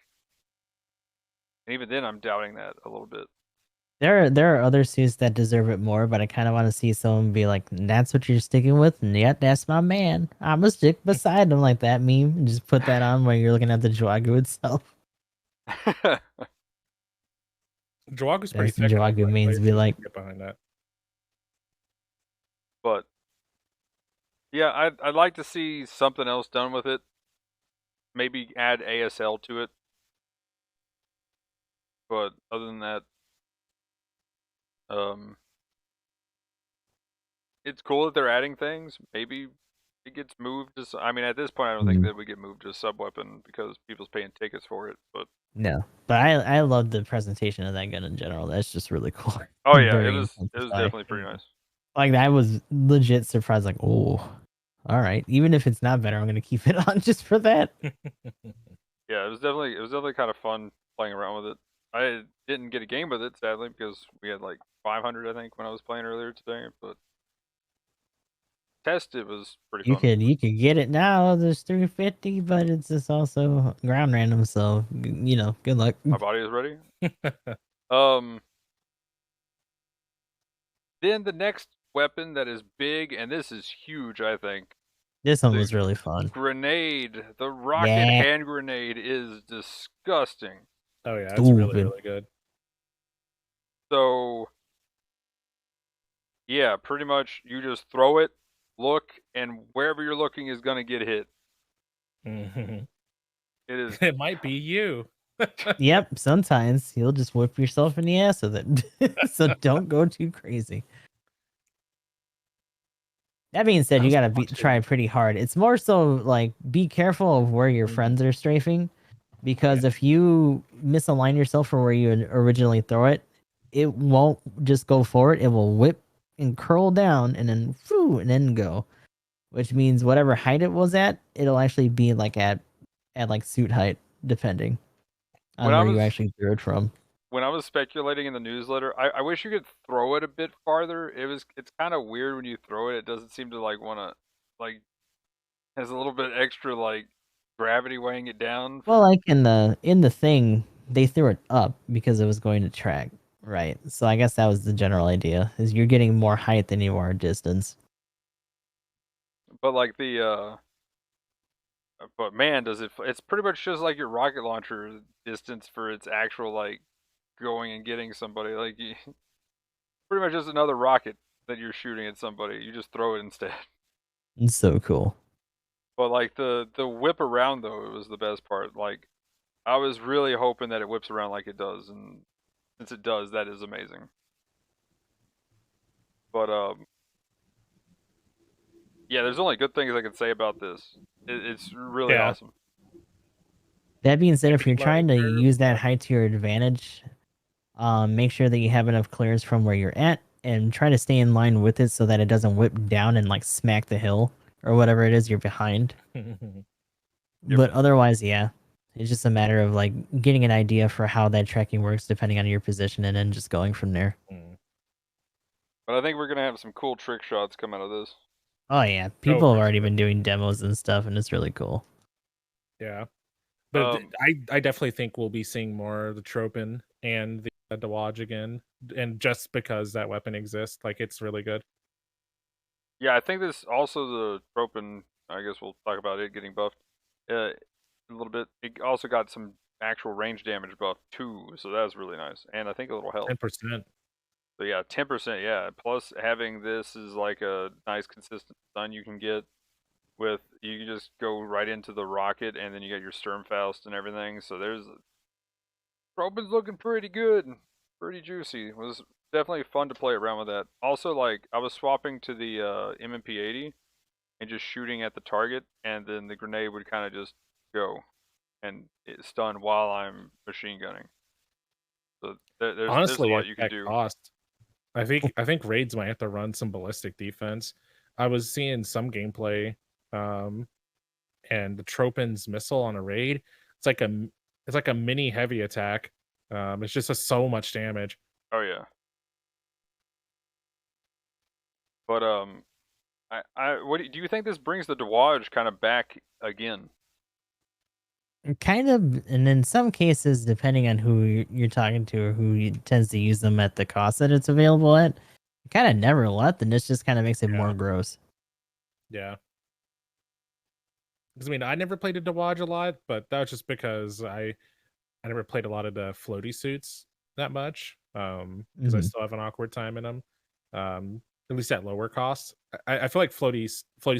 [SPEAKER 1] And even then, I'm doubting that a little bit.
[SPEAKER 2] There are other suits that deserve it more, but I kind of want to see someone be like, "That's what you're sticking with, and yeah, that's my man. I'm gonna stick beside him," like that meme, and just put that on when you're looking at the Joagu itself.
[SPEAKER 3] Dragu's pretty
[SPEAKER 2] That's the
[SPEAKER 3] thick in
[SPEAKER 2] Joagu mains be
[SPEAKER 3] places.
[SPEAKER 2] like.
[SPEAKER 3] Get behind that.
[SPEAKER 1] But yeah, I'd like to see something else done with it. Maybe add ASL to it. But other than that, it's cool that they're adding things. Maybe it gets moved to. I mean, at this point, I don't think that we get moved to a sub weapon because people's paying tickets for it. But
[SPEAKER 2] No, but I love the presentation of that gun in general. That's just really cool.
[SPEAKER 1] oh yeah,
[SPEAKER 2] Very
[SPEAKER 1] it
[SPEAKER 2] intense to
[SPEAKER 1] was
[SPEAKER 2] play.
[SPEAKER 1] definitely pretty nice.
[SPEAKER 2] Like I was legit surprised. Like, oh, all right. Even if it's not better, I'm gonna keep it on just for that.
[SPEAKER 1] Yeah, it was definitely kind of fun playing around with it. I didn't get a game with it sadly because we had like 500 I think when I was playing earlier today. But test it was pretty fun.
[SPEAKER 2] You could get it now. There's 350, but it's just also ground random. So good luck.
[SPEAKER 1] My body is ready. Um. Then the next weapon that is big, and this is huge, I think.
[SPEAKER 2] This one was really fun.
[SPEAKER 1] Grenade, the rocket hand grenade is disgusting.
[SPEAKER 3] Oh yeah, it's really really good.
[SPEAKER 1] So yeah, pretty much you just throw it, look, and wherever you're looking is gonna get hit. It is.
[SPEAKER 3] It might be you.
[SPEAKER 2] Yep, sometimes you'll just whip yourself in the ass with it. So don't go too crazy. That being said, you gotta try pretty hard. It's more so like be careful of where your friends are strafing, because if you misalign yourself from where you originally throw it, it won't just go forward. It will whip and curl down and then and then go, which means whatever height it was at, it'll actually be like at like suit height, depending on where you actually threw it from.
[SPEAKER 1] When I was speculating in the newsletter, I wish you could throw it a bit farther. It's kind of weird when you throw it. It doesn't seem to like want to like has a little bit extra like gravity weighing it down.
[SPEAKER 2] Well, like in the thing, they threw it up because it was going to track, right? So I guess that was the general idea: is you're getting more height than you are distance.
[SPEAKER 1] But like but man, does it's pretty much just like your rocket launcher distance for its actual like going and getting somebody. Like pretty much just another rocket that you're shooting at somebody. You just throw it instead.
[SPEAKER 2] It's so cool.
[SPEAKER 1] But like the whip around though, it was the best part. Like I was really hoping that it whips around like it does, and since it does, that is amazing. But Yeah, there's only good things I can say about this. It's really
[SPEAKER 3] Yeah.
[SPEAKER 1] awesome.
[SPEAKER 2] That being said, if you're
[SPEAKER 3] Maybe like
[SPEAKER 2] trying to
[SPEAKER 3] they're-
[SPEAKER 2] use that height to your advantage, make sure that you have enough clears from where you're at, and try to stay in line with it so that it doesn't whip down and like smack the hill or whatever it is you're behind.
[SPEAKER 1] Yep.
[SPEAKER 2] But otherwise, yeah, it's just a matter of like getting an idea for how that tracking works depending on your position, and then just going from there.
[SPEAKER 1] But I think we're gonna have some cool trick shots come out of this.
[SPEAKER 2] Oh yeah,
[SPEAKER 3] Oh,
[SPEAKER 2] people have
[SPEAKER 3] for
[SPEAKER 2] already
[SPEAKER 3] sure.
[SPEAKER 2] been doing demos and stuff, and it's really cool.
[SPEAKER 3] Yeah. But
[SPEAKER 1] Um,
[SPEAKER 3] I definitely think we'll be seeing more of the Tropin and the Dewaj again, and just because that weapon exists, like it's really good.
[SPEAKER 1] Yeah, I think this also the Tropin. I guess we'll talk about it getting buffed a little bit. It also got some actual range damage buff too, so that was really nice. And I think a little health.
[SPEAKER 3] 10%.
[SPEAKER 1] So yeah, 10%. Yeah, plus having this is like a nice consistent stun you can get with. You can just go right into the rocket, and then you get your Sturmfaust and everything. So there's Tropin's looking pretty good, pretty juicy. It was definitely fun to play around with that. Also, like I was swapping to the MMP80 and just shooting at the target, and then the grenade would kind of just go and it stun while I'm machine gunning. So there's a
[SPEAKER 3] Honestly,
[SPEAKER 1] lot
[SPEAKER 3] at
[SPEAKER 1] you can
[SPEAKER 3] that
[SPEAKER 1] do.
[SPEAKER 3] cost, I think raids might have to run some ballistic defense. I was seeing some gameplay, um, and the Tropin's missile on a raid. It's like a mini heavy attack. It's just so much damage.
[SPEAKER 1] Oh yeah. But what do you think this brings the Dewaj kind of back again?
[SPEAKER 2] Kind of, and in some cases, depending on who you're talking to or who tends to use them at the cost that it's available at, kind of never left, and this just kind of makes it more gross.
[SPEAKER 3] Yeah. Because I mean, I never played a Dewaj a lot, but that was just because I never played a lot of the floaty suits that much. Because I
[SPEAKER 2] Mhm.
[SPEAKER 3] still have an awkward time in them. At least at lower cost. I feel like floaty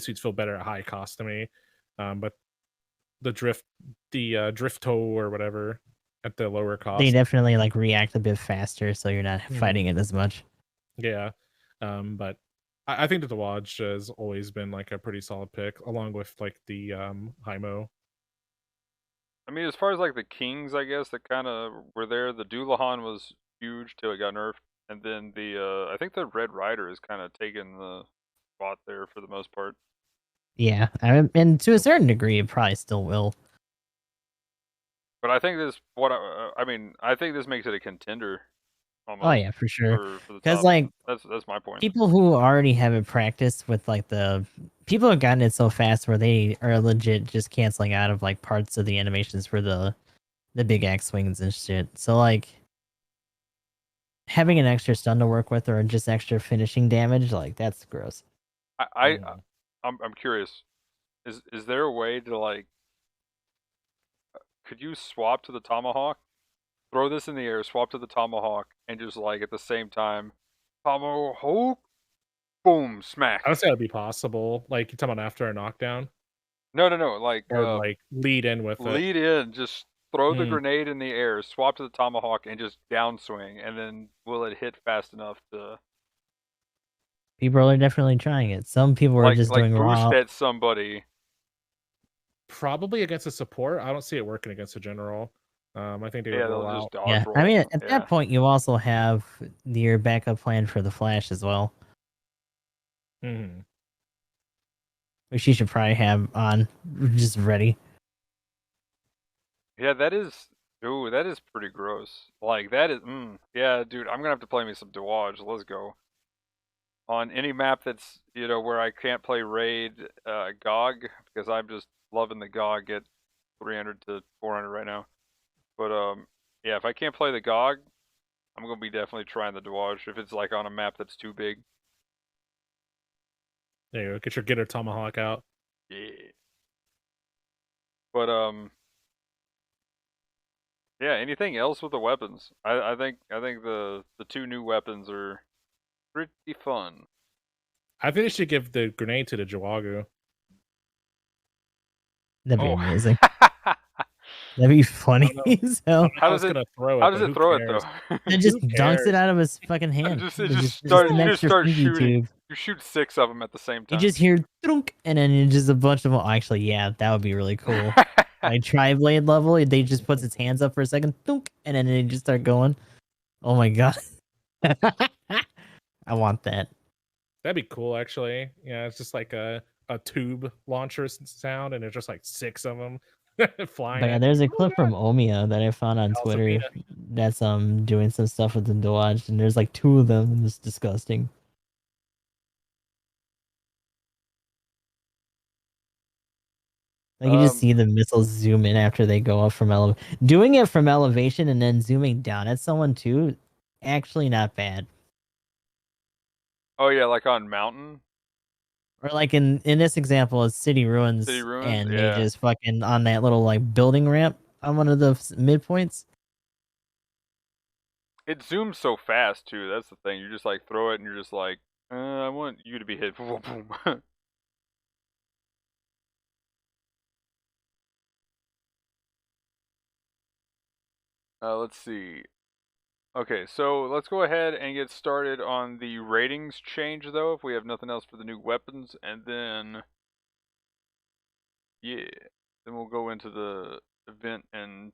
[SPEAKER 3] suits feel better at high cost to me. But the drift toe or whatever at the lower
[SPEAKER 2] They
[SPEAKER 3] cost.
[SPEAKER 2] definitely like react a bit faster, so you're not fighting it as much.
[SPEAKER 3] Yeah. But I think that the Dewaj has always been like a pretty solid pick, along with like the Hymo.
[SPEAKER 1] I mean, as far as like the kings, I guess that kind of were there. The Doulahan was huge till it got nerfed, and then the I think the Red Rider has kind of taken the spot there for the most part.
[SPEAKER 2] Yeah, and to a certain degree, it probably still will.
[SPEAKER 1] But I think this I mean, I think this makes it a contender
[SPEAKER 2] Oh
[SPEAKER 1] almost
[SPEAKER 2] yeah, for sure.
[SPEAKER 1] for the
[SPEAKER 2] Because
[SPEAKER 1] top.
[SPEAKER 2] like
[SPEAKER 1] That's my point.
[SPEAKER 2] people who already have it practiced with like the people have gotten it so fast where they are legit just canceling out of like parts of the animations for the big X swings and shit. So like having an extra stun to work with or just extra finishing damage, like that's gross.
[SPEAKER 1] I'm curious. Is there a way to like could you swap to the tomahawk? Throw this in the air, swap to the tomahawk, and just like at the same time, tomahawk, boom, smack.
[SPEAKER 3] I would say that'd be possible. Like you're talking about after a knockdown,
[SPEAKER 1] No, no, no. Like
[SPEAKER 3] or like lead in with it.
[SPEAKER 1] lead in, just throw the
[SPEAKER 3] Hmm.
[SPEAKER 1] grenade in the air, swap to the tomahawk, and just downswing. And then will it hit fast enough to
[SPEAKER 2] People are definitely trying it. Some people are just
[SPEAKER 1] like
[SPEAKER 2] doing
[SPEAKER 1] boost
[SPEAKER 2] raw.
[SPEAKER 1] at somebody?
[SPEAKER 3] Probably against a support. I don't see it working against a general. I think they would
[SPEAKER 1] Yeah,
[SPEAKER 3] roll
[SPEAKER 1] they'll just
[SPEAKER 3] out.
[SPEAKER 1] dodge
[SPEAKER 2] Yeah,
[SPEAKER 1] roll.
[SPEAKER 2] I mean at
[SPEAKER 1] Yeah.
[SPEAKER 2] that point you also have your backup plan for the flash as well,
[SPEAKER 3] Hmm.
[SPEAKER 2] which you should probably have on just ready.
[SPEAKER 1] Yeah, that is. Ooh, that is pretty gross. Like that is. Yeah, dude, I'm gonna have to play me some Dewaj. Let's go. On any map that's where I can't play raid GOG because I'm just loving the GOG at 300 to 400 right now. But yeah, if I can't play the GOG, I'm gonna be definitely trying the Dewaj if it's like on a map that's too big.
[SPEAKER 3] There you go. Get your tomahawk out.
[SPEAKER 1] Yeah. But yeah. Anything else with the weapons? I think the two new weapons are pretty fun.
[SPEAKER 3] I think they should give the grenade to the Jawagu.
[SPEAKER 2] That'd be amazing. That'd be funny.
[SPEAKER 3] know. I
[SPEAKER 2] So
[SPEAKER 3] don't know
[SPEAKER 1] How
[SPEAKER 3] how
[SPEAKER 1] does
[SPEAKER 3] it's
[SPEAKER 1] it?
[SPEAKER 3] gonna throw
[SPEAKER 1] How
[SPEAKER 3] it,
[SPEAKER 1] does
[SPEAKER 3] but
[SPEAKER 1] it
[SPEAKER 3] who
[SPEAKER 1] throw it
[SPEAKER 3] cares?
[SPEAKER 1] though?
[SPEAKER 2] it just
[SPEAKER 3] Who
[SPEAKER 2] dunks it
[SPEAKER 3] cares?
[SPEAKER 2] out of his fucking
[SPEAKER 1] it
[SPEAKER 2] hand.
[SPEAKER 1] just it
[SPEAKER 2] It's
[SPEAKER 1] just
[SPEAKER 2] just
[SPEAKER 1] start.
[SPEAKER 2] an
[SPEAKER 1] You just
[SPEAKER 2] extra
[SPEAKER 1] start
[SPEAKER 2] thingy
[SPEAKER 1] shooting.
[SPEAKER 2] tube.
[SPEAKER 1] You shoot 6 of them at the same
[SPEAKER 2] You
[SPEAKER 1] time.
[SPEAKER 2] just hear thunk, and then it's just a bunch of them. Actually, yeah, that would be really cool. Like Tri-Blade level, they just puts its hands up for a second, thunk, and then they just start going. Oh my god. I want that.
[SPEAKER 3] That'd be cool, actually. Yeah, it's just like a tube launcher sound, and there's just like 6 of them flying
[SPEAKER 2] But yeah,
[SPEAKER 3] at
[SPEAKER 2] there's
[SPEAKER 3] you.
[SPEAKER 2] a
[SPEAKER 3] Oh
[SPEAKER 2] clip
[SPEAKER 3] god,
[SPEAKER 2] from Omia that I found on Twitter
[SPEAKER 3] Alcemina.
[SPEAKER 2] that's doing some stuff with the Dodge, and there's like 2 of them, and it's disgusting. Like you just
[SPEAKER 1] um.
[SPEAKER 2] see the missiles zoom in after they go up from doing it from elevation and then zooming down at someone too, actually not bad.
[SPEAKER 1] Oh yeah, like on mountain
[SPEAKER 2] Or like in this example, it's city
[SPEAKER 1] city
[SPEAKER 2] ruins,
[SPEAKER 1] ruins.
[SPEAKER 2] and they
[SPEAKER 1] Yeah.
[SPEAKER 2] just fucking on that little like building ramp on one of the midpoints.
[SPEAKER 1] It zooms so fast too. That's the thing. You just like throw it, and you're just like, I want you to be hit. Boom, boom. Let's see. Okay, so let's go ahead and get started on the ratings change, though, if we have nothing else for the new weapons, and then, yeah, then we'll go into the event and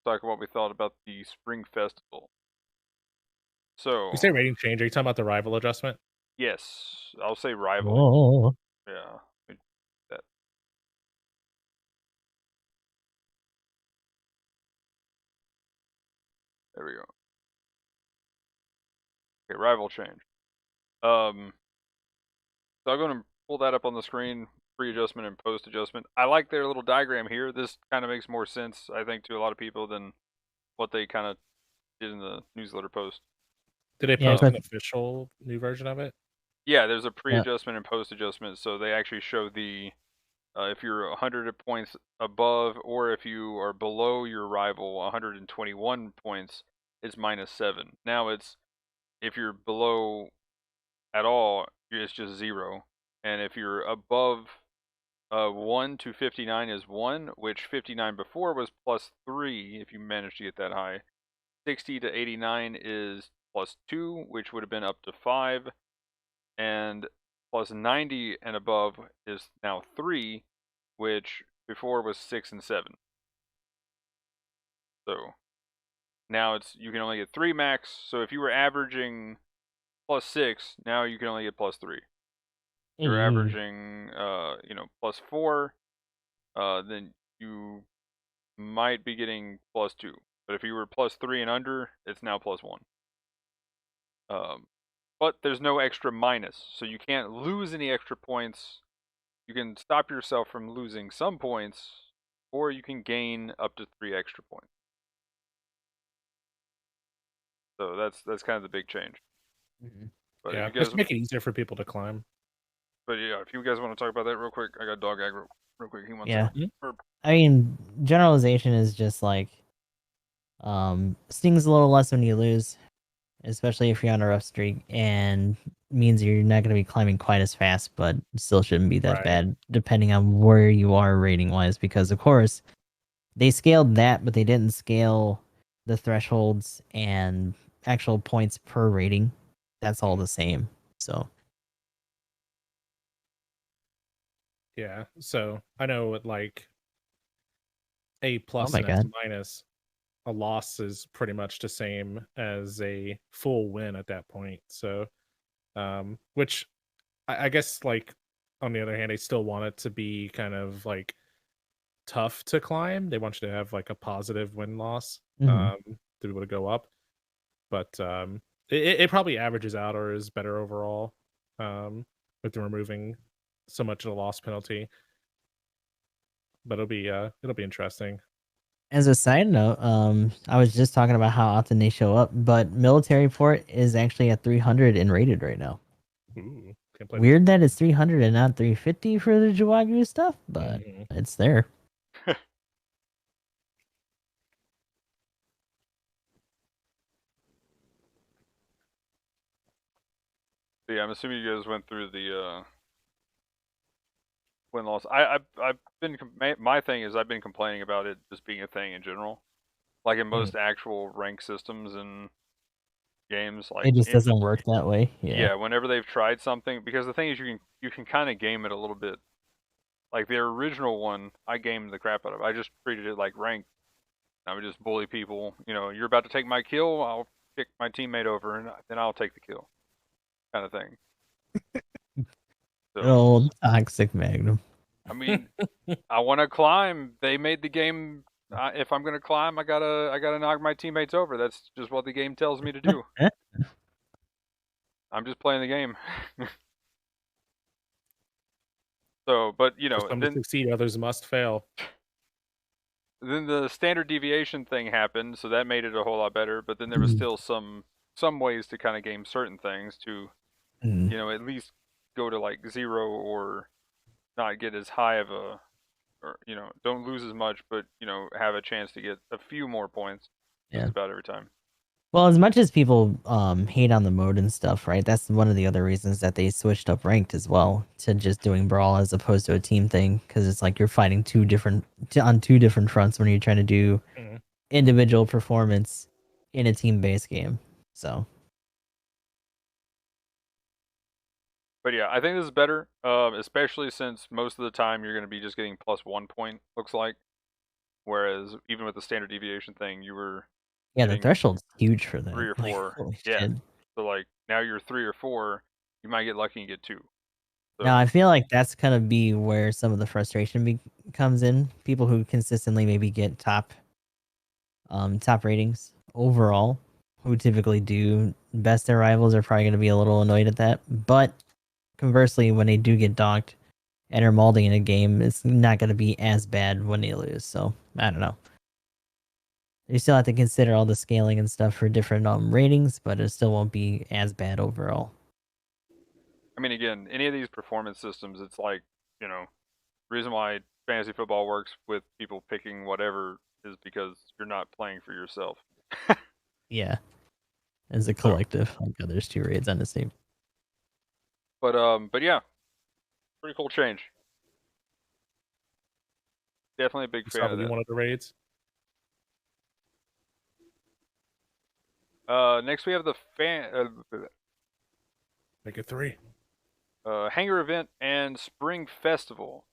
[SPEAKER 1] talk about what we thought about the Spring Festival. So,
[SPEAKER 3] You say rating change? Are you talking about the rival adjustment?
[SPEAKER 1] yes, I'll say rival.
[SPEAKER 2] Whoa.
[SPEAKER 1] Yeah, that. There we go. Okay, rival change. So I'm going to pull that up on the screen, pre-adjustment and post-adjustment. I like their little diagram here. This kind of makes more sense, I think, to a lot of people than what they kind of did in the newsletter post.
[SPEAKER 3] Did they
[SPEAKER 2] Yeah,
[SPEAKER 3] post an
[SPEAKER 2] quick.
[SPEAKER 3] official new version of it?
[SPEAKER 1] Yeah, there's a
[SPEAKER 2] Yeah.
[SPEAKER 1] pre-adjustment and post-adjustment, so they actually show the if you're 100 points above or if you are below your rival 121 points, it's -7. Now it's if you're below at all, it's just 0, and if you're above 1 to 59 is 1, which 59 before was +3 if you managed to get that high. 60 to 89 is +2, which would have been up to 5. And plus 90 and above is now 3, which before was 6 and 7. So now you can only get 3 max. So if you were averaging +6, now you can only get +3. You're averaging, +4, then you might be getting +2. But if you were +3 and under, it's now +1. But there's no extra minus, so you can't lose any extra points. You can stop yourself from losing some points, or you can gain up to 3 extra points. So that's kind of the big change. But
[SPEAKER 3] Yeah,
[SPEAKER 1] if you
[SPEAKER 3] just
[SPEAKER 1] guys,
[SPEAKER 3] to make it easier for people to climb.
[SPEAKER 1] but yeah, if you guys want to talk about that real quick, I got dog aggro real quick. He wants
[SPEAKER 2] Yeah.
[SPEAKER 1] to burp.
[SPEAKER 2] I mean, generalization is just like stings a little less when you lose, especially if you're on a rough streak, and means you're not going to be climbing quite as fast, but still shouldn't be that
[SPEAKER 3] Right.
[SPEAKER 2] bad depending on where you are rating wise, because of course they scaled that, but they didn't scale the thresholds and actual points per rating. That's all the same. So
[SPEAKER 3] Yeah. So I know with like A
[SPEAKER 2] oh
[SPEAKER 3] plus
[SPEAKER 2] my
[SPEAKER 3] and S
[SPEAKER 2] god.
[SPEAKER 3] minus, a loss is pretty much the same as a full win at that point. So, which I guess like on the other hand, they still want it to be kind of like tough to climb. They want you to have like a positive win loss
[SPEAKER 2] Mhm.
[SPEAKER 3] to be able to go up. But it probably averages out or is better overall with removing so much of the loss penalty. But it'll be interesting.
[SPEAKER 2] As a side note, I was just talking about how often they show up, but military port is actually at 300 and rated right now.
[SPEAKER 3] Ooh, can't play
[SPEAKER 2] Weird that it's 300 and not 350 for the Jiwagyu stuff, but
[SPEAKER 3] Mhm.
[SPEAKER 2] it's there.
[SPEAKER 1] So yeah, I'm assuming you guys went through the win loss. I've been my thing is I've been complaining about it just being a thing in general. Like in most actual rank systems and games, like
[SPEAKER 2] It just doesn't work that way.
[SPEAKER 1] yeah, whenever they've tried something, because the thing is you can kind of game it a little bit. Like the original one, I gamed the crap out of it. I just treated it like ranked. I would just bully people. You know, you're about to take my kill, I'll kick my teammate over, and then I'll take the kill, kind of thing.
[SPEAKER 2] Good
[SPEAKER 1] So,
[SPEAKER 2] old toxic Magnum.
[SPEAKER 1] I mean, I want to climb. They made the game. If I'm gonna climb, I gotta knock my teammates over. That's just what the game tells me to do. I'm just playing the game. So, but you know,
[SPEAKER 3] For some to succeed, others must fail.
[SPEAKER 1] then the standard deviation thing happened, so that made it a whole lot better. But then there was still some ways to kind of game certain things to, you know, at least go to like 0 or not get as high of a, or you know, don't lose as much, but you know, have a chance to get a few more points just about every time.
[SPEAKER 2] Well, as much as people hate on the mode and stuff, right? That's one of the other reasons that they switched up ranked as well to just doing brawl as opposed to a team thing, because it's like you're fighting on two different fronts when you're trying to do individual performance in a team-based game. So,
[SPEAKER 1] but yeah, I think this is better, especially since most of the time you're going to be just getting +1 point. Looks like, whereas even with the standard deviation thing, you were
[SPEAKER 2] the threshold's huge for that.
[SPEAKER 1] 3 or 4.
[SPEAKER 2] Holy
[SPEAKER 1] yeah.
[SPEAKER 2] shit.
[SPEAKER 1] So like now you're 3 or 4, you might get lucky and get 2. So,
[SPEAKER 2] now I feel like that's gonna be where some of the frustration comes in. People who consistently maybe get top ratings overall, who typically do best their rivals, are probably gonna be a little annoyed at that. But conversely, when they do get docked and are molding in a game, it's not gonna be as bad when they lose. So I don't know. You still have to consider all the scaling and stuff for different ratings, but it still won't be as bad overall.
[SPEAKER 1] I mean, again, any of these performance systems, it's like, you know, the reason why fantasy football works with people picking whatever is because you're not playing for yourself.
[SPEAKER 2] Yeah, as a collective, like there's 2 raids on the same.
[SPEAKER 1] But yeah, pretty cool change. Definitely a big fan of that.
[SPEAKER 3] One of the raids.
[SPEAKER 1] Next we have the
[SPEAKER 3] Make it 3.
[SPEAKER 1] Hangar event and Spring Festival.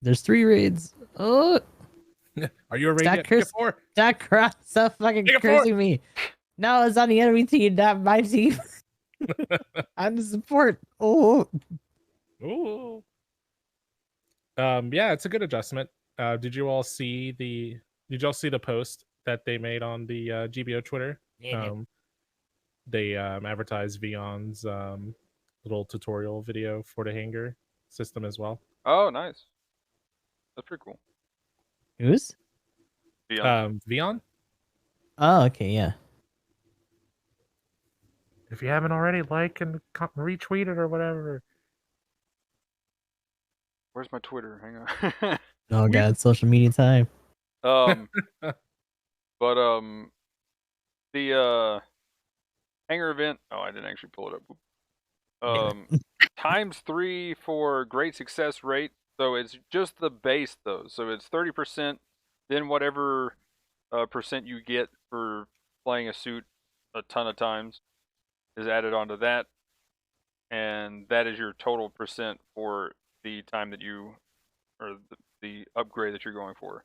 [SPEAKER 2] There's 3 raids. Oh,
[SPEAKER 3] are you a raid yet? Make it 4.
[SPEAKER 2] That cross so fucking cursing me. No, it's on the enemy team, not my team. I'm the support. Oh.
[SPEAKER 3] Ooh. Yeah, it's a good adjustment. Did you all see the post that they made on the GBO Twitter?
[SPEAKER 2] Yeah.
[SPEAKER 3] They advertised Vion's little tutorial video for the Hangar system as well.
[SPEAKER 1] Oh, nice. That's pretty cool.
[SPEAKER 2] Who's?
[SPEAKER 3] Vion.
[SPEAKER 2] Oh, okay, yeah.
[SPEAKER 3] If you haven't already, like and retweet it or whatever.
[SPEAKER 1] Where's my Twitter? Hang on.
[SPEAKER 2] Oh god, social media time.
[SPEAKER 1] But the Hangar event. Oh, I didn't actually pull it up. ×3 for great success rate. So it's just the base though. So it's 30%. Then whatever percent you get for playing a suit a ton of times is added onto that, and that is your total percent for the time that you, or the upgrade that you're going for.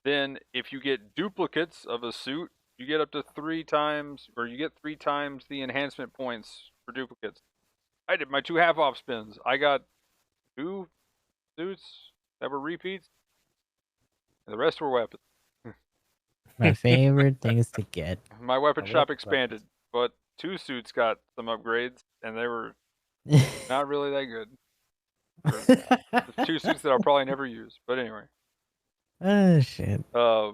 [SPEAKER 1] Then if you get duplicates of a suit, you get up to 3 times, or you get 3 times the enhancement points for duplicates. I did my 2 half-off spins. I got 2 suits that were repeats, and the rest were weapons.
[SPEAKER 2] My favorite things to get.
[SPEAKER 1] My weapon shop expanded, but 2 suits got some upgrades, and they were not really that good. 2 suits that I'll probably never use, but anyway.
[SPEAKER 2] Oh shit.
[SPEAKER 1] I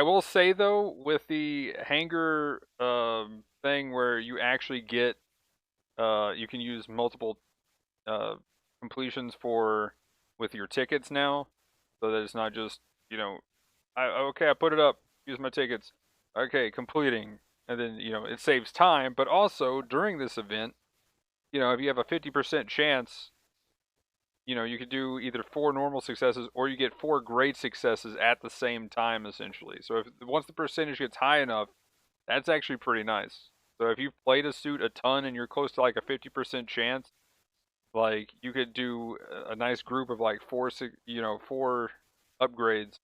[SPEAKER 1] will say though, with the Hangar thing where you actually get, you can use multiple completions with your tickets now, so that it's not just, you know, I put it up, use my tickets, okay, completing, and then it saves time. But also during this event, if you have a 50% chance, you could do either 4 normal successes or you get 4 great successes at the same time, essentially. So once the percentage gets high enough, that's actually pretty nice. So if you've played a suit a ton and you're close to like a 50% chance, like you could do a nice group of like 4 upgrades,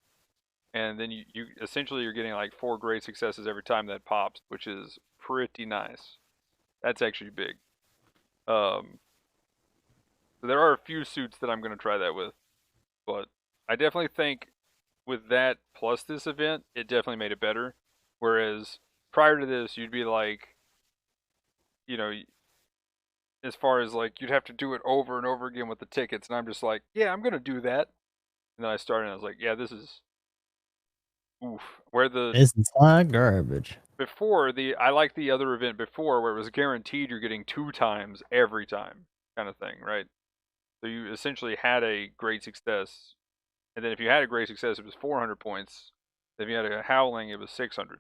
[SPEAKER 1] and then you essentially you're getting like 4 great successes every time that pops, which is pretty nice. That's actually big. So there are a few suits that I'm going to try that with, but I definitely think with that plus this event, it definitely made it better. Whereas prior to this, you'd be like, you know, as far as like you'd have to do it over and over again with the tickets, and I'm just like, yeah, I'm gonna do that. And then I started, and I was like, yeah, this is oof. Where the
[SPEAKER 2] This is hot garbage.
[SPEAKER 1] before I like the other event before where it was guaranteed you're getting 2 times every time kind of thing, right? So you essentially had a great success, and then if you had a great success, it was 400 points. If you had a howling, it was 600.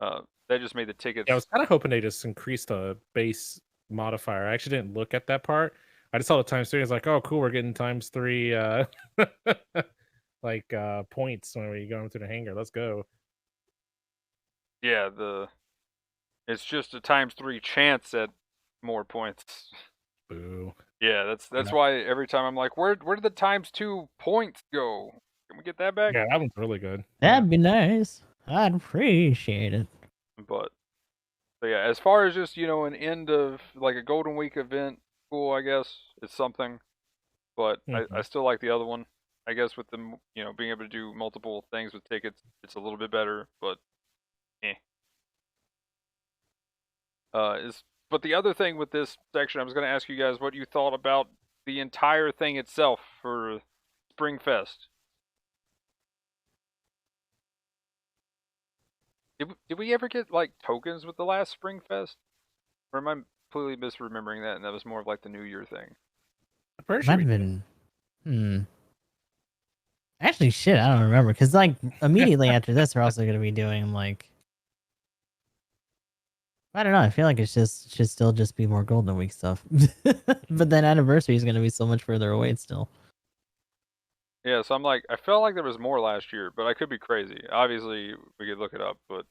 [SPEAKER 1] That just made the
[SPEAKER 3] Yeah, I
[SPEAKER 1] tickets.
[SPEAKER 3] was kind of hoping they just increased the base modifier. I actually didn't look at that part. I just saw the times 3. I was like, oh, cool, we're getting times 3 like points when we go through the hangar. Let's go.
[SPEAKER 1] Yeah, it's just a times 3 chance at more points.
[SPEAKER 3] Boo.
[SPEAKER 1] Yeah, that's why every time I'm like, where did the times 2 points go? Can we get that back?
[SPEAKER 3] Yeah, that one's really good.
[SPEAKER 2] That'd be nice. I'd appreciate it.
[SPEAKER 1] But yeah, as far as just an end of like a Golden Week event, cool, I guess it's something. But I still like the other one. I guess with the being able to do multiple things with tickets, it's a little bit better. But but the other thing with this section, I was going to ask you guys what you thought about the entire thing itself for Springfest. Did we ever get like tokens with the last Springfest? Or am I completely misremembering that? And that was more of like the New Year thing.
[SPEAKER 3] Pretty
[SPEAKER 2] Might have been. Actually, shit, I don't remember because like immediately after this, we're also gonna be doing like. I don't know. I feel like it should still just be more Golden Week stuff, but then anniversary is gonna be so much further away still.
[SPEAKER 1] Yeah, so I'm like, I felt like there was more last year, but I could be crazy. Obviously, we could look it up, but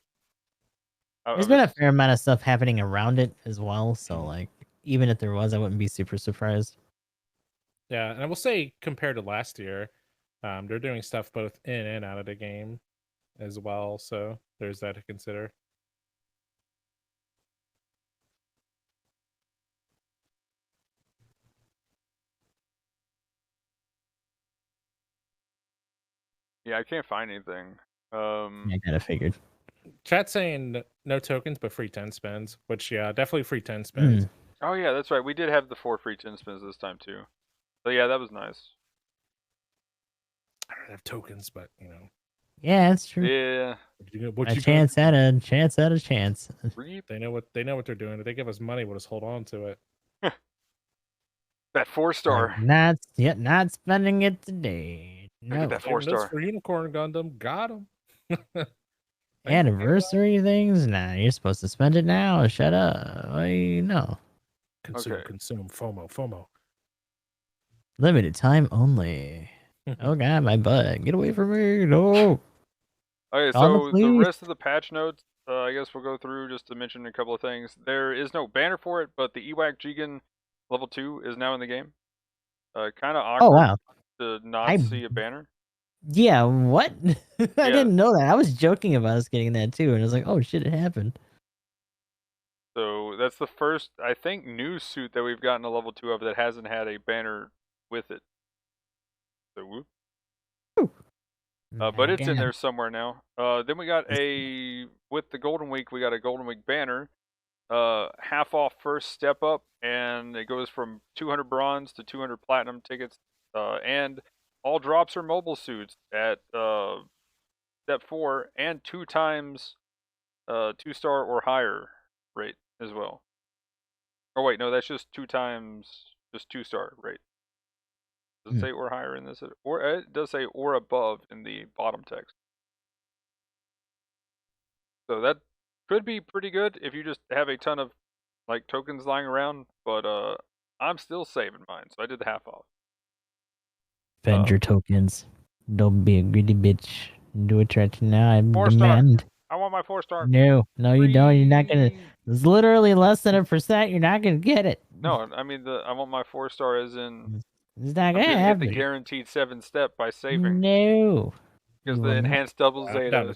[SPEAKER 2] There's been a fair amount of stuff happening around it as well, so like even if there was, I wouldn't be super surprised.
[SPEAKER 3] Yeah, and I will say compared to last year, they're doing stuff both in and out of the game as well, so there's that to consider.
[SPEAKER 1] Yeah, I can't find anything.
[SPEAKER 2] I kind of figured.
[SPEAKER 3] Chat saying no tokens but free 10 spins, which yeah, definitely free 10 spins.
[SPEAKER 1] Oh yeah, that's right. We did have the 4 free 10 spins this time too. So yeah, that was nice.
[SPEAKER 3] I don't have tokens, but
[SPEAKER 2] Yeah, that's true.
[SPEAKER 1] Yeah.
[SPEAKER 2] A chance at a chance at a chance.
[SPEAKER 3] They know what they're doing. If they give us money, we'll just hold on to it.
[SPEAKER 1] That 4-star.
[SPEAKER 2] Not spending it today. No.
[SPEAKER 1] That 4-star
[SPEAKER 3] for Unicorn Gundam. Got him.
[SPEAKER 2] Anniversary things? Nah, you're supposed to spend it now. Shut up. No.
[SPEAKER 3] Consume. FOMO.
[SPEAKER 2] Limited time only. Oh god, my butt. Get away from me. No.
[SPEAKER 1] Okay, so the rest of the patch notes, I guess we'll go through just to mention a couple of things. There is no banner for it, but the Ewak Jigen level 2 is now in the game. Kind of awkward to not see a banner.
[SPEAKER 2] Yeah, what? I didn't know that. I was joking about us getting that too, and I was like, oh shit, it happened.
[SPEAKER 1] So that's the first, I think, new suit that we've gotten a level 2 of that hasn't had a banner with it. So whoop. But it's in there somewhere now. Then we got with the Golden Week, we got a Golden Week banner. Half off first step up, and it goes from 200 bronze to 200 platinum tickets. And all drops are mobile suits at step 4 and 2 times 2-star or higher rate as well. Oh wait, no, that's just 2 times just 2-star rate. Does it say or higher in this? Or it does say or above in the bottom text. So Could be pretty good if you just have a ton of like tokens lying around, but I'm still saving mine, so I did the half off.
[SPEAKER 2] Spend your tokens. Don't be a greedy bitch. Do it right now. I
[SPEAKER 1] 4-star.
[SPEAKER 2] demand.
[SPEAKER 1] I want my 4-star.
[SPEAKER 2] No, you don't. You're not gonna.
[SPEAKER 1] Free.
[SPEAKER 2] It's literally less than 1%. You're not gonna get it.
[SPEAKER 1] No, I mean I want my 4-star as in
[SPEAKER 2] It's not
[SPEAKER 1] I'm
[SPEAKER 2] gonna
[SPEAKER 1] gonna hit the
[SPEAKER 2] happen.
[SPEAKER 1] guaranteed 7-step by saving
[SPEAKER 2] No,
[SPEAKER 1] because
[SPEAKER 2] you
[SPEAKER 1] the
[SPEAKER 2] will not.
[SPEAKER 1] enhanced double
[SPEAKER 3] I'm down
[SPEAKER 1] zeta
[SPEAKER 3] to-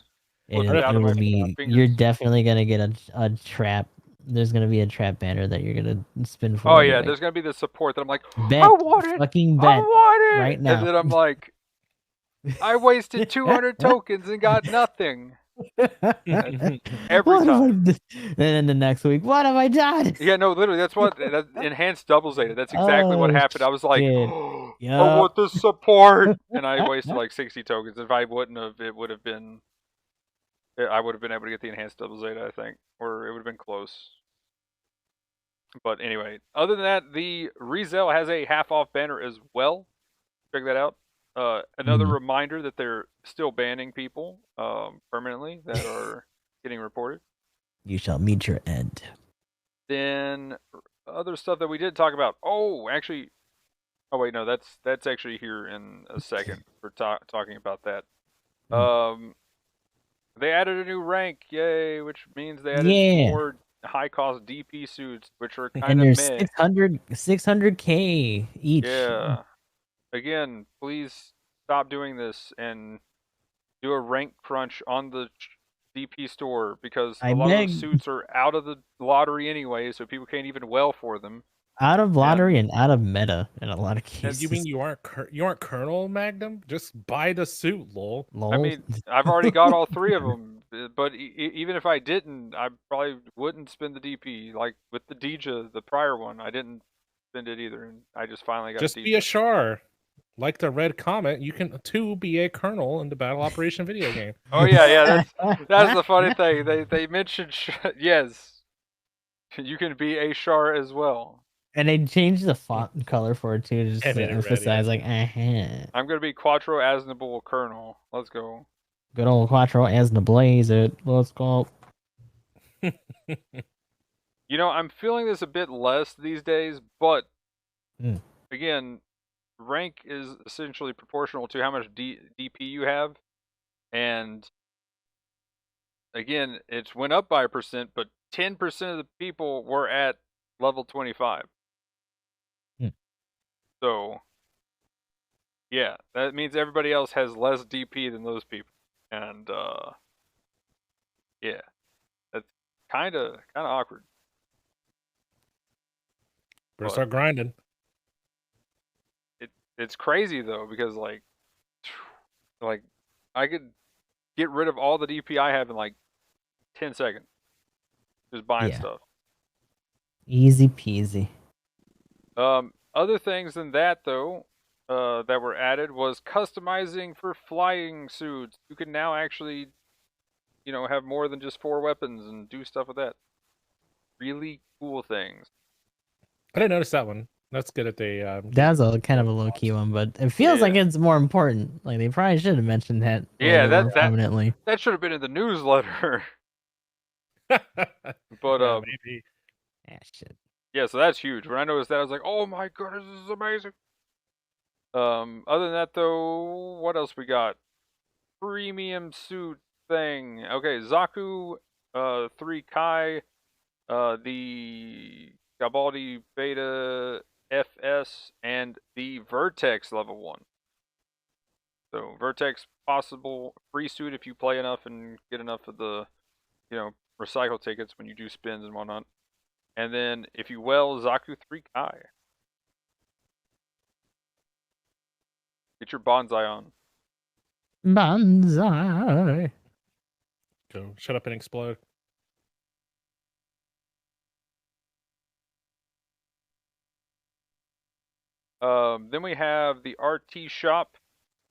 [SPEAKER 1] slipped
[SPEAKER 2] It
[SPEAKER 1] out of
[SPEAKER 2] will
[SPEAKER 1] my
[SPEAKER 2] be.
[SPEAKER 1] fingers.
[SPEAKER 2] You're definitely gonna get a trap. There's gonna be a trap banner that you're gonna spin for.
[SPEAKER 1] Oh
[SPEAKER 2] and,
[SPEAKER 1] yeah,
[SPEAKER 2] like,
[SPEAKER 1] there's gonna be the support that I'm like,
[SPEAKER 2] bet,
[SPEAKER 1] I want it,
[SPEAKER 2] fucking
[SPEAKER 1] I
[SPEAKER 2] bet
[SPEAKER 1] want it,
[SPEAKER 2] right
[SPEAKER 1] and
[SPEAKER 2] now.
[SPEAKER 1] then I'm like, I wasted 200 tokens and got nothing. Every
[SPEAKER 2] What have I
[SPEAKER 1] time.
[SPEAKER 2] d- And then the next week, what have I done?
[SPEAKER 1] Yeah, no, literally, that's what that enhanced double zeta. That's exactly what
[SPEAKER 2] Oh,
[SPEAKER 1] happened. I was like,
[SPEAKER 2] shit.
[SPEAKER 1] oh, I
[SPEAKER 2] Yup.
[SPEAKER 1] want the support, and I wasted like 60 tokens. If I wouldn't have, it would have been. I would have been able to get the enhanced double zeta, I think, or it would have been close. But anyway, other than that, the Rezell has a half off banner as well. Check that out. Another reminder that they're still banning people permanently that are getting reported.
[SPEAKER 2] You shall meet your end.
[SPEAKER 1] Then other stuff that we did talk about. Oh, actually, oh wait, no, that's actually here in a second for talking about that. They added a new rank, yay, which means they added more high-cost DP suits, which are kind of meh.
[SPEAKER 2] 600k each.
[SPEAKER 1] Yeah. Again, please stop doing this and do a rank crunch on the DP store because a lot of those suits are out of the lottery anyway, so people can't even well for them.
[SPEAKER 2] Out of lottery and out of meta in a lot of cases.
[SPEAKER 3] You mean you aren't Colonel Magnum? Just buy the suit, lol.
[SPEAKER 1] I mean, I've already got all 3 of them, but even if I didn't, I probably wouldn't spend the DP. Like with the Dija, the prior one, I didn't spend it either, and I just finally got.
[SPEAKER 3] Just be a Char. Like the Red Comet, you can too be a Colonel in the Battle Operation video game.
[SPEAKER 1] Oh yeah, that's the funny thing. They mentioned yes, you can be a Char as well.
[SPEAKER 2] And they changed the font color for it too, just to emphasize like,
[SPEAKER 1] I'm gonna be Quattro Asnable Colonel. Let's go.
[SPEAKER 2] Good old Quattro Asnablaze it. Let's go.
[SPEAKER 1] You know, I'm feeling this a bit less these days, but again, rank is essentially proportional to how much DP you have, and again, it's went up by 1%, but 10% of the people were at level 25. So, yeah, that means everybody else has less DP than those people, and yeah, that's kind of awkward.
[SPEAKER 3] Better start grinding.
[SPEAKER 1] It's crazy though because like I could get rid of all the DP I have in like 10 seconds, just buying stuff.
[SPEAKER 2] Easy peasy.
[SPEAKER 1] Other things than that though, that were added was customizing for flying suits. You can now actually, you know, have more than just 4 weapons and do stuff with that. Really cool things.
[SPEAKER 3] I didn't notice that one. That's good at they.
[SPEAKER 2] That's a kind of a low key one, but it feels like it's more important. Like they probably should have mentioned that.
[SPEAKER 1] Yeah,
[SPEAKER 2] prominently.
[SPEAKER 1] That should have been in the newsletter. But
[SPEAKER 3] maybe.
[SPEAKER 2] Shit.
[SPEAKER 1] Yeah, so that's huge. When I noticed that, I was like, "Oh my goodness, this is amazing." Other than that, though, what else we got? Premium suit thing. Okay, Zaku, 3 Kai, the Gabaldi Beta FS, and the Vertex level 1. So Vertex possible free suit if you play enough and get enough of the, you know, recycle tickets when you do spins and whatnot. And then if you well, Zaku 3 Kai. Get your bonsai on.
[SPEAKER 2] Bonsai.
[SPEAKER 3] Go shut up and explode.
[SPEAKER 1] Then we have the RT shop.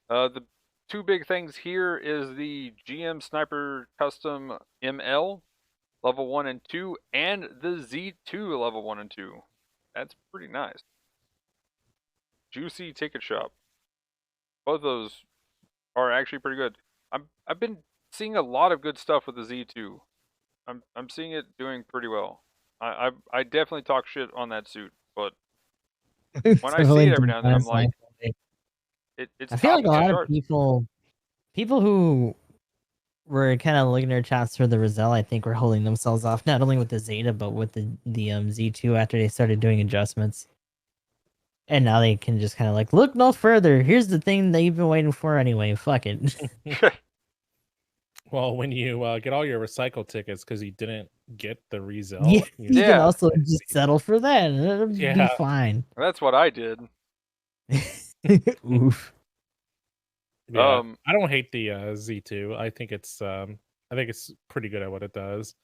[SPEAKER 1] The 2 big things here is the GM Sniper Custom ML level 1 and 2, and the Z2 level 1 and 2. That's pretty nice. Juicy ticket shop. Both of those are actually pretty good. I've been seeing a lot of good stuff with the Z2. I'm seeing it doing pretty well. I definitely talk shit on that suit, but when I see
[SPEAKER 2] Totally
[SPEAKER 1] it every now and then, I'm
[SPEAKER 2] honest,
[SPEAKER 1] like,
[SPEAKER 2] like,
[SPEAKER 1] it's
[SPEAKER 2] I feel like a
[SPEAKER 1] topping the
[SPEAKER 2] lot of
[SPEAKER 1] charts.
[SPEAKER 2] people who were kind of looking their chops for the Roselle, I think, were holding themselves off not only with the Zeta but with the Z2 after they started doing adjustments. And now they can just kind of like look no further. Here's the thing that you've been waiting for anyway. Fuck it.
[SPEAKER 3] Well, when you get all your recycle tickets because you didn't get the
[SPEAKER 2] Yeah,
[SPEAKER 3] result,
[SPEAKER 2] you can
[SPEAKER 1] Yeah.
[SPEAKER 2] also just settle for that. And it'll be
[SPEAKER 3] Yeah.
[SPEAKER 2] fine.
[SPEAKER 1] That's what I did.
[SPEAKER 2] Oof.
[SPEAKER 3] Yeah, I don't hate the Z2. I think it's pretty good at what it does,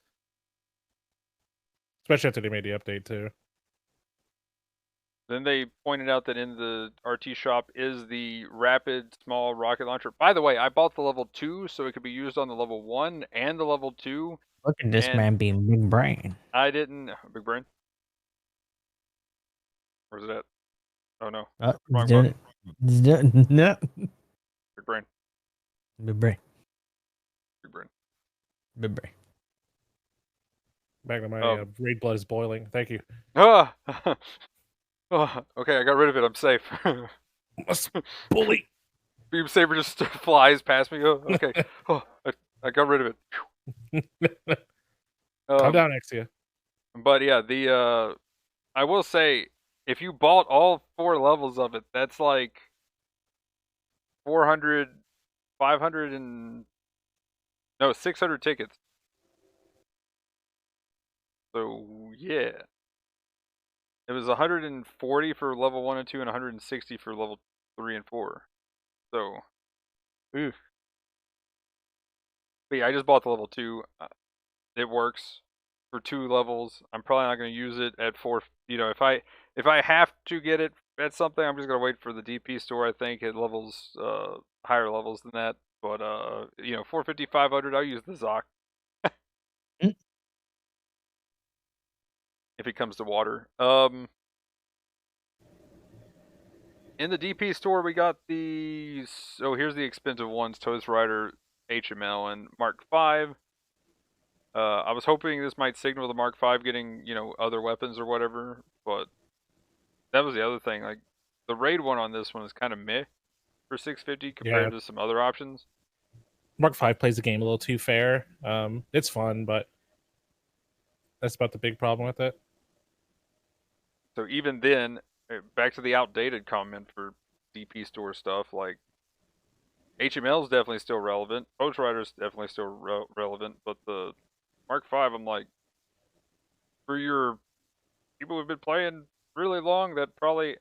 [SPEAKER 3] especially after they made the update too.
[SPEAKER 1] Then they pointed out that in the RT shop is the rapid small rocket launcher. By the way, I bought the level 2 so it could be used on the level 1 and the level 2.
[SPEAKER 2] Look at this
[SPEAKER 1] And
[SPEAKER 2] man being big brain.
[SPEAKER 1] I didn't. Big brain? Where's it at? Oh no.
[SPEAKER 2] Oh,
[SPEAKER 1] Wrong
[SPEAKER 2] he's doing
[SPEAKER 1] button.
[SPEAKER 2] it. He's doing it. No.
[SPEAKER 1] Big brain.
[SPEAKER 2] Big brain.
[SPEAKER 1] Big brain.
[SPEAKER 2] Big brain.
[SPEAKER 3] Magnum, my
[SPEAKER 1] Oh.
[SPEAKER 3] raid blood is boiling. Thank you.
[SPEAKER 1] Ah! Oh, okay, I got rid of it. I'm safe.
[SPEAKER 3] Bully.
[SPEAKER 1] Beam Saber just flies past me. Oh, okay. Oh, I got rid of it.
[SPEAKER 3] Calm down, Exia.
[SPEAKER 1] But yeah, I will say, if you bought all 4 levels of it, that's like 400, 500, and no, 600 tickets. So yeah, it was 140 for level 1 and 2, and 160 for level 3 and 4. So, oof. But yeah, I just bought the level 2. It works for 2 levels. I'm probably not going to use it at 4. You know, if I have to get it at something, I'm just going to wait for the DP store. I think it levels higher levels than that. But you know, 450, 500, I'll use the Zoc if it comes to water. In the DP store, we got the here's the expensive ones: Toast Rider, HML, and Mark V. I was hoping this might signal the Mark V getting, you know, other weapons or whatever, but that was the other thing. Like, the raid one on this one is kind of meh for 650 compared to some other options.
[SPEAKER 3] Mark V plays the game a little too fair. It's fun, but that's about the big problem with it.
[SPEAKER 1] So even then, back to the outdated comment for DP store stuff, like, HML is definitely still relevant. Post Rider is definitely still relevant, but the Mark V, I'm like, for your people who've been playing really long that probably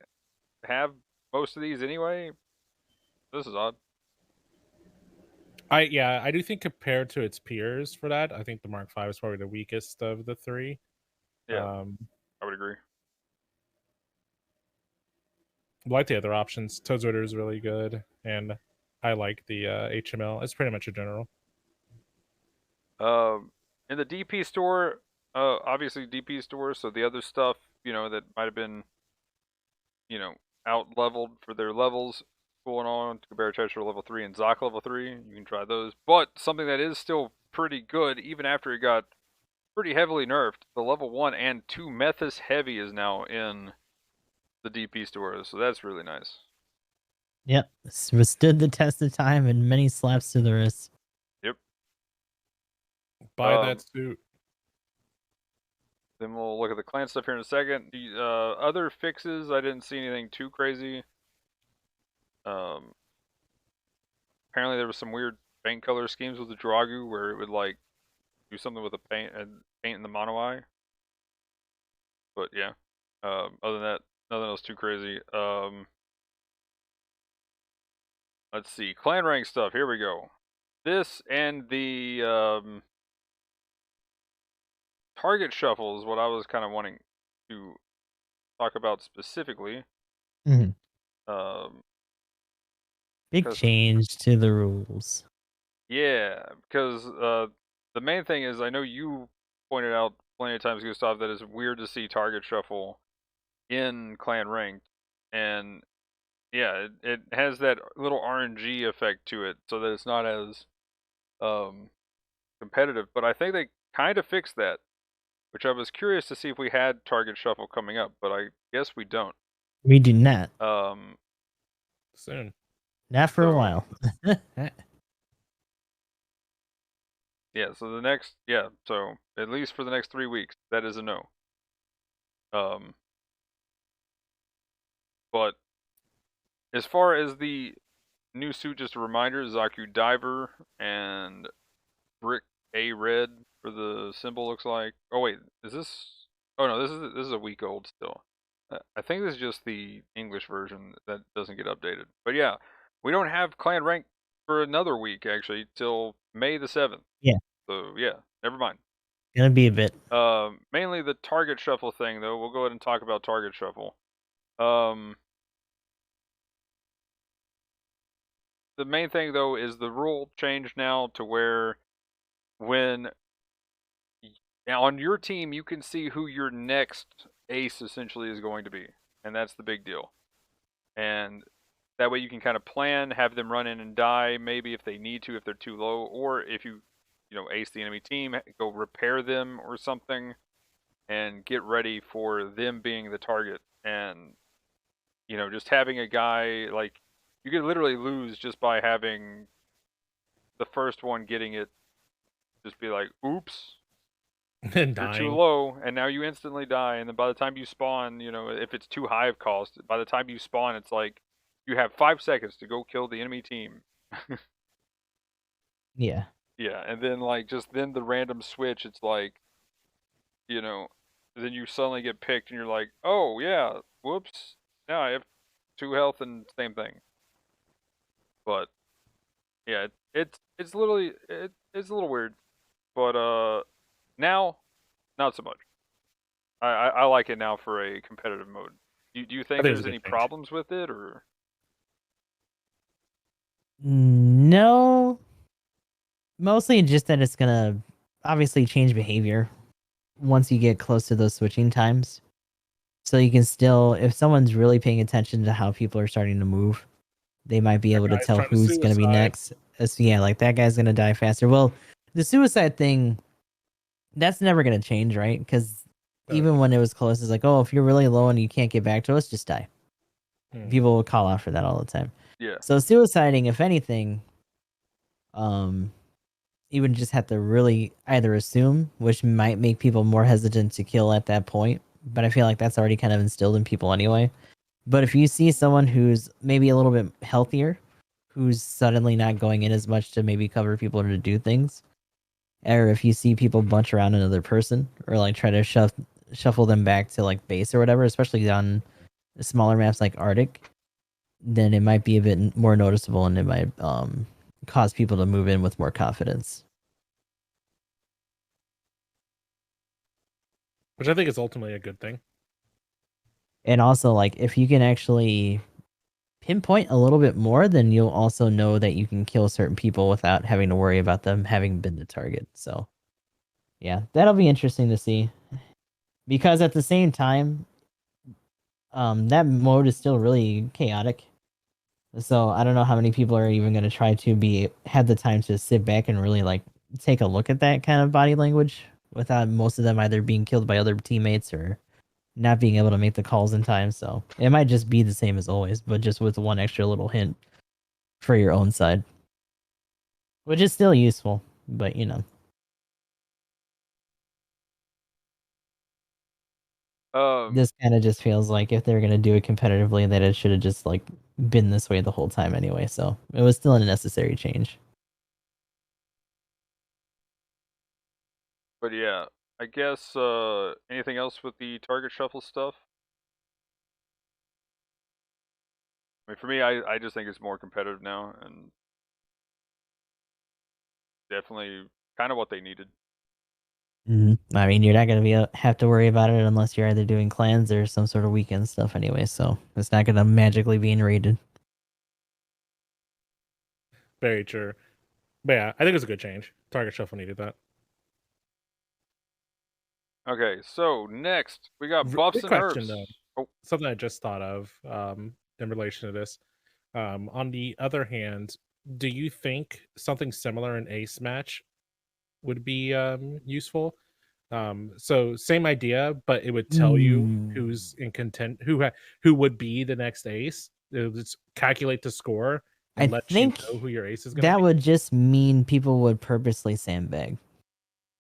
[SPEAKER 1] have most of these anyway, this is odd.
[SPEAKER 3] I do think compared to its peers for that, I think the Mark V is probably the weakest of the 3.
[SPEAKER 1] Yeah, I would agree.
[SPEAKER 3] Like the other options. Toad's Order is really good, and I like the HML. It's pretty much a general.
[SPEAKER 1] In the DP store, obviously DP store, so the other stuff, you know, that might have been, you know, out leveled for their levels going on to compare Cheshire level 3 and Zoc level 3. You can try those. But something that is still pretty good, even after it got pretty heavily nerfed, the level 1 and 2 Methus Heavy is now in the DP store, so that's really nice.
[SPEAKER 2] Yep. Withstood the test of time and many slaps to the wrist.
[SPEAKER 1] Yep.
[SPEAKER 3] Buy that suit.
[SPEAKER 1] Then we'll look at the clan stuff here in a second. The other fixes, I didn't see anything too crazy. Apparently there was some weird paint color schemes with the Dragu where it would like do something with the paint in the mono eye. But yeah, other than that, nothing else too crazy. Let's see, clan rank stuff. Here we go. This and the target shuffle is what I was kind of wanting to talk about specifically.
[SPEAKER 2] Mhm. Big
[SPEAKER 1] 'Cause-
[SPEAKER 2] change to the rules.
[SPEAKER 1] Yeah, because the main thing is, I know you pointed out plenty of times, Gustav, that it's weird to see target shuffle in clan ranked, and yeah, it has that little RNG effect to it, so that it's not as competitive. But I think kind of fixed that, which I was curious to see if we had target shuffle coming up, but I guess we don't.
[SPEAKER 2] We do not.
[SPEAKER 3] Soon.
[SPEAKER 2] Not for a
[SPEAKER 1] So-
[SPEAKER 2] while.
[SPEAKER 1] Yeah, so so at least for the next 3 weeks, that is a no. But as far as the new suit, just a reminder, Zaku Diver and Brick A Red for the symbol looks like. Oh wait, is this? Oh no, this is a week old still. I think this is just the English version that doesn't get updated. But yeah, we don't have clan rank for another week actually till May the 7th.
[SPEAKER 2] Yeah.
[SPEAKER 1] So yeah, never mind.
[SPEAKER 2] Gonna be a bit.
[SPEAKER 1] Mainly the target shuffle thing though. We'll go ahead and talk about target shuffle. The main thing though is the rule changed now to where when on your team you can see who your next ace essentially is going to be, and that's the big deal. And that way you can kind of plan, have them run in and die maybe if they need to, if they're too low, or if you ace the enemy team, go repair them or something and get ready for them being the target. And just having a guy like you could literally lose just by having the first one getting it just be like, oops,
[SPEAKER 3] And
[SPEAKER 1] you're too
[SPEAKER 3] dying.
[SPEAKER 1] low, and now you instantly die. And then by the time you spawn, if it's too high of cost, by the time you spawn, it's like you have 5 seconds to go kill the enemy team.
[SPEAKER 2] Yeah.
[SPEAKER 1] Yeah, and then then the random switch, it's like, then you suddenly get picked, and you're like, oh yeah, whoops, now I have 2 health and same thing. But yeah, it's literally it's a little weird, but now not so much. I like it now for a competitive mode. Do you think
[SPEAKER 3] think it's a
[SPEAKER 1] there's
[SPEAKER 3] good
[SPEAKER 1] any
[SPEAKER 3] change.
[SPEAKER 1] problems with it, or?
[SPEAKER 2] No. Mostly just that it's gonna obviously change behavior once you get close to those switching times. So you can still, if someone's really paying attention to how people are starting to move, they might be able to
[SPEAKER 3] guy's
[SPEAKER 2] tell
[SPEAKER 3] trying to
[SPEAKER 2] who's going to be
[SPEAKER 3] suicide.
[SPEAKER 2] next. Yeah, like that guy's going to die faster. Well, the suicide thing, that's never going to change, right? Because even when it was close, it's like, oh, if you're really low and you can't get back to us, just die. People will call out for that all the time.
[SPEAKER 1] Yeah.
[SPEAKER 2] So suiciding, if anything, you would just have to really either assume, which might make people more hesitant to kill at that point. But I feel like that's already kind of instilled in people anyway. But if you see someone who's maybe a little bit healthier, who's suddenly not going in as much to maybe cover people or to do things, or if you see people bunch around another person or like try to shuffle them back to like base or whatever, especially on smaller maps like Arctic, then it might be a bit more noticeable and it might cause people to move in with more confidence.
[SPEAKER 3] Which I think is ultimately a good thing.
[SPEAKER 2] And also, like, if you can actually pinpoint a little bit more, then you'll also know that you can kill certain people without having to worry about them having been the target. So, yeah, that'll be interesting to see. Because at the same time, that mode is still really chaotic. So I don't know how many people are even going to try to have the time to sit back and really like take a look at that kind of body language without most of them either being killed by other teammates or not being able to make the calls in time. So it might just be the same as always, but just with one extra little hint for your own side, which is still useful, but this kind of just feels like if they're going to do it competitively, that it should have just like been this way the whole time anyway. So it was still a necessary change.
[SPEAKER 1] But yeah, I guess anything else with the target shuffle stuff? I mean, for me, I just think it's more competitive now, and definitely kind of what they needed.
[SPEAKER 2] I mean, you're not going to have to worry about it unless you're either doing clans or some sort of weekend stuff anyway. So it's not going to magically be raided.
[SPEAKER 3] Very true. But yeah, I think it's a good change. Target shuffle needed that.
[SPEAKER 1] Okay, so next we got buffs
[SPEAKER 3] Quick
[SPEAKER 1] and
[SPEAKER 3] question
[SPEAKER 1] herbs.
[SPEAKER 3] though.
[SPEAKER 1] Oh,
[SPEAKER 3] Something I just thought of in relation to this. On the other hand, do you think something similar in Ace match would be useful. So same idea, but it would tell you who's in content, who would be the next ace. It would just calculate the score
[SPEAKER 2] I
[SPEAKER 3] and let you
[SPEAKER 2] think
[SPEAKER 3] know who your ace is going to
[SPEAKER 2] that
[SPEAKER 3] be.
[SPEAKER 2] would just mean people would purposely sandbag.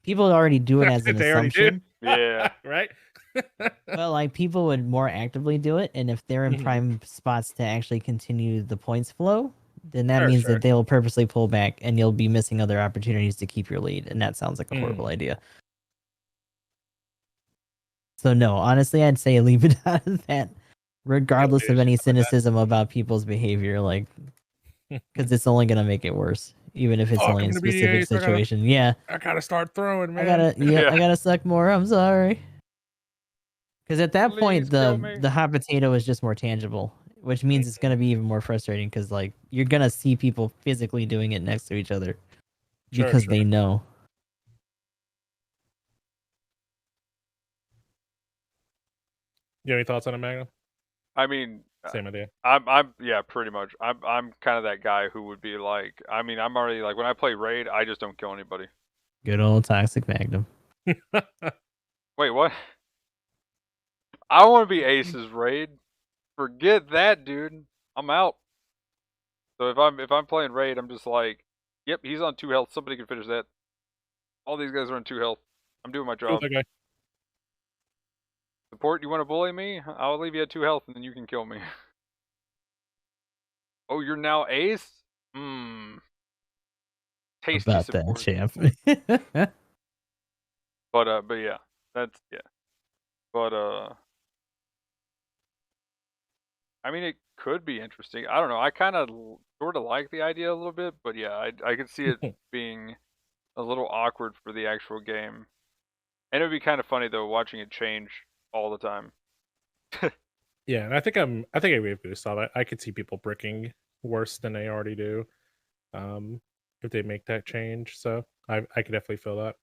[SPEAKER 2] People already do it as an
[SPEAKER 3] They already do.
[SPEAKER 2] assumption.
[SPEAKER 1] Yeah.
[SPEAKER 3] Right.
[SPEAKER 2] But like people would more actively do it, and if they're in
[SPEAKER 3] Mhm.
[SPEAKER 2] prime spots to actually continue the points flow, then that
[SPEAKER 3] Sure,
[SPEAKER 2] means
[SPEAKER 3] sure.
[SPEAKER 2] that they'll purposely pull back, and you'll be missing other opportunities to keep your lead, and that sounds like a horrible idea. So no, honestly, I'd say leave it out of that, regardless of any cynicism about people's behavior, like because it's only gonna make it worse, even if it's
[SPEAKER 3] Fuck,
[SPEAKER 2] only
[SPEAKER 3] I'm
[SPEAKER 2] in
[SPEAKER 3] gonna be the
[SPEAKER 2] specific
[SPEAKER 3] ace.
[SPEAKER 2] situation. Yeah,
[SPEAKER 3] I gotta start throwing, man.
[SPEAKER 1] Yeah.
[SPEAKER 2] I gotta suck more. I'm sorry. Because at that
[SPEAKER 1] Please
[SPEAKER 2] point,
[SPEAKER 1] kill me.
[SPEAKER 2] the hot potato is just more tangible, which means it's gonna be even more frustrating. Because like you're gonna see people physically doing it next to each other
[SPEAKER 3] Sure,
[SPEAKER 2] because
[SPEAKER 3] sure.
[SPEAKER 2] they know.
[SPEAKER 3] You have any thoughts on it, Magnum?
[SPEAKER 1] I mean,
[SPEAKER 3] Same idea.
[SPEAKER 1] I'm yeah, pretty much. I'm kind of that guy who would be like, I mean, I'm already like when I play raid, I just don't kill anybody.
[SPEAKER 2] Good old toxic Magnum.
[SPEAKER 1] Wait, what? I want to be Ace's raid. Forget that, dude. I'm out. So if I'm playing raid, I'm just like, yep, he's on 2 health. Somebody can finish that. All these guys are on 2 health. I'm doing my
[SPEAKER 3] Kill
[SPEAKER 1] job.
[SPEAKER 3] that guy.
[SPEAKER 1] Support, you want to bully me? I'll leave you at 2 health and then you can kill me. Oh, you're now Ace? Tasty
[SPEAKER 2] About that,
[SPEAKER 1] support.
[SPEAKER 2] champ.
[SPEAKER 1] But yeah, that's yeah. But I mean, it could be interesting. I don't know. I kind of sort of like the idea a little bit, but yeah, I could see it being a little awkward for the actual game. And it would be kind of funny though watching it change all the time.
[SPEAKER 3] Yeah, and I think I agree with Gustav. I could see people bricking worse than they already do, if they make that change. So I could definitely feel that.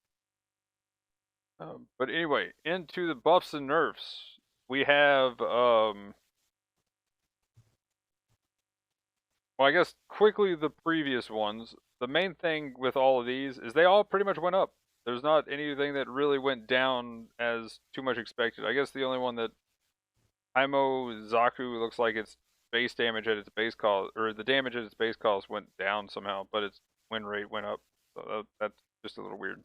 [SPEAKER 1] But anyway, into the buffs and nerfs. We have well, I guess quickly the previous ones. The main thing with all of these is they all pretty much went up. There's not anything that really went down as too much expected. I guess the only one that Imo Zaku looks like its base damage at its base cost, or the damage at its base cost went down somehow, but its win rate went up. So that's just a little weird.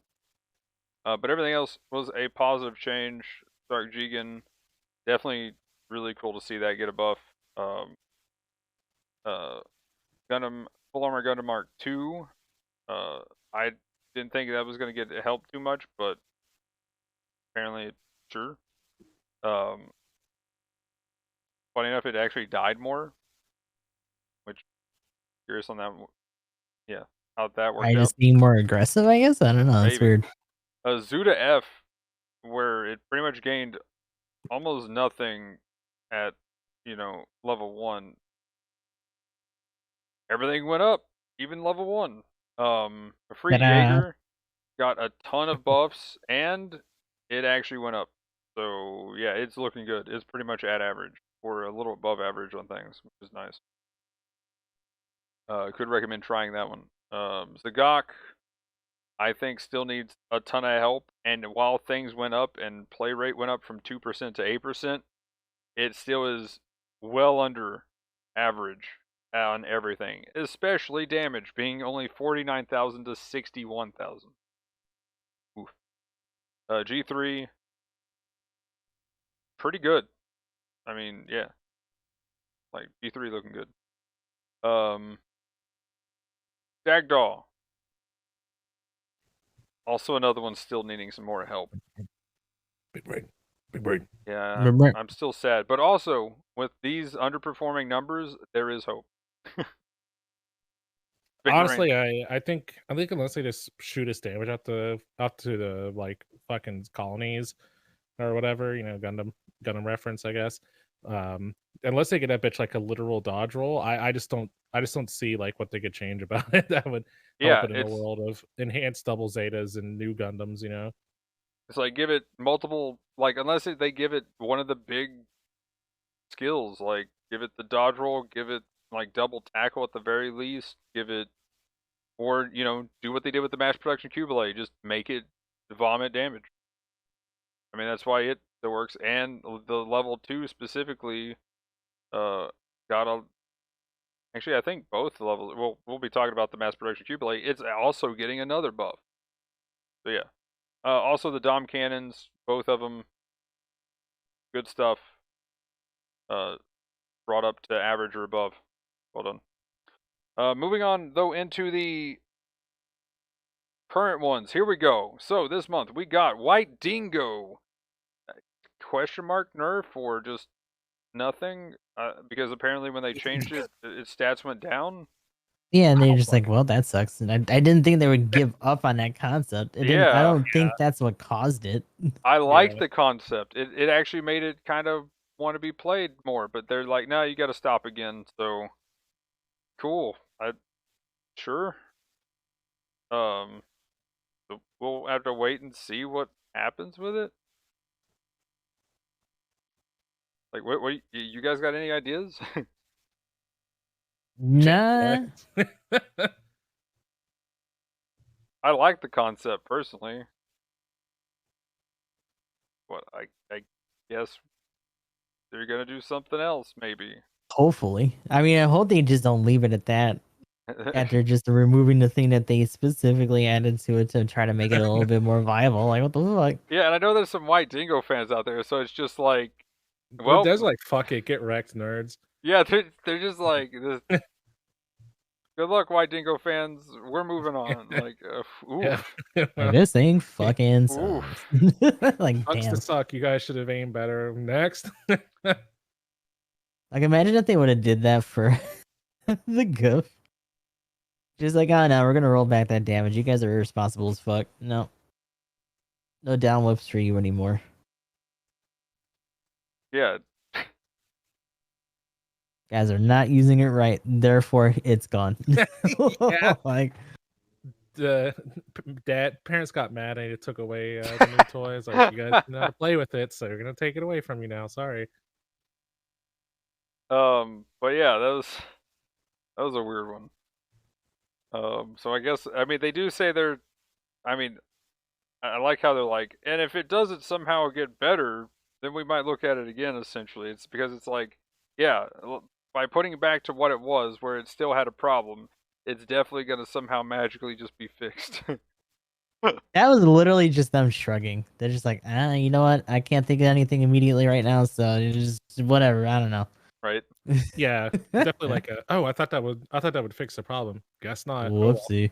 [SPEAKER 1] But everything else was a positive change. Stark Jigen, definitely really cool to see that get a buff. Gundam Full Armor Gundam Mark II. I didn't think that was going to get help too much, but apparently, sure. Funny enough, it actually died more, which curious on that. Yeah, how that worked
[SPEAKER 2] I
[SPEAKER 1] out.
[SPEAKER 2] just being more aggressive, I guess. I don't know. It's
[SPEAKER 1] Maybe.
[SPEAKER 2] weird.
[SPEAKER 1] Zuda F, where it pretty much gained almost nothing at level 1. Everything went up, even level 1. A free
[SPEAKER 2] Ta-da.
[SPEAKER 1] Jaeger got a ton of buffs, and it actually went up. So yeah, it's looking good. It's pretty much at average, or a little above average on things, which is nice. Could recommend trying that one. Zagok, I think still needs a ton of help, and while things went up and play rate went up from 2% to 8%, it still is well under average on everything, especially damage being only 49,000 to 61,000. Oof. G3, pretty good. I mean, yeah, like G3 looking good. Dagdaw, also another one still needing some more help.
[SPEAKER 3] Big brain. Big brain.
[SPEAKER 1] Yeah, I'm still sad, but also with these underperforming numbers, there is hope.
[SPEAKER 3] Honestly, I think unless they just shoot us damage out to the like fucking colonies or whatever, Gundam reference, I guess. Unless they get that bitch like a literal dodge roll, I just don't see like what they could change about it that would help it in a world of enhanced double zetas and new Gundams,
[SPEAKER 1] It's like give it multiple, like unless they give it one of the big skills, like give it the dodge roll, give it like double tackle at the very least, give it Or, do what they did with the mass production Cubelay, just make it vomit damage. I mean, that's why it works. And the level 2 specifically got a... Actually, I think both levels... We'll be talking about the mass production Cubelay. It's also getting another buff. So, yeah. Also, the Dom cannons, both of them, good stuff. Brought up to average or above. Well done. Moving on, though, into the current ones. Here we go. So, this month, we got White Dingo. Question mark nerf or just nothing? Because apparently when they changed it, its stats went down.
[SPEAKER 2] Yeah, and they're just like, well, that sucks. And I didn't think they would give up on that concept. It didn't. I don't think that's what caused it.
[SPEAKER 1] I liked the concept. It actually made it kind of want to be played more, but they're like, no, you got to stop again. So cool. Sure. So we'll have to wait and see what happens with it. Like, what you guys got any ideas?
[SPEAKER 2] Nah.
[SPEAKER 1] I like the concept personally. What I guess they're gonna do something else, maybe.
[SPEAKER 2] Hopefully. I mean, I hope they just don't leave it at that. After just removing the thing that they specifically added to it to try to make it a little bit more viable. Like, what the fuck?
[SPEAKER 1] Yeah, and I know there's some White Dingo fans out there, so it's just like, well,
[SPEAKER 3] there's like, fuck it, get wrecked, nerds.
[SPEAKER 1] Yeah, they're just like, good luck, White Dingo fans. We're moving on. Like, oof.
[SPEAKER 2] This thing fucking sucks. Like,
[SPEAKER 3] sucks
[SPEAKER 2] damn.
[SPEAKER 3] to suck. You guys should have aimed better. Next.
[SPEAKER 2] Like, imagine if they would have did that for the goof. Just like, oh no, we're gonna roll back that damage. You guys are irresponsible as fuck. No. No down whips for you anymore.
[SPEAKER 1] Yeah.
[SPEAKER 2] Guys are not using it right, therefore it's gone.
[SPEAKER 3] Yeah.
[SPEAKER 2] Like,
[SPEAKER 3] the parents got mad and it took away the new toys. Like, you guys know how to play with it, so you're gonna take it away from you now. Sorry.
[SPEAKER 1] But yeah, that was a weird one. So I guess, I mean, they do say they're, I mean, I like how they're like, and if it doesn't somehow get better, then we might look at it again. Essentially, it's because it's like, yeah, by putting it back to what it was, where it still had a problem, it's definitely gonna somehow magically just be fixed.
[SPEAKER 2] that was literally just them shrugging. They're just like, you know what? I can't think of anything immediately right now, so just whatever. I don't know.
[SPEAKER 1] Right?
[SPEAKER 3] Yeah, definitely like I thought that would fix the problem. Guess not.
[SPEAKER 2] Whoopsie.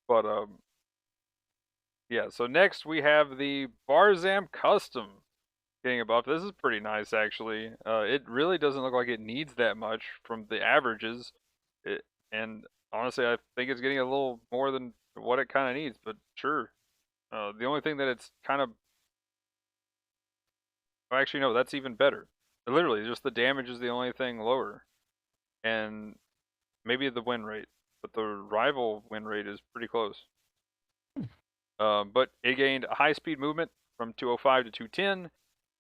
[SPEAKER 1] But yeah. So next we have the Barzam Custom getting a buff. This is pretty nice, actually. It really doesn't look like it needs that much from the averages. And honestly, I think it's getting a little more than what it kind of needs, but sure. The only thing that it's kind of... Oh, actually, no, that's even better. Literally, just the damage is the only thing lower. And maybe the win rate. But the rival win rate is pretty close. But it gained a high speed movement from 205 to 210.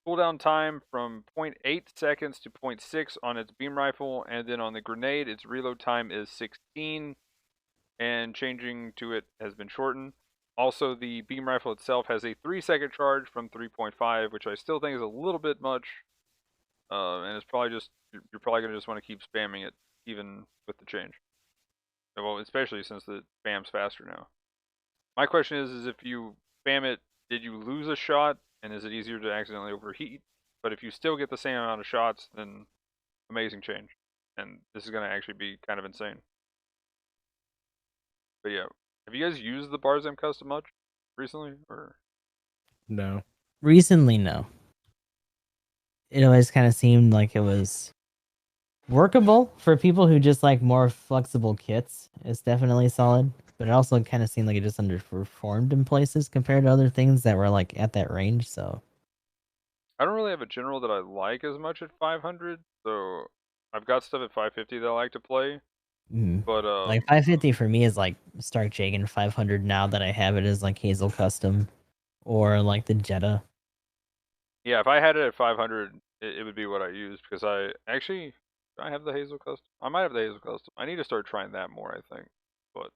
[SPEAKER 1] Cooldown time from 0.8 seconds to 0.6 on its beam rifle, and then on the grenade, its reload time is 16, and changing to it has been shortened. Also, the beam rifle itself has a 3-second charge from 3.5, which I still think is a little bit much, and it's probably just, you're probably going to just want to keep spamming it, even with the change. Well, especially since the spam's faster now. My question is if you spam it, did you lose a shot? And is it easier to accidentally overheat? But if you still get the same amount of shots, then amazing change. And this is going to actually be kind of insane. But yeah, have you guys used the Barzam custom much recently? Or
[SPEAKER 3] no?
[SPEAKER 2] Recently, no. It always kind of seemed like it was workable for people who just like more flexible kits. It's definitely solid. But it also kind of seemed like it just underperformed in places compared to other things that were like at that range. So
[SPEAKER 1] I don't really have a general that I like as much at 500. So I've got stuff at 550 that I like to play. But
[SPEAKER 2] like 550 for me is like Stark Jagan. 500 now that I have it is like Hazel Custom or like the Jetta.
[SPEAKER 1] Yeah, if I had it at 500, it would be what I used, because I actually Do I have the Hazel custom? I might have the Hazel custom. I need to start trying that more, I think. But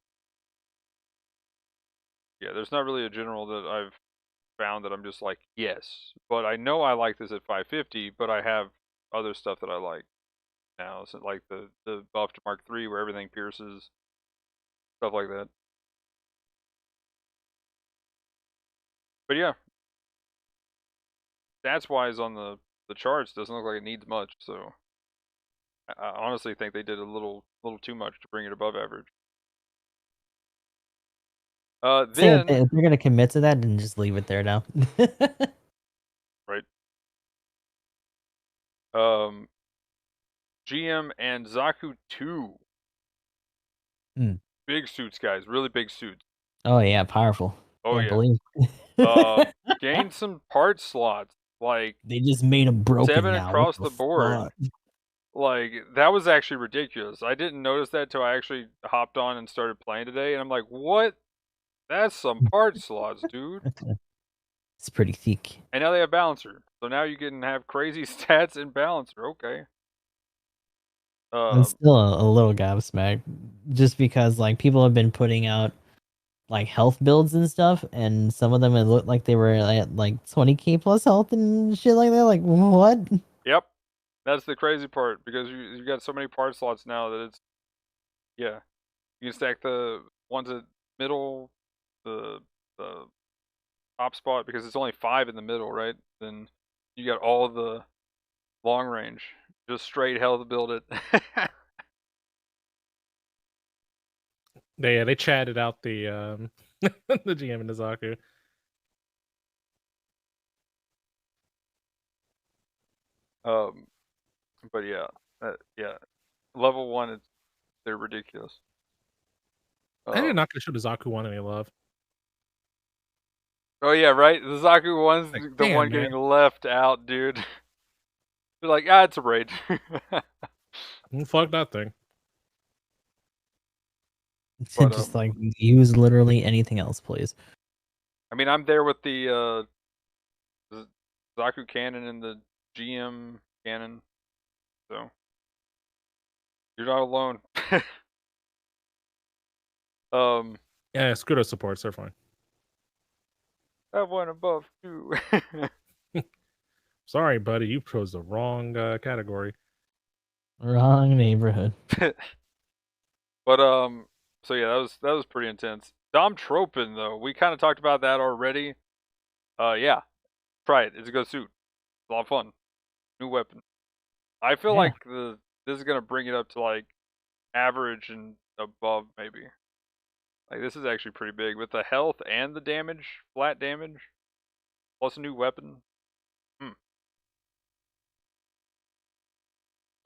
[SPEAKER 1] yeah, there's not really a general that I've found that I'm just like, yes. But I know I like this at 550, but I have other stuff that I like now. So like the buff to Mark III where everything pierces, stuff like that. But yeah, stats wise on the charts doesn't look like it needs much, so I honestly think they did a little too much to bring it above average.
[SPEAKER 2] Saying
[SPEAKER 1] Then
[SPEAKER 2] if they're gonna commit to that, then just leave it there now.
[SPEAKER 1] right. GM and Zaku 2.
[SPEAKER 2] Mm.
[SPEAKER 1] Big suits, guys. Really big suits.
[SPEAKER 2] Oh yeah, powerful.
[SPEAKER 1] Oh
[SPEAKER 2] Can't
[SPEAKER 1] yeah.
[SPEAKER 2] believe.
[SPEAKER 1] Gained some part slots, like
[SPEAKER 2] They just made them broken
[SPEAKER 1] 7
[SPEAKER 2] now. What
[SPEAKER 1] across the board.
[SPEAKER 2] fuck?
[SPEAKER 1] Like, that was actually ridiculous. I didn't notice that till I actually hopped on and started playing today, and I'm like, what? That's some part slots, dude.
[SPEAKER 2] It's pretty thick.
[SPEAKER 1] And now they have Balancer. So now you can have crazy stats in Balancer. Okay.
[SPEAKER 2] I'm still a little gobsmacked, just because like people have been putting out like health builds and stuff, and some of them it looked like they were at like 20k plus health and shit like that. Like what?
[SPEAKER 1] Yep. That's the crazy part, because you got so many part slots now that it's, yeah. You can stack the ones at middle, the top spot, because it's only 5 in the middle, right? Then you got all the long range. Just straight health build it.
[SPEAKER 3] They chatted out the the GM and the Zaku.
[SPEAKER 1] But yeah, yeah. Level 1, they're ridiculous.
[SPEAKER 3] I did not gonna show the Zaku one any love.
[SPEAKER 1] Oh yeah, right. The Zaku one's
[SPEAKER 3] Like,
[SPEAKER 1] the
[SPEAKER 3] damn,
[SPEAKER 1] one
[SPEAKER 3] man.
[SPEAKER 1] getting left out, dude. They're like, it's a raid.
[SPEAKER 3] Fuck that thing.
[SPEAKER 1] But,
[SPEAKER 2] Just like use literally anything else, please.
[SPEAKER 1] I mean, I'm there with the Zaku cannon and the GM cannon, so you're not alone.
[SPEAKER 3] Yeah, Scudo supports, they're fine.
[SPEAKER 1] I have one above too.
[SPEAKER 3] Sorry, buddy, you chose the wrong category.
[SPEAKER 2] Wrong neighborhood.
[SPEAKER 1] But so yeah, that was pretty intense. Dom Tropin though, we kind of talked about that already. Yeah, try it. It's a good suit. It's a lot of fun. New weapon. I feel
[SPEAKER 2] Yeah.
[SPEAKER 1] like this is gonna bring it up to like average and above maybe. Like this is actually pretty big with the health and the damage, flat damage, plus a new weapon.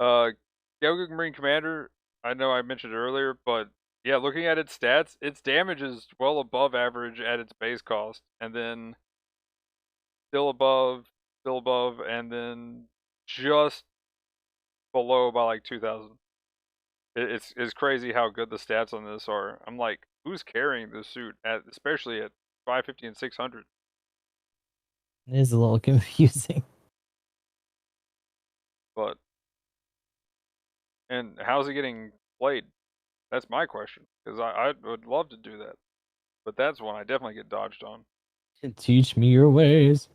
[SPEAKER 1] Galguk Marine Commander, I know I mentioned it earlier, but yeah, looking at its stats, its damage is well above average at its base cost, and then still above, and then just below by like 2,000. It's crazy how good the stats on this are. I'm like, who's carrying this suit at, especially at 550 and 600?
[SPEAKER 2] It is a little confusing.
[SPEAKER 1] But and how's it getting played? That's my question, because I would love to do that, but that's one I definitely get dodged on.
[SPEAKER 2] Teach me your ways.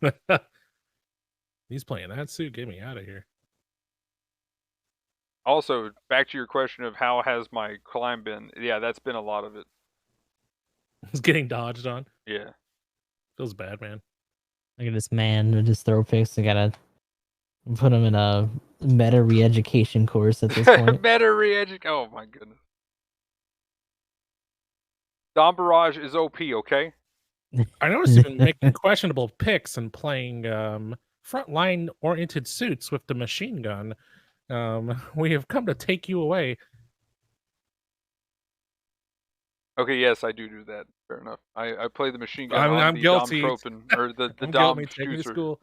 [SPEAKER 3] He's playing that suit. Get me out of here.
[SPEAKER 1] Also, back to your question of how has my climb been? Yeah, that's been a lot of it.
[SPEAKER 3] He's getting dodged on.
[SPEAKER 1] Yeah.
[SPEAKER 3] Feels bad, man.
[SPEAKER 2] Look at this man with his throw picks. I gotta put him in a meta re-education course at this point.
[SPEAKER 1] Meta re-education. Oh my goodness. Dom Barrage is OP, okay?
[SPEAKER 3] I noticed you've been making questionable picks and playing frontline oriented suits with the machine gun. We have come to take you away.
[SPEAKER 1] Okay, yes, I do that. Fair enough. I play the machine gun on
[SPEAKER 3] I'm
[SPEAKER 1] the
[SPEAKER 3] guilty.
[SPEAKER 1] Dom Tropin, or the
[SPEAKER 3] I'm
[SPEAKER 1] Dom
[SPEAKER 3] guilty. Take me to
[SPEAKER 1] Shooter.
[SPEAKER 3] school.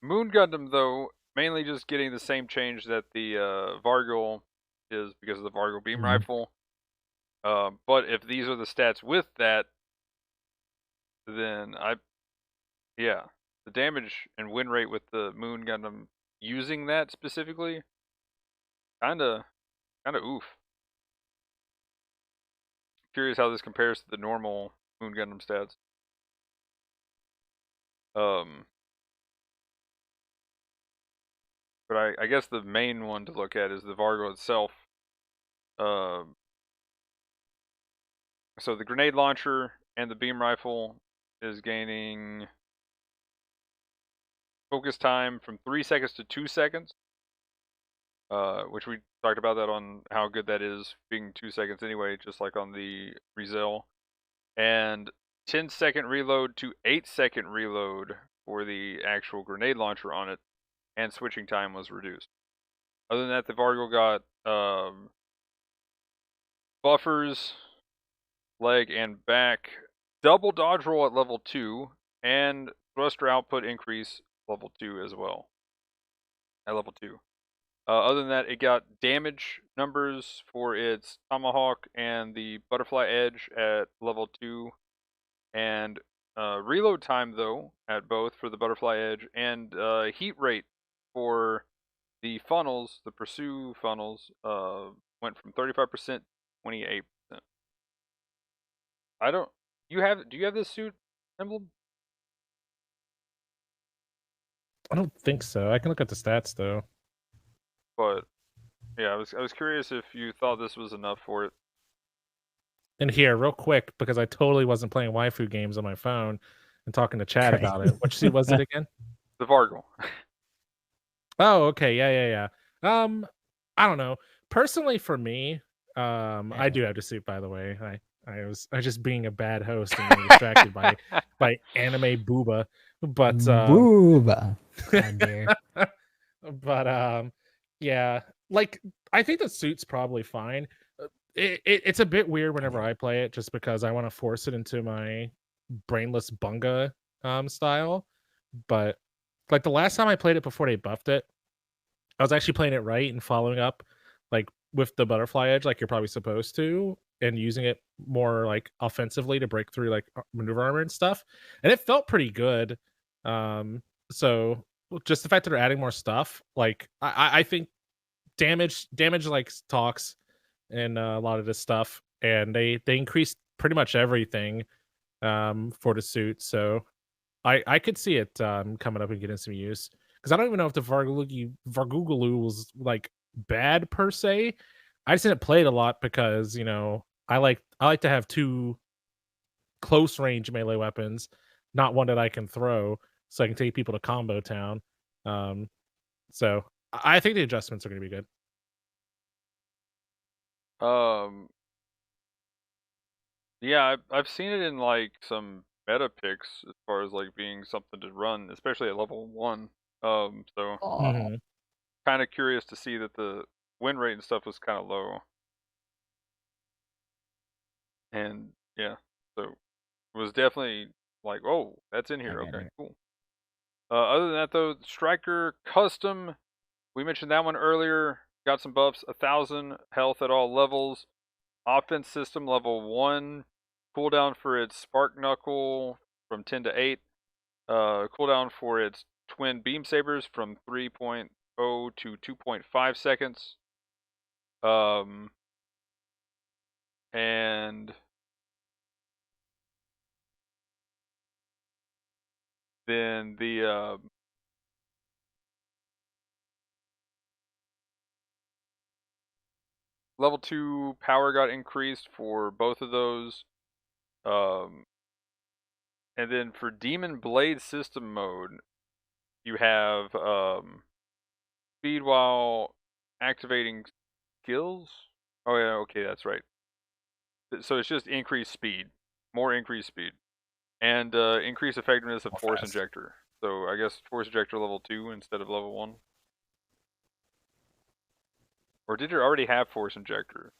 [SPEAKER 1] Moon Gundam, though, mainly just getting the same change that the Vargul is because of the Vargul beam rifle. But if these are the stats with that, then the damage and win rate with the Moon Gundam using that specifically, kinda oof. Curious how this compares to the normal Moon Gundam stats. But I guess the main one to look at is the Vargo itself. So the grenade launcher and the beam rifle is gaining focus time from 3 seconds to 2 seconds, which we talked about that on how good that is, being 2 seconds anyway, just like on the Rizel. And 10-second reload to 8-second reload for the actual grenade launcher on it, and switching time was reduced. Other than that, the Vargo got buffers, leg and back, double dodge roll at level 2, and thruster output increase level 2 as well. At level 2. Other than that, it got damage numbers for its Tomahawk and the Butterfly Edge at level 2, and reload time, though, at both for the Butterfly Edge, and heat rate for the funnels, the Pursue funnels, went from 35% to 28%. Do you have this suit, Emblem?
[SPEAKER 3] I don't think so. I can look at the stats though.
[SPEAKER 1] But yeah, I was curious if you thought this was enough for it.
[SPEAKER 3] And here, real quick, because I totally wasn't playing waifu games on my phone and talking to Chad
[SPEAKER 2] Right.
[SPEAKER 3] about it. Which suit was it again?
[SPEAKER 1] The Vargo.
[SPEAKER 3] Oh, okay, yeah. I don't know. Personally, for me, I do have to suit. By the way, I was just being a bad host and getting distracted by anime booba, but
[SPEAKER 2] Booba. God dear.
[SPEAKER 3] but yeah, like I think the suit's probably fine. It's a bit weird whenever I play it, just because I want to force it into my brainless bunga style. But like the last time I played it before they buffed it, I was actually playing it right and following up like with the butterfly edge, like you're probably supposed to, and using it more like offensively to break through like maneuver armor and stuff. And it felt pretty good. So just the fact that they're adding more stuff, like I think damage like talks and a lot of this stuff, and they increased pretty much everything for the suit. So I could see it coming up and getting some use, because I don't even know if the Vargoogaloo was like bad per se. I just didn't play it a lot because, you know, I like to have two close range melee weapons, not one that I can throw, so I can take people to combo town. So I think the adjustments are going to be good.
[SPEAKER 1] Yeah, I've seen it in like some meta picks as far as like being something to run, especially at level 1. So
[SPEAKER 3] Mhm.
[SPEAKER 1] kind of curious to see that the win rate and stuff was kind of low. And yeah, so it was definitely like, oh, that's in here. Okay, cool. Other than that, though, Striker Custom, we mentioned that one earlier. Got some buffs, 1,000 health at all levels. Offense system level 1. Cooldown for its Spark Knuckle from 10 to 8. Cooldown for its Twin Beam Sabers from 3.0 to 2.5 seconds. And then the level 2 power got increased for both of those. And then for Demon Blade system mode, you have speed while activating skills. Oh yeah, okay, that's right. So it's just increased speed, more increased speed, and increased effectiveness of
[SPEAKER 3] How
[SPEAKER 1] Force
[SPEAKER 3] fast?
[SPEAKER 1] Injector. So I guess Force Injector level 2 instead of level 1. Or did it already have Force Injector?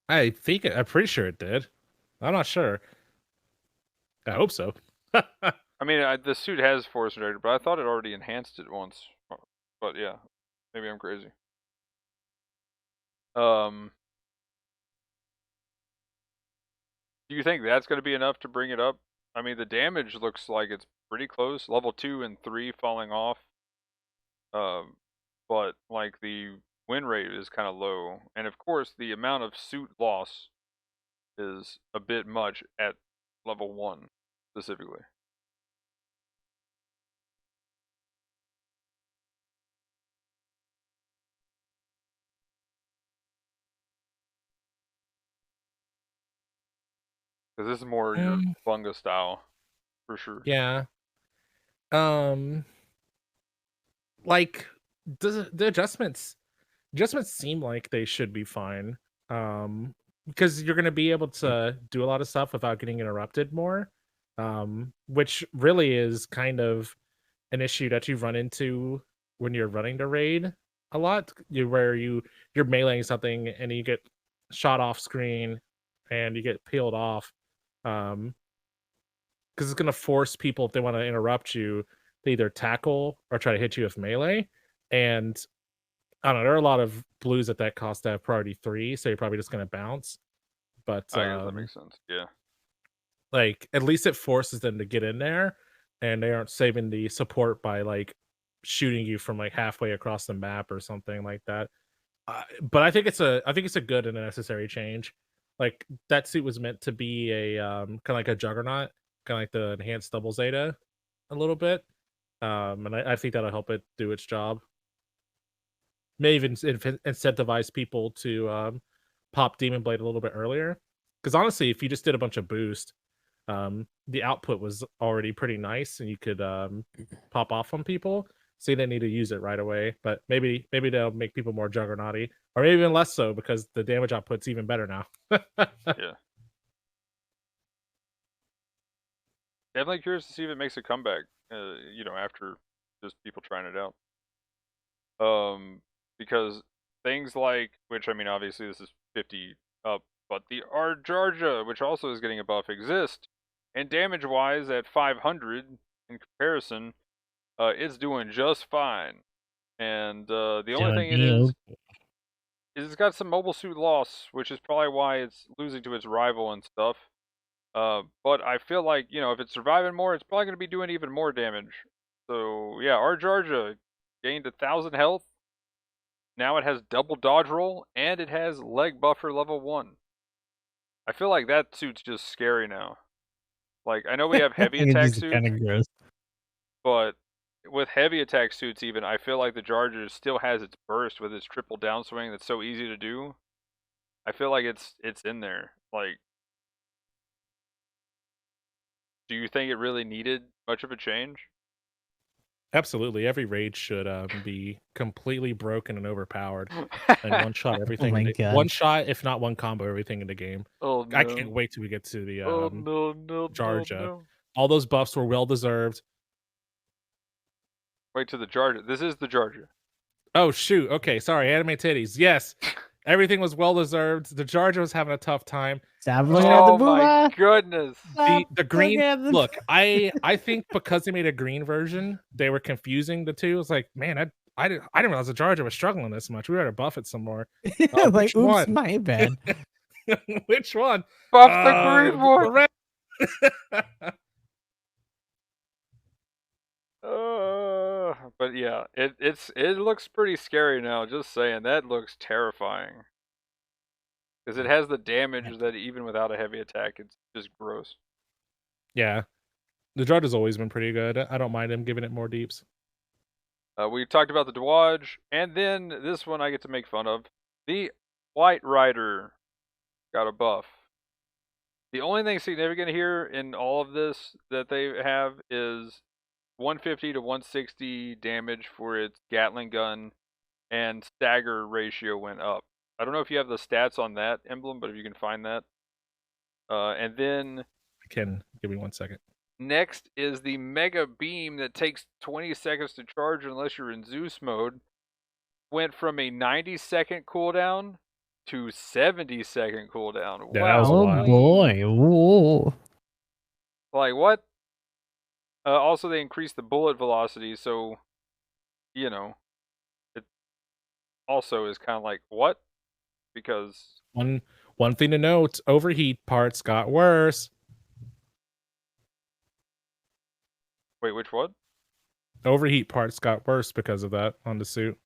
[SPEAKER 3] I'm pretty sure it did. I'm not sure. I hope so.
[SPEAKER 1] I mean, the suit has Force Injector, but I thought it already enhanced it once. But yeah, maybe I'm crazy. Do you think that's going to be enough to bring it up? I mean, the damage looks like it's pretty close. Level 2 and 3 falling off. but like the win rate is kind of low, and of course the amount of suit loss is a bit much at level 1 specifically. Because this is more your Bunga style, for sure.
[SPEAKER 3] Yeah. Like the adjustments seem like they should be fine. Because you're gonna be able to do a lot of stuff without getting interrupted more. Which really is kind of an issue that you run into when you're running the raid a lot. Where you're meleeing something and you get shot off screen and you get peeled off. Because it's gonna force people, if they want to interrupt you, to either tackle or try to hit you with melee. And I don't know, there are a lot of blues at that cost to have priority 3, so you're probably just gonna bounce. But
[SPEAKER 1] I guess that makes sense. Yeah.
[SPEAKER 3] like at least it forces them to get in there, and they aren't saving the support by like shooting you from like halfway across the map or something like that. But I think it's a good and a necessary change. Like that suit was meant to be a kind of like a juggernaut, kind of like the enhanced double zeta a little bit. And I think that'll help it do its job. May even incentivize people to pop Demon Blade a little bit earlier. Because honestly, if you just did a bunch of boost, the output was already pretty nice, and you could pop off on people. So you didn't need to use it right away. But maybe they'll make people more juggernauty, or maybe even less so because the damage output's even better now.
[SPEAKER 1] Yeah. Definitely curious to see if it makes a comeback. After just people trying it out. Because things like, which I mean, obviously this is 50 up, but the Arjarja, which also is getting a buff, exist, and damage-wise at 500 in comparison, it's doing just fine. And the only thing it is it's got some mobile suit loss, which is probably why it's losing to its rival and stuff. But I feel like, if it's surviving more, it's probably going to be doing even more damage. So, yeah, Arjarja gained 1,000 health. Now it has double dodge roll, and it has leg buffer level 1. I feel like that suit's just scary now. Like, I know we have heavy attack suits,
[SPEAKER 2] kind of gross.
[SPEAKER 1] but with heavy attack suits even, I feel like the Jarger still has its burst with its triple downswing that's so easy to do. I feel like it's in there. Like, do you think it really needed much of a change?
[SPEAKER 3] Absolutely, every raid should be completely broken and overpowered, and one shot everything.
[SPEAKER 2] my God.
[SPEAKER 3] One shot, if not one combo, everything in the game.
[SPEAKER 1] Oh no!
[SPEAKER 3] I can't wait till we get to the
[SPEAKER 1] no,
[SPEAKER 3] Jarja.
[SPEAKER 1] no.
[SPEAKER 3] All those buffs were well deserved.
[SPEAKER 1] Wait to the Jarja. This is the Jarja.
[SPEAKER 3] Oh shoot! Okay, sorry. Anime titties. Yes, everything was well deserved. The Jarja was having a tough time.
[SPEAKER 2] Stop looking at the
[SPEAKER 1] Oh my
[SPEAKER 2] booba.
[SPEAKER 1] goodness!
[SPEAKER 3] The green look. I think because they made a green version, they were confusing the two. It's like, man, I didn't realize the Jarja was struggling this much. We better buff it some more.
[SPEAKER 2] Like,
[SPEAKER 3] which
[SPEAKER 2] oops,
[SPEAKER 3] one?
[SPEAKER 2] my bad.
[SPEAKER 3] Which one?
[SPEAKER 1] Buff the green one. But yeah, it looks pretty scary now. Just saying, that looks terrifying. Because it has the damage that even without a heavy attack, it's just gross.
[SPEAKER 3] Yeah, the Jarja has always been pretty good. I don't mind him giving it more deeps.
[SPEAKER 1] We talked about the Dwaj, and then this one I get to make fun of. The White Rider got a buff. The only thing significant here in all of this that they have is 150 to 160 damage for its Gatling gun, and stagger ratio went up. I don't know if you have the stats on that emblem, but if you can find that. And then
[SPEAKER 3] I can. Give me 1 second.
[SPEAKER 1] Next is the Mega Beam that takes 20 seconds to charge unless you're in Zeus mode. Went from a 90-second cooldown to 70-second cooldown.
[SPEAKER 3] Yeah,
[SPEAKER 1] wow.
[SPEAKER 3] that was
[SPEAKER 2] Oh boy. Whoa.
[SPEAKER 1] Like, what? Also, they increased the bullet velocity, so, it also is kind of like, what? Because
[SPEAKER 3] one thing to note, overheat parts got worse.
[SPEAKER 1] wait, which one?
[SPEAKER 3] Overheat parts got worse because of that on the suit.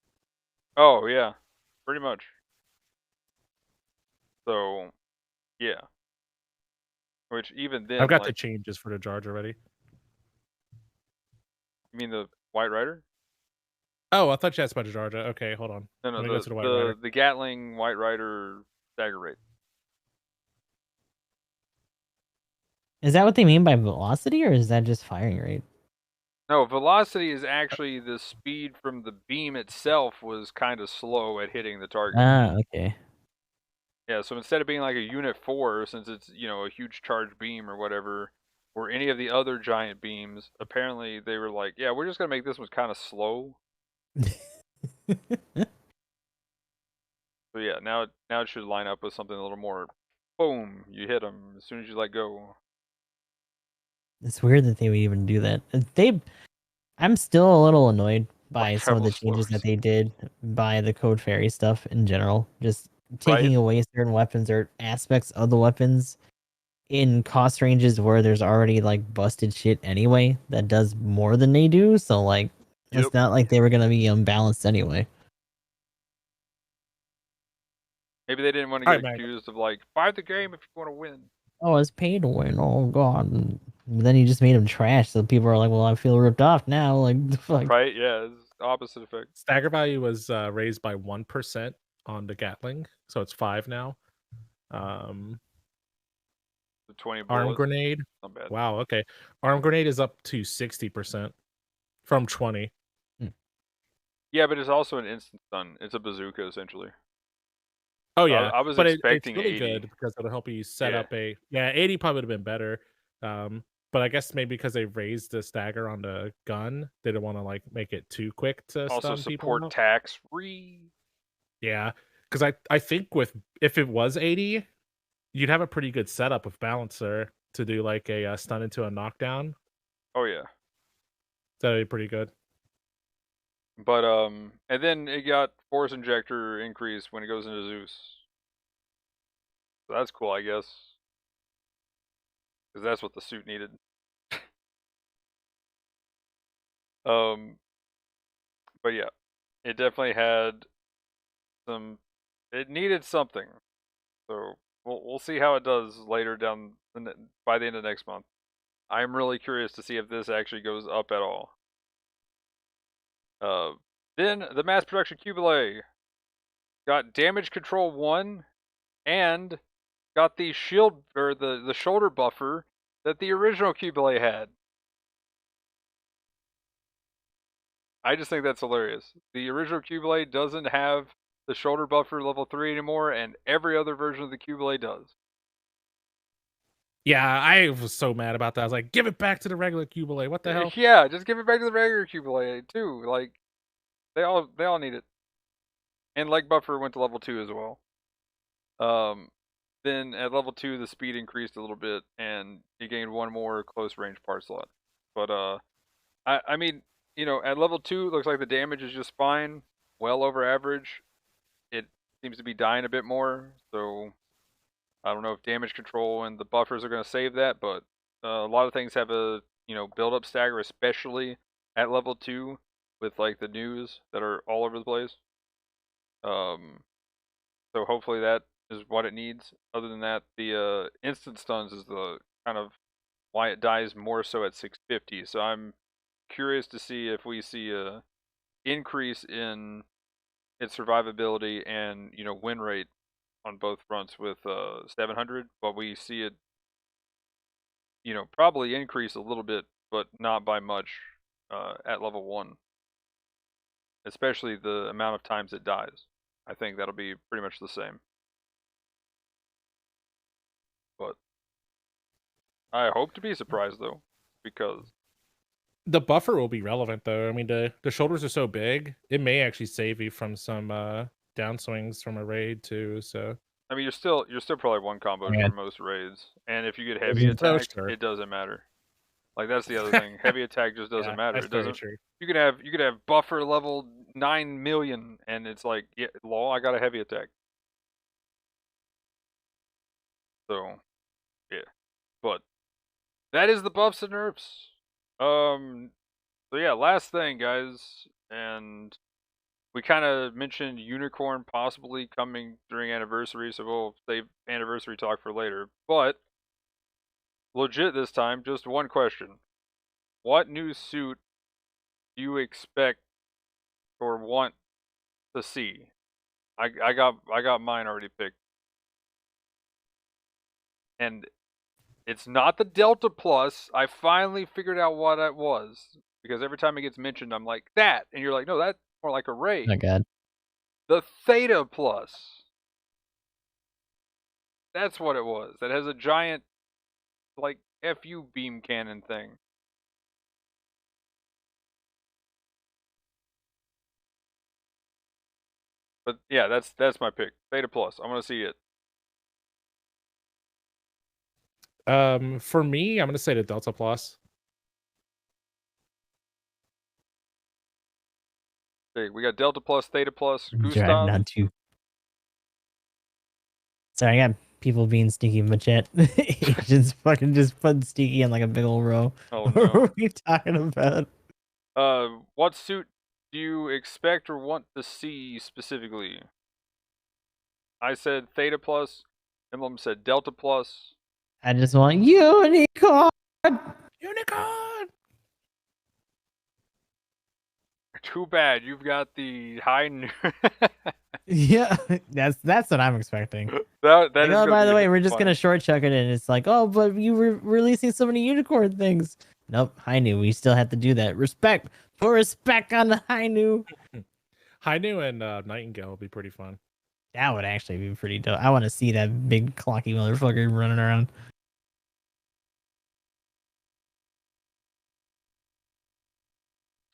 [SPEAKER 1] Oh yeah, pretty much. So yeah, which even
[SPEAKER 3] I've
[SPEAKER 1] then,
[SPEAKER 3] got the
[SPEAKER 1] like,
[SPEAKER 3] changes for the charge already.
[SPEAKER 1] you mean the White Rider?
[SPEAKER 3] Oh, I thought you asked about the charge. Okay, hold on.
[SPEAKER 1] No, no,
[SPEAKER 3] Let me go to the White Rider.
[SPEAKER 1] the Gatling White Rider stagger rate.
[SPEAKER 2] Is that what they mean by velocity, or is that just firing rate?
[SPEAKER 1] No, velocity is actually the speed from the beam itself was kind of slow at hitting the target.
[SPEAKER 2] Ah, okay.
[SPEAKER 1] Yeah, so instead of being like a unit 4, since it's, a huge charge beam or whatever, or any of the other giant beams, apparently they were like, yeah, we're just gonna make this one kind of slow. So yeah, now it should line up with something a little more, boom, you hit them as soon as you let go.
[SPEAKER 2] It's weird that they would even do that. I'm still a little annoyed
[SPEAKER 1] Like
[SPEAKER 2] by some of
[SPEAKER 1] travel
[SPEAKER 2] the changes
[SPEAKER 1] slows,
[SPEAKER 2] that they did by the Code Fairy stuff in general. Just
[SPEAKER 1] right?
[SPEAKER 2] taking away certain weapons or aspects of the weapons in cost ranges where there's already like busted shit anyway that does more than they do. So like,
[SPEAKER 1] Yep.
[SPEAKER 2] it's not like they were gonna be unbalanced anyway.
[SPEAKER 1] Maybe they didn't want to
[SPEAKER 3] All
[SPEAKER 1] get
[SPEAKER 3] right, Magnum.
[SPEAKER 1] accused of like, buy the game if you want to win.
[SPEAKER 2] Oh, it's pay to win. Oh god. And then you just made him trash, so people are like, well, I feel ripped off now. Like, the fuck.
[SPEAKER 1] Right? Yeah, it's opposite effect.
[SPEAKER 3] Stagger value was raised by 1% on the Gatling, so it's 5 now.
[SPEAKER 1] The 20
[SPEAKER 3] Arm
[SPEAKER 1] bullets,
[SPEAKER 3] grenade.
[SPEAKER 1] not bad.
[SPEAKER 3] Wow. Okay. Arm grenade is up to 60% from 20.
[SPEAKER 1] Yeah, but it's also an instant stun. It's a bazooka essentially.
[SPEAKER 3] Oh
[SPEAKER 1] I,
[SPEAKER 3] yeah,
[SPEAKER 1] I was
[SPEAKER 3] but it's
[SPEAKER 1] expecting
[SPEAKER 3] really
[SPEAKER 1] 80.
[SPEAKER 3] good because it'll help you set
[SPEAKER 1] Yeah.
[SPEAKER 3] up a 80 probably would have been better. But I guess maybe because they raised the stagger on the gun, they don't want to like make it too quick to
[SPEAKER 1] Also
[SPEAKER 3] stun people
[SPEAKER 1] support
[SPEAKER 3] out.
[SPEAKER 1] tax free.
[SPEAKER 3] Yeah, because I think with if it was 80, you'd have a pretty good setup with balancer to do like a stun into a knockdown.
[SPEAKER 1] Oh yeah.
[SPEAKER 3] That'd be pretty good.
[SPEAKER 1] But and then it got force injector increase when it goes into Zeus. So that's cool, I guess, because that's what the suit needed. Um, but yeah, it definitely had some. It needed something. So we'll see how it does later down by the end of next month. I'm really curious to see if this actually goes up at all. Uh, then the mass production Cubile got damage control 1 and got the shield or the shoulder buffer that the original Cubile had. I just think that's hilarious. The original Cubile doesn't have the shoulder buffer level 3 anymore, and every other version of the Cubile does.
[SPEAKER 3] Yeah, I was so mad about that. I was like, give it back to the regular Cubile. What the hell?
[SPEAKER 1] Yeah, just give it back to the regular Cubile too. Like they all need it. And leg buffer went to level 2 as well. Then at level 2 the speed increased a little bit and you gained one more close range part slot. But I mean, at level 2 it looks like the damage is just fine, well over average. It seems to be dying a bit more, so I don't know if damage control and the buffers are going to save that, but a lot of things have a, build up stagger, especially at level 2 with like the news that are all over the place. So hopefully that is what it needs. Other than that, the instant stuns is the kind of why it dies more so at 650. So I'm curious to see if we see a increase in its survivability and win rate on both fronts with 700, but we see it probably increase a little bit, but not by much at level 1, especially the amount of times it dies. I think that'll be pretty much the same. But I hope to be surprised though, because
[SPEAKER 3] The buffer will be relevant though. I mean, the shoulders are so big, it may actually save you from some downswings from a raid too. So
[SPEAKER 1] I mean you're still probably one combo
[SPEAKER 2] Man,
[SPEAKER 1] from most raids, and if you get heavy
[SPEAKER 2] isn't
[SPEAKER 3] oh
[SPEAKER 1] attack,
[SPEAKER 3] sure,
[SPEAKER 1] it doesn't matter. Like that's the other thing. Heavy attack just doesn't
[SPEAKER 3] yeah,
[SPEAKER 1] matter.
[SPEAKER 3] that's
[SPEAKER 1] It
[SPEAKER 3] very
[SPEAKER 1] doesn't.
[SPEAKER 3] true.
[SPEAKER 1] You could have buffer level 9,000,000, and it's like, yeah, lol, I got a heavy attack. So yeah, but that is the buffs and nerfs. Um, So yeah, last thing, guys, and we kind of mentioned Unicorn possibly coming during anniversary, so we'll save anniversary talk for later. But legit this time, just one question: what new suit do you expect or want to see? I got mine already picked, and it's not the Delta Plus. I finally figured out what that was because every time it gets mentioned, I'm like that, and you're like, no, that's more like a Ray.
[SPEAKER 2] Oh my god.
[SPEAKER 1] The Theta Plus. That's what it was. That has a giant, like, FU beam cannon thing. But yeah, that's my pick. Theta Plus. I want to see it.
[SPEAKER 3] For me, I'm gonna say the Delta Plus.
[SPEAKER 1] Okay, we got Delta Plus, Theta Plus,
[SPEAKER 2] I'm trying
[SPEAKER 1] Gustav.
[SPEAKER 2] not to. Sorry, I got people being sneaky in my chat. Agents fucking just putting sneaky in like a big old row.
[SPEAKER 1] Oh
[SPEAKER 2] What
[SPEAKER 1] no.
[SPEAKER 2] are we talking about?
[SPEAKER 1] What suit do you expect or want to see specifically? I said Theta Plus. Emblem said Delta Plus.
[SPEAKER 2] I just want unicorn.
[SPEAKER 3] Unicorn.
[SPEAKER 1] Too bad you've got the high new.
[SPEAKER 2] Yeah, that's what I'm expecting.
[SPEAKER 1] that
[SPEAKER 2] Like,
[SPEAKER 1] is
[SPEAKER 2] oh,
[SPEAKER 1] gonna
[SPEAKER 2] by the
[SPEAKER 1] be
[SPEAKER 2] way, we're just
[SPEAKER 1] funny.
[SPEAKER 2] gonna short chuck it, and it's like, oh, but you were releasing so many unicorn things. Nope, Hainu. We still have to do that. Respect, put respect on the Hainu.
[SPEAKER 3] Hainu and Nightingale will be pretty fun.
[SPEAKER 2] That would actually be pretty dope. I want to see that big clocky motherfucker running around.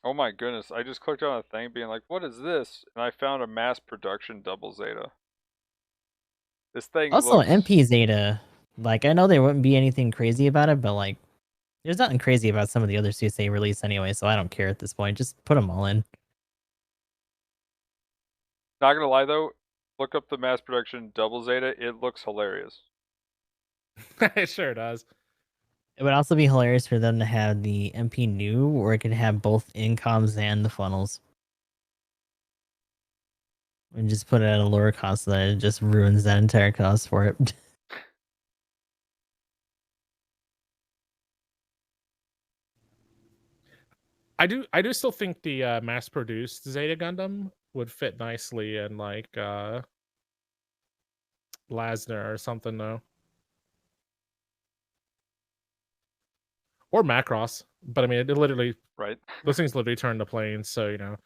[SPEAKER 1] Oh my goodness, I just clicked on a thing being like, what is this? And I found a mass production double Zeta. This thing
[SPEAKER 2] Also,
[SPEAKER 1] looks...
[SPEAKER 2] MP Zeta. Like, I know there wouldn't be anything crazy about it, but like, there's nothing crazy about some of the other suits they release anyway, so I don't care at this point. Just put them all in.
[SPEAKER 1] Not gonna lie though, look up the mass production double Zeta, it looks hilarious.
[SPEAKER 3] It sure does.
[SPEAKER 2] It would also be hilarious for them to have the MP new, or it could have both incoms and the funnels. And just put it at a lower cost so that it just ruins that entire cost for it.
[SPEAKER 3] I do still think the mass-produced Zeta Gundam would fit nicely in like Lasner or something though. Or Macross. But I mean it literally
[SPEAKER 1] Right?
[SPEAKER 3] those things literally turn to planes, so you know.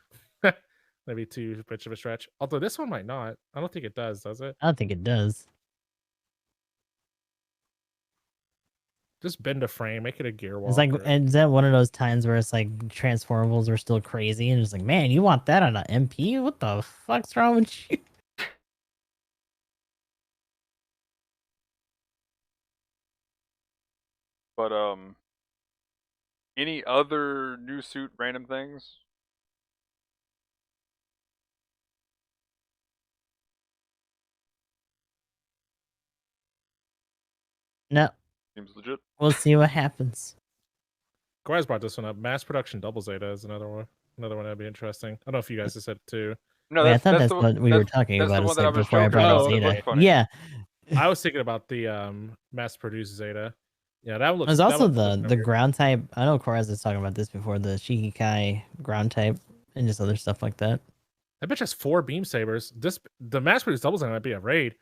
[SPEAKER 3] Maybe too much of a stretch. Although this one might not. I don't think it does it?
[SPEAKER 2] I don't think it does.
[SPEAKER 3] Just bend a frame, make it a gear
[SPEAKER 2] It's like,
[SPEAKER 3] walker.
[SPEAKER 2] and is that one of those times where it's like transformables are still crazy, and it's like, man, you want that on an MP? What the fuck's wrong with you?
[SPEAKER 1] But any other new suit random things?
[SPEAKER 2] No,
[SPEAKER 1] Seems legit.
[SPEAKER 2] we'll see what happens.
[SPEAKER 3] Goraz brought this one up. Mass production double Zeta is another one. Another one that'd be interesting. I don't know if you guys have said it too.
[SPEAKER 1] No,
[SPEAKER 2] Wait, I thought that's
[SPEAKER 1] the,
[SPEAKER 2] what we were talking
[SPEAKER 1] that's
[SPEAKER 2] about
[SPEAKER 1] the
[SPEAKER 2] a
[SPEAKER 1] one that I
[SPEAKER 2] sec
[SPEAKER 1] was
[SPEAKER 2] before I
[SPEAKER 1] joking
[SPEAKER 2] brought up
[SPEAKER 1] about. It
[SPEAKER 2] Zeta.
[SPEAKER 1] looked funny.
[SPEAKER 2] Yeah,
[SPEAKER 3] I was thinking about the mass produced Zeta. Yeah, that one looks.
[SPEAKER 2] there's
[SPEAKER 3] that
[SPEAKER 2] also
[SPEAKER 3] one looks
[SPEAKER 2] the
[SPEAKER 3] weird.
[SPEAKER 2] ground type. I know Koraz was talking about this before, the Shikikai ground type and just other stuff like that.
[SPEAKER 3] That bitch has 4 beam sabers. The mass produced double Zeta might be a raid.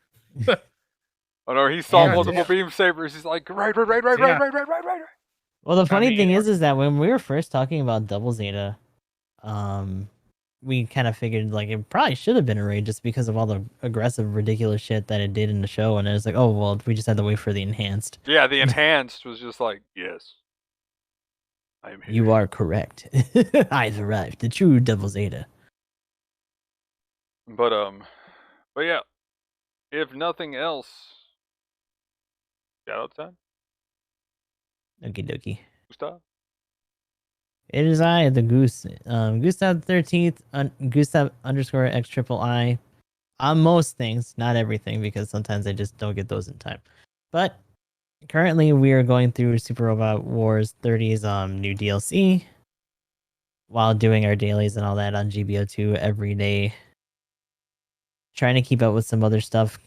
[SPEAKER 1] Oh no, he saw
[SPEAKER 2] Yeah,
[SPEAKER 1] multiple
[SPEAKER 3] damn.
[SPEAKER 1] beam sabers. He's like, right.
[SPEAKER 3] Yeah.
[SPEAKER 2] Well, the funny
[SPEAKER 3] mean,
[SPEAKER 2] thing is that when we were first talking about Double Zeta, we kind of figured like it probably should have been a raid just because of all the aggressive, ridiculous shit that it did in the show, and it's like, oh well, we just had to wait for the enhanced.
[SPEAKER 1] Yeah, the enhanced was just like, yes, I am here.
[SPEAKER 2] You are correct. I've arrived. The true Double Zeta.
[SPEAKER 1] But yeah, if nothing else, shout out time,
[SPEAKER 2] Okie dokie.
[SPEAKER 1] Gustav.
[SPEAKER 2] It is I, the Goose. Gustav 13th, Gustav underscore X triple I. On most things, not everything, because sometimes I just don't get those in time. But currently, we are going through Super Robot Wars 30's new DLC. while doing our dailies and all that on GBO2 every day. Trying to keep up with some other stuff.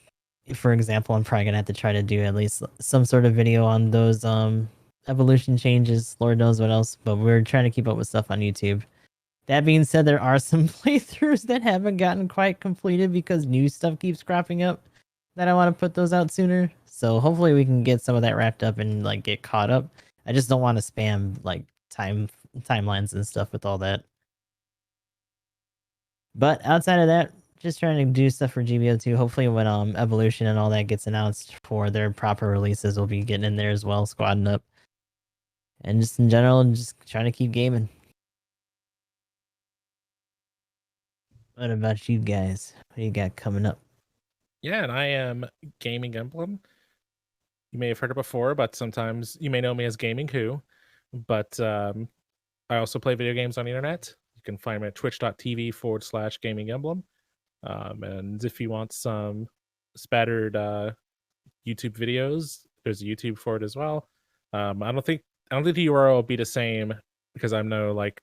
[SPEAKER 2] For example, I'm probably gonna have to try to do at least some sort of video on those evolution changes. Lord knows what else, but we're trying to keep up with stuff on YouTube. That being said, there are some playthroughs that haven't gotten quite completed because new stuff keeps cropping up that I want to put those out sooner. So hopefully we can get some of that wrapped up and like get caught up. I just don't want to spam like timelines and stuff with all that. But outside of that, just trying to do stuff for GBO2. Hopefully when Evolution and all that gets announced for their proper releases, we'll be getting in there as well, squadding up. And just in general, just trying to keep gaming. What about you guys? What do you got coming up?
[SPEAKER 3] Yeah, and I am GamingEmblem. You may have heard it before, but sometimes you may know me as Gaming Who. But I also play video games on the internet. You can find me at twitch.tv/GamingEmblem. And if you want some spattered YouTube videos, there's a YouTube for it as well. I don't think the URL will be the same because I'm no like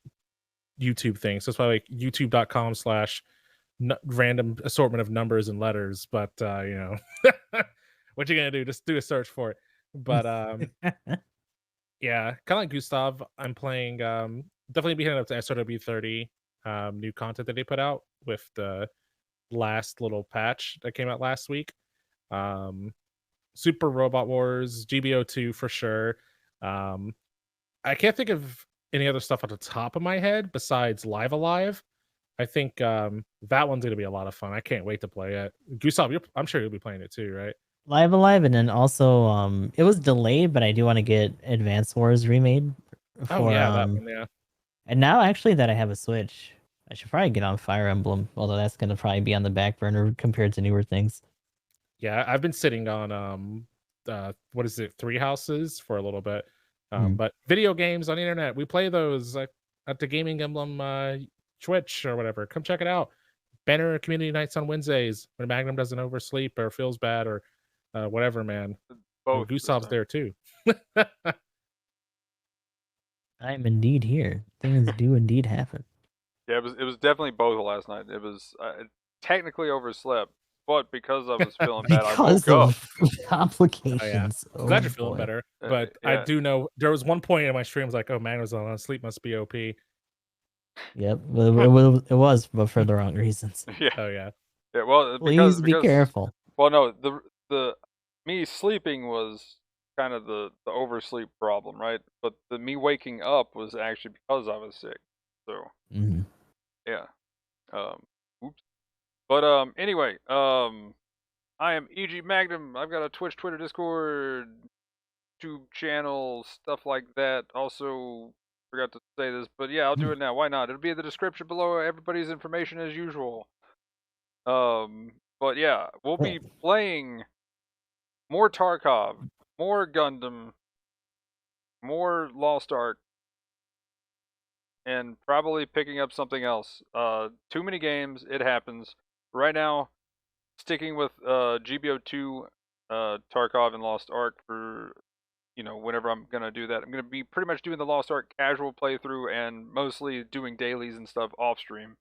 [SPEAKER 3] YouTube thing. So it's probably like youtube.com/random assortment of numbers and letters. But you know, what you gonna do? Just do a search for it. But yeah, kind of like Gustav, I'm playing definitely be heading up to SRW30 new content that they put out with the last little patch that came out last week. Super Robot Wars, GBO2 for sure. I can't think of any other stuff off the top of my head besides Live Alive. I think that one's gonna be a lot of fun. I can't wait to play it. Gustav, I'm sure you'll be playing it too, right?
[SPEAKER 2] Live Alive, and then also it was delayed, but I do want to get Advance Wars remade
[SPEAKER 3] Oh
[SPEAKER 2] for
[SPEAKER 3] yeah, that one, yeah.
[SPEAKER 2] And now actually that I have a Switch, I should probably get on Fire Emblem, although that's gonna probably be on the back burner compared to newer things.
[SPEAKER 3] Yeah, I've been sitting on what is it, Three Houses for a little bit. But video games on the internet, we play those at the Gaming Emblem Twitch or whatever. Come check it out. Banner community nights on Wednesdays when Magnum doesn't oversleep or feels bad or whatever, man.
[SPEAKER 1] Both.
[SPEAKER 3] Gustav's there too.
[SPEAKER 2] I am indeed here. Things do indeed happen.
[SPEAKER 1] Yeah, it was definitely both last night. It was technically overslept, but because I was feeling bad, I woke
[SPEAKER 2] Because
[SPEAKER 1] up.
[SPEAKER 2] of complications.
[SPEAKER 3] I'm glad you're
[SPEAKER 2] Oh,
[SPEAKER 3] feeling
[SPEAKER 2] boy.
[SPEAKER 3] better. But I
[SPEAKER 1] Yeah.
[SPEAKER 3] do know there was one point in my stream I was like, oh, Magnum's on sleep must be OP.
[SPEAKER 2] Yep, it was, but for the wrong reasons.
[SPEAKER 1] Yeah.
[SPEAKER 3] Oh yeah.
[SPEAKER 1] Yeah. Well,
[SPEAKER 2] Please be
[SPEAKER 1] because
[SPEAKER 2] careful.
[SPEAKER 1] well, no, the me sleeping was kind of the oversleep problem, right? But the me waking up was actually because I was sick. So
[SPEAKER 2] Mhm.
[SPEAKER 1] yeah. Oops. But anyway, I am EG Magnum. I've got a Twitch, Twitter, Discord, YouTube channel, stuff like that. Also, forgot to say this, but yeah, I'll do it now. Why not? It'll be in the description below. Everybody's information as usual. But yeah, we'll be playing more Tarkov, more Gundam, more Lost Ark, and probably picking up something else. Too many games. It happens. Right now, sticking with GBO2, Tarkov, and Lost Ark for whenever I'm gonna do that. I'm gonna be pretty much doing the Lost Ark casual playthrough and mostly doing dailies and stuff off stream.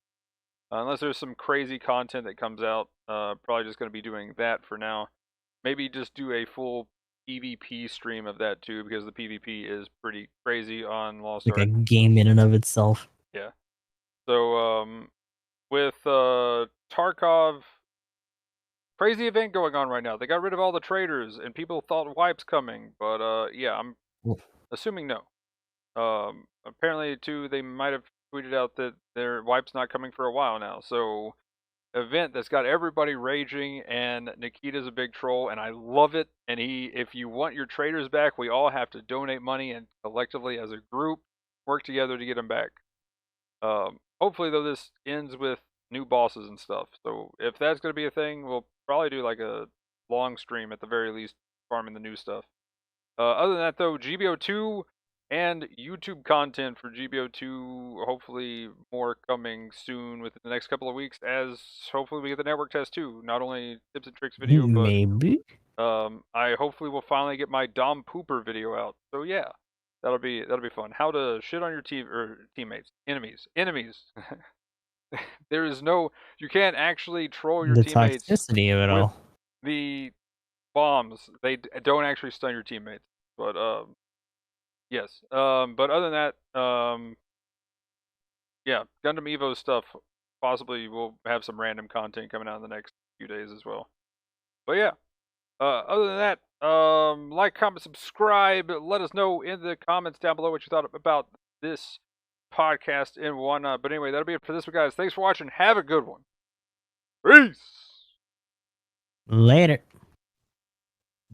[SPEAKER 1] Unless there's some crazy content that comes out, probably just gonna be doing that for now. Maybe just do a full PvP stream of that too, because the PvP is pretty crazy on Lost
[SPEAKER 2] Like a
[SPEAKER 1] Ark.
[SPEAKER 2] game in and of itself.
[SPEAKER 1] Yeah. So with Tarkov, crazy event going on right now. They got rid of all the traders, and people thought wipe's coming, but yeah, I'm assuming no. Apparently too, they might have tweeted out that their wipe's not coming for a while now. So event that's got everybody raging, and Nikita's a big troll, and I love it. And if you want your traders back, we all have to donate money and collectively as a group work together to get them back. Hopefully though, this ends with new bosses and stuff. So if that's gonna be a thing, we'll probably do like a long stream at the very least, farming the new stuff. Other than that though, GBO2 and YouTube content for GBO2, hopefully more coming soon within the next couple of weeks, as hopefully we get the network test too. Not only tips and tricks video, but
[SPEAKER 2] Maybe.
[SPEAKER 1] I hopefully will finally get my Dom Pooper video out. So yeah, That'll be fun. How to shit on your teammates, enemies. There is no, you can't actually troll your
[SPEAKER 2] The
[SPEAKER 1] teammates
[SPEAKER 2] toxicity of it
[SPEAKER 1] with
[SPEAKER 2] all.
[SPEAKER 1] the bombs. They don't actually stun your teammates. But yes. But other than that, yeah, Gundam Evo stuff. Possibly we'll have some random content coming out in the next few days as well. But yeah. Other than that, like, comment, subscribe. Let us know in the comments down below what you thought about this podcast and whatnot. But anyway, that'll be it for this one, guys. Thanks for watching. Have a good one. Peace.
[SPEAKER 2] Later.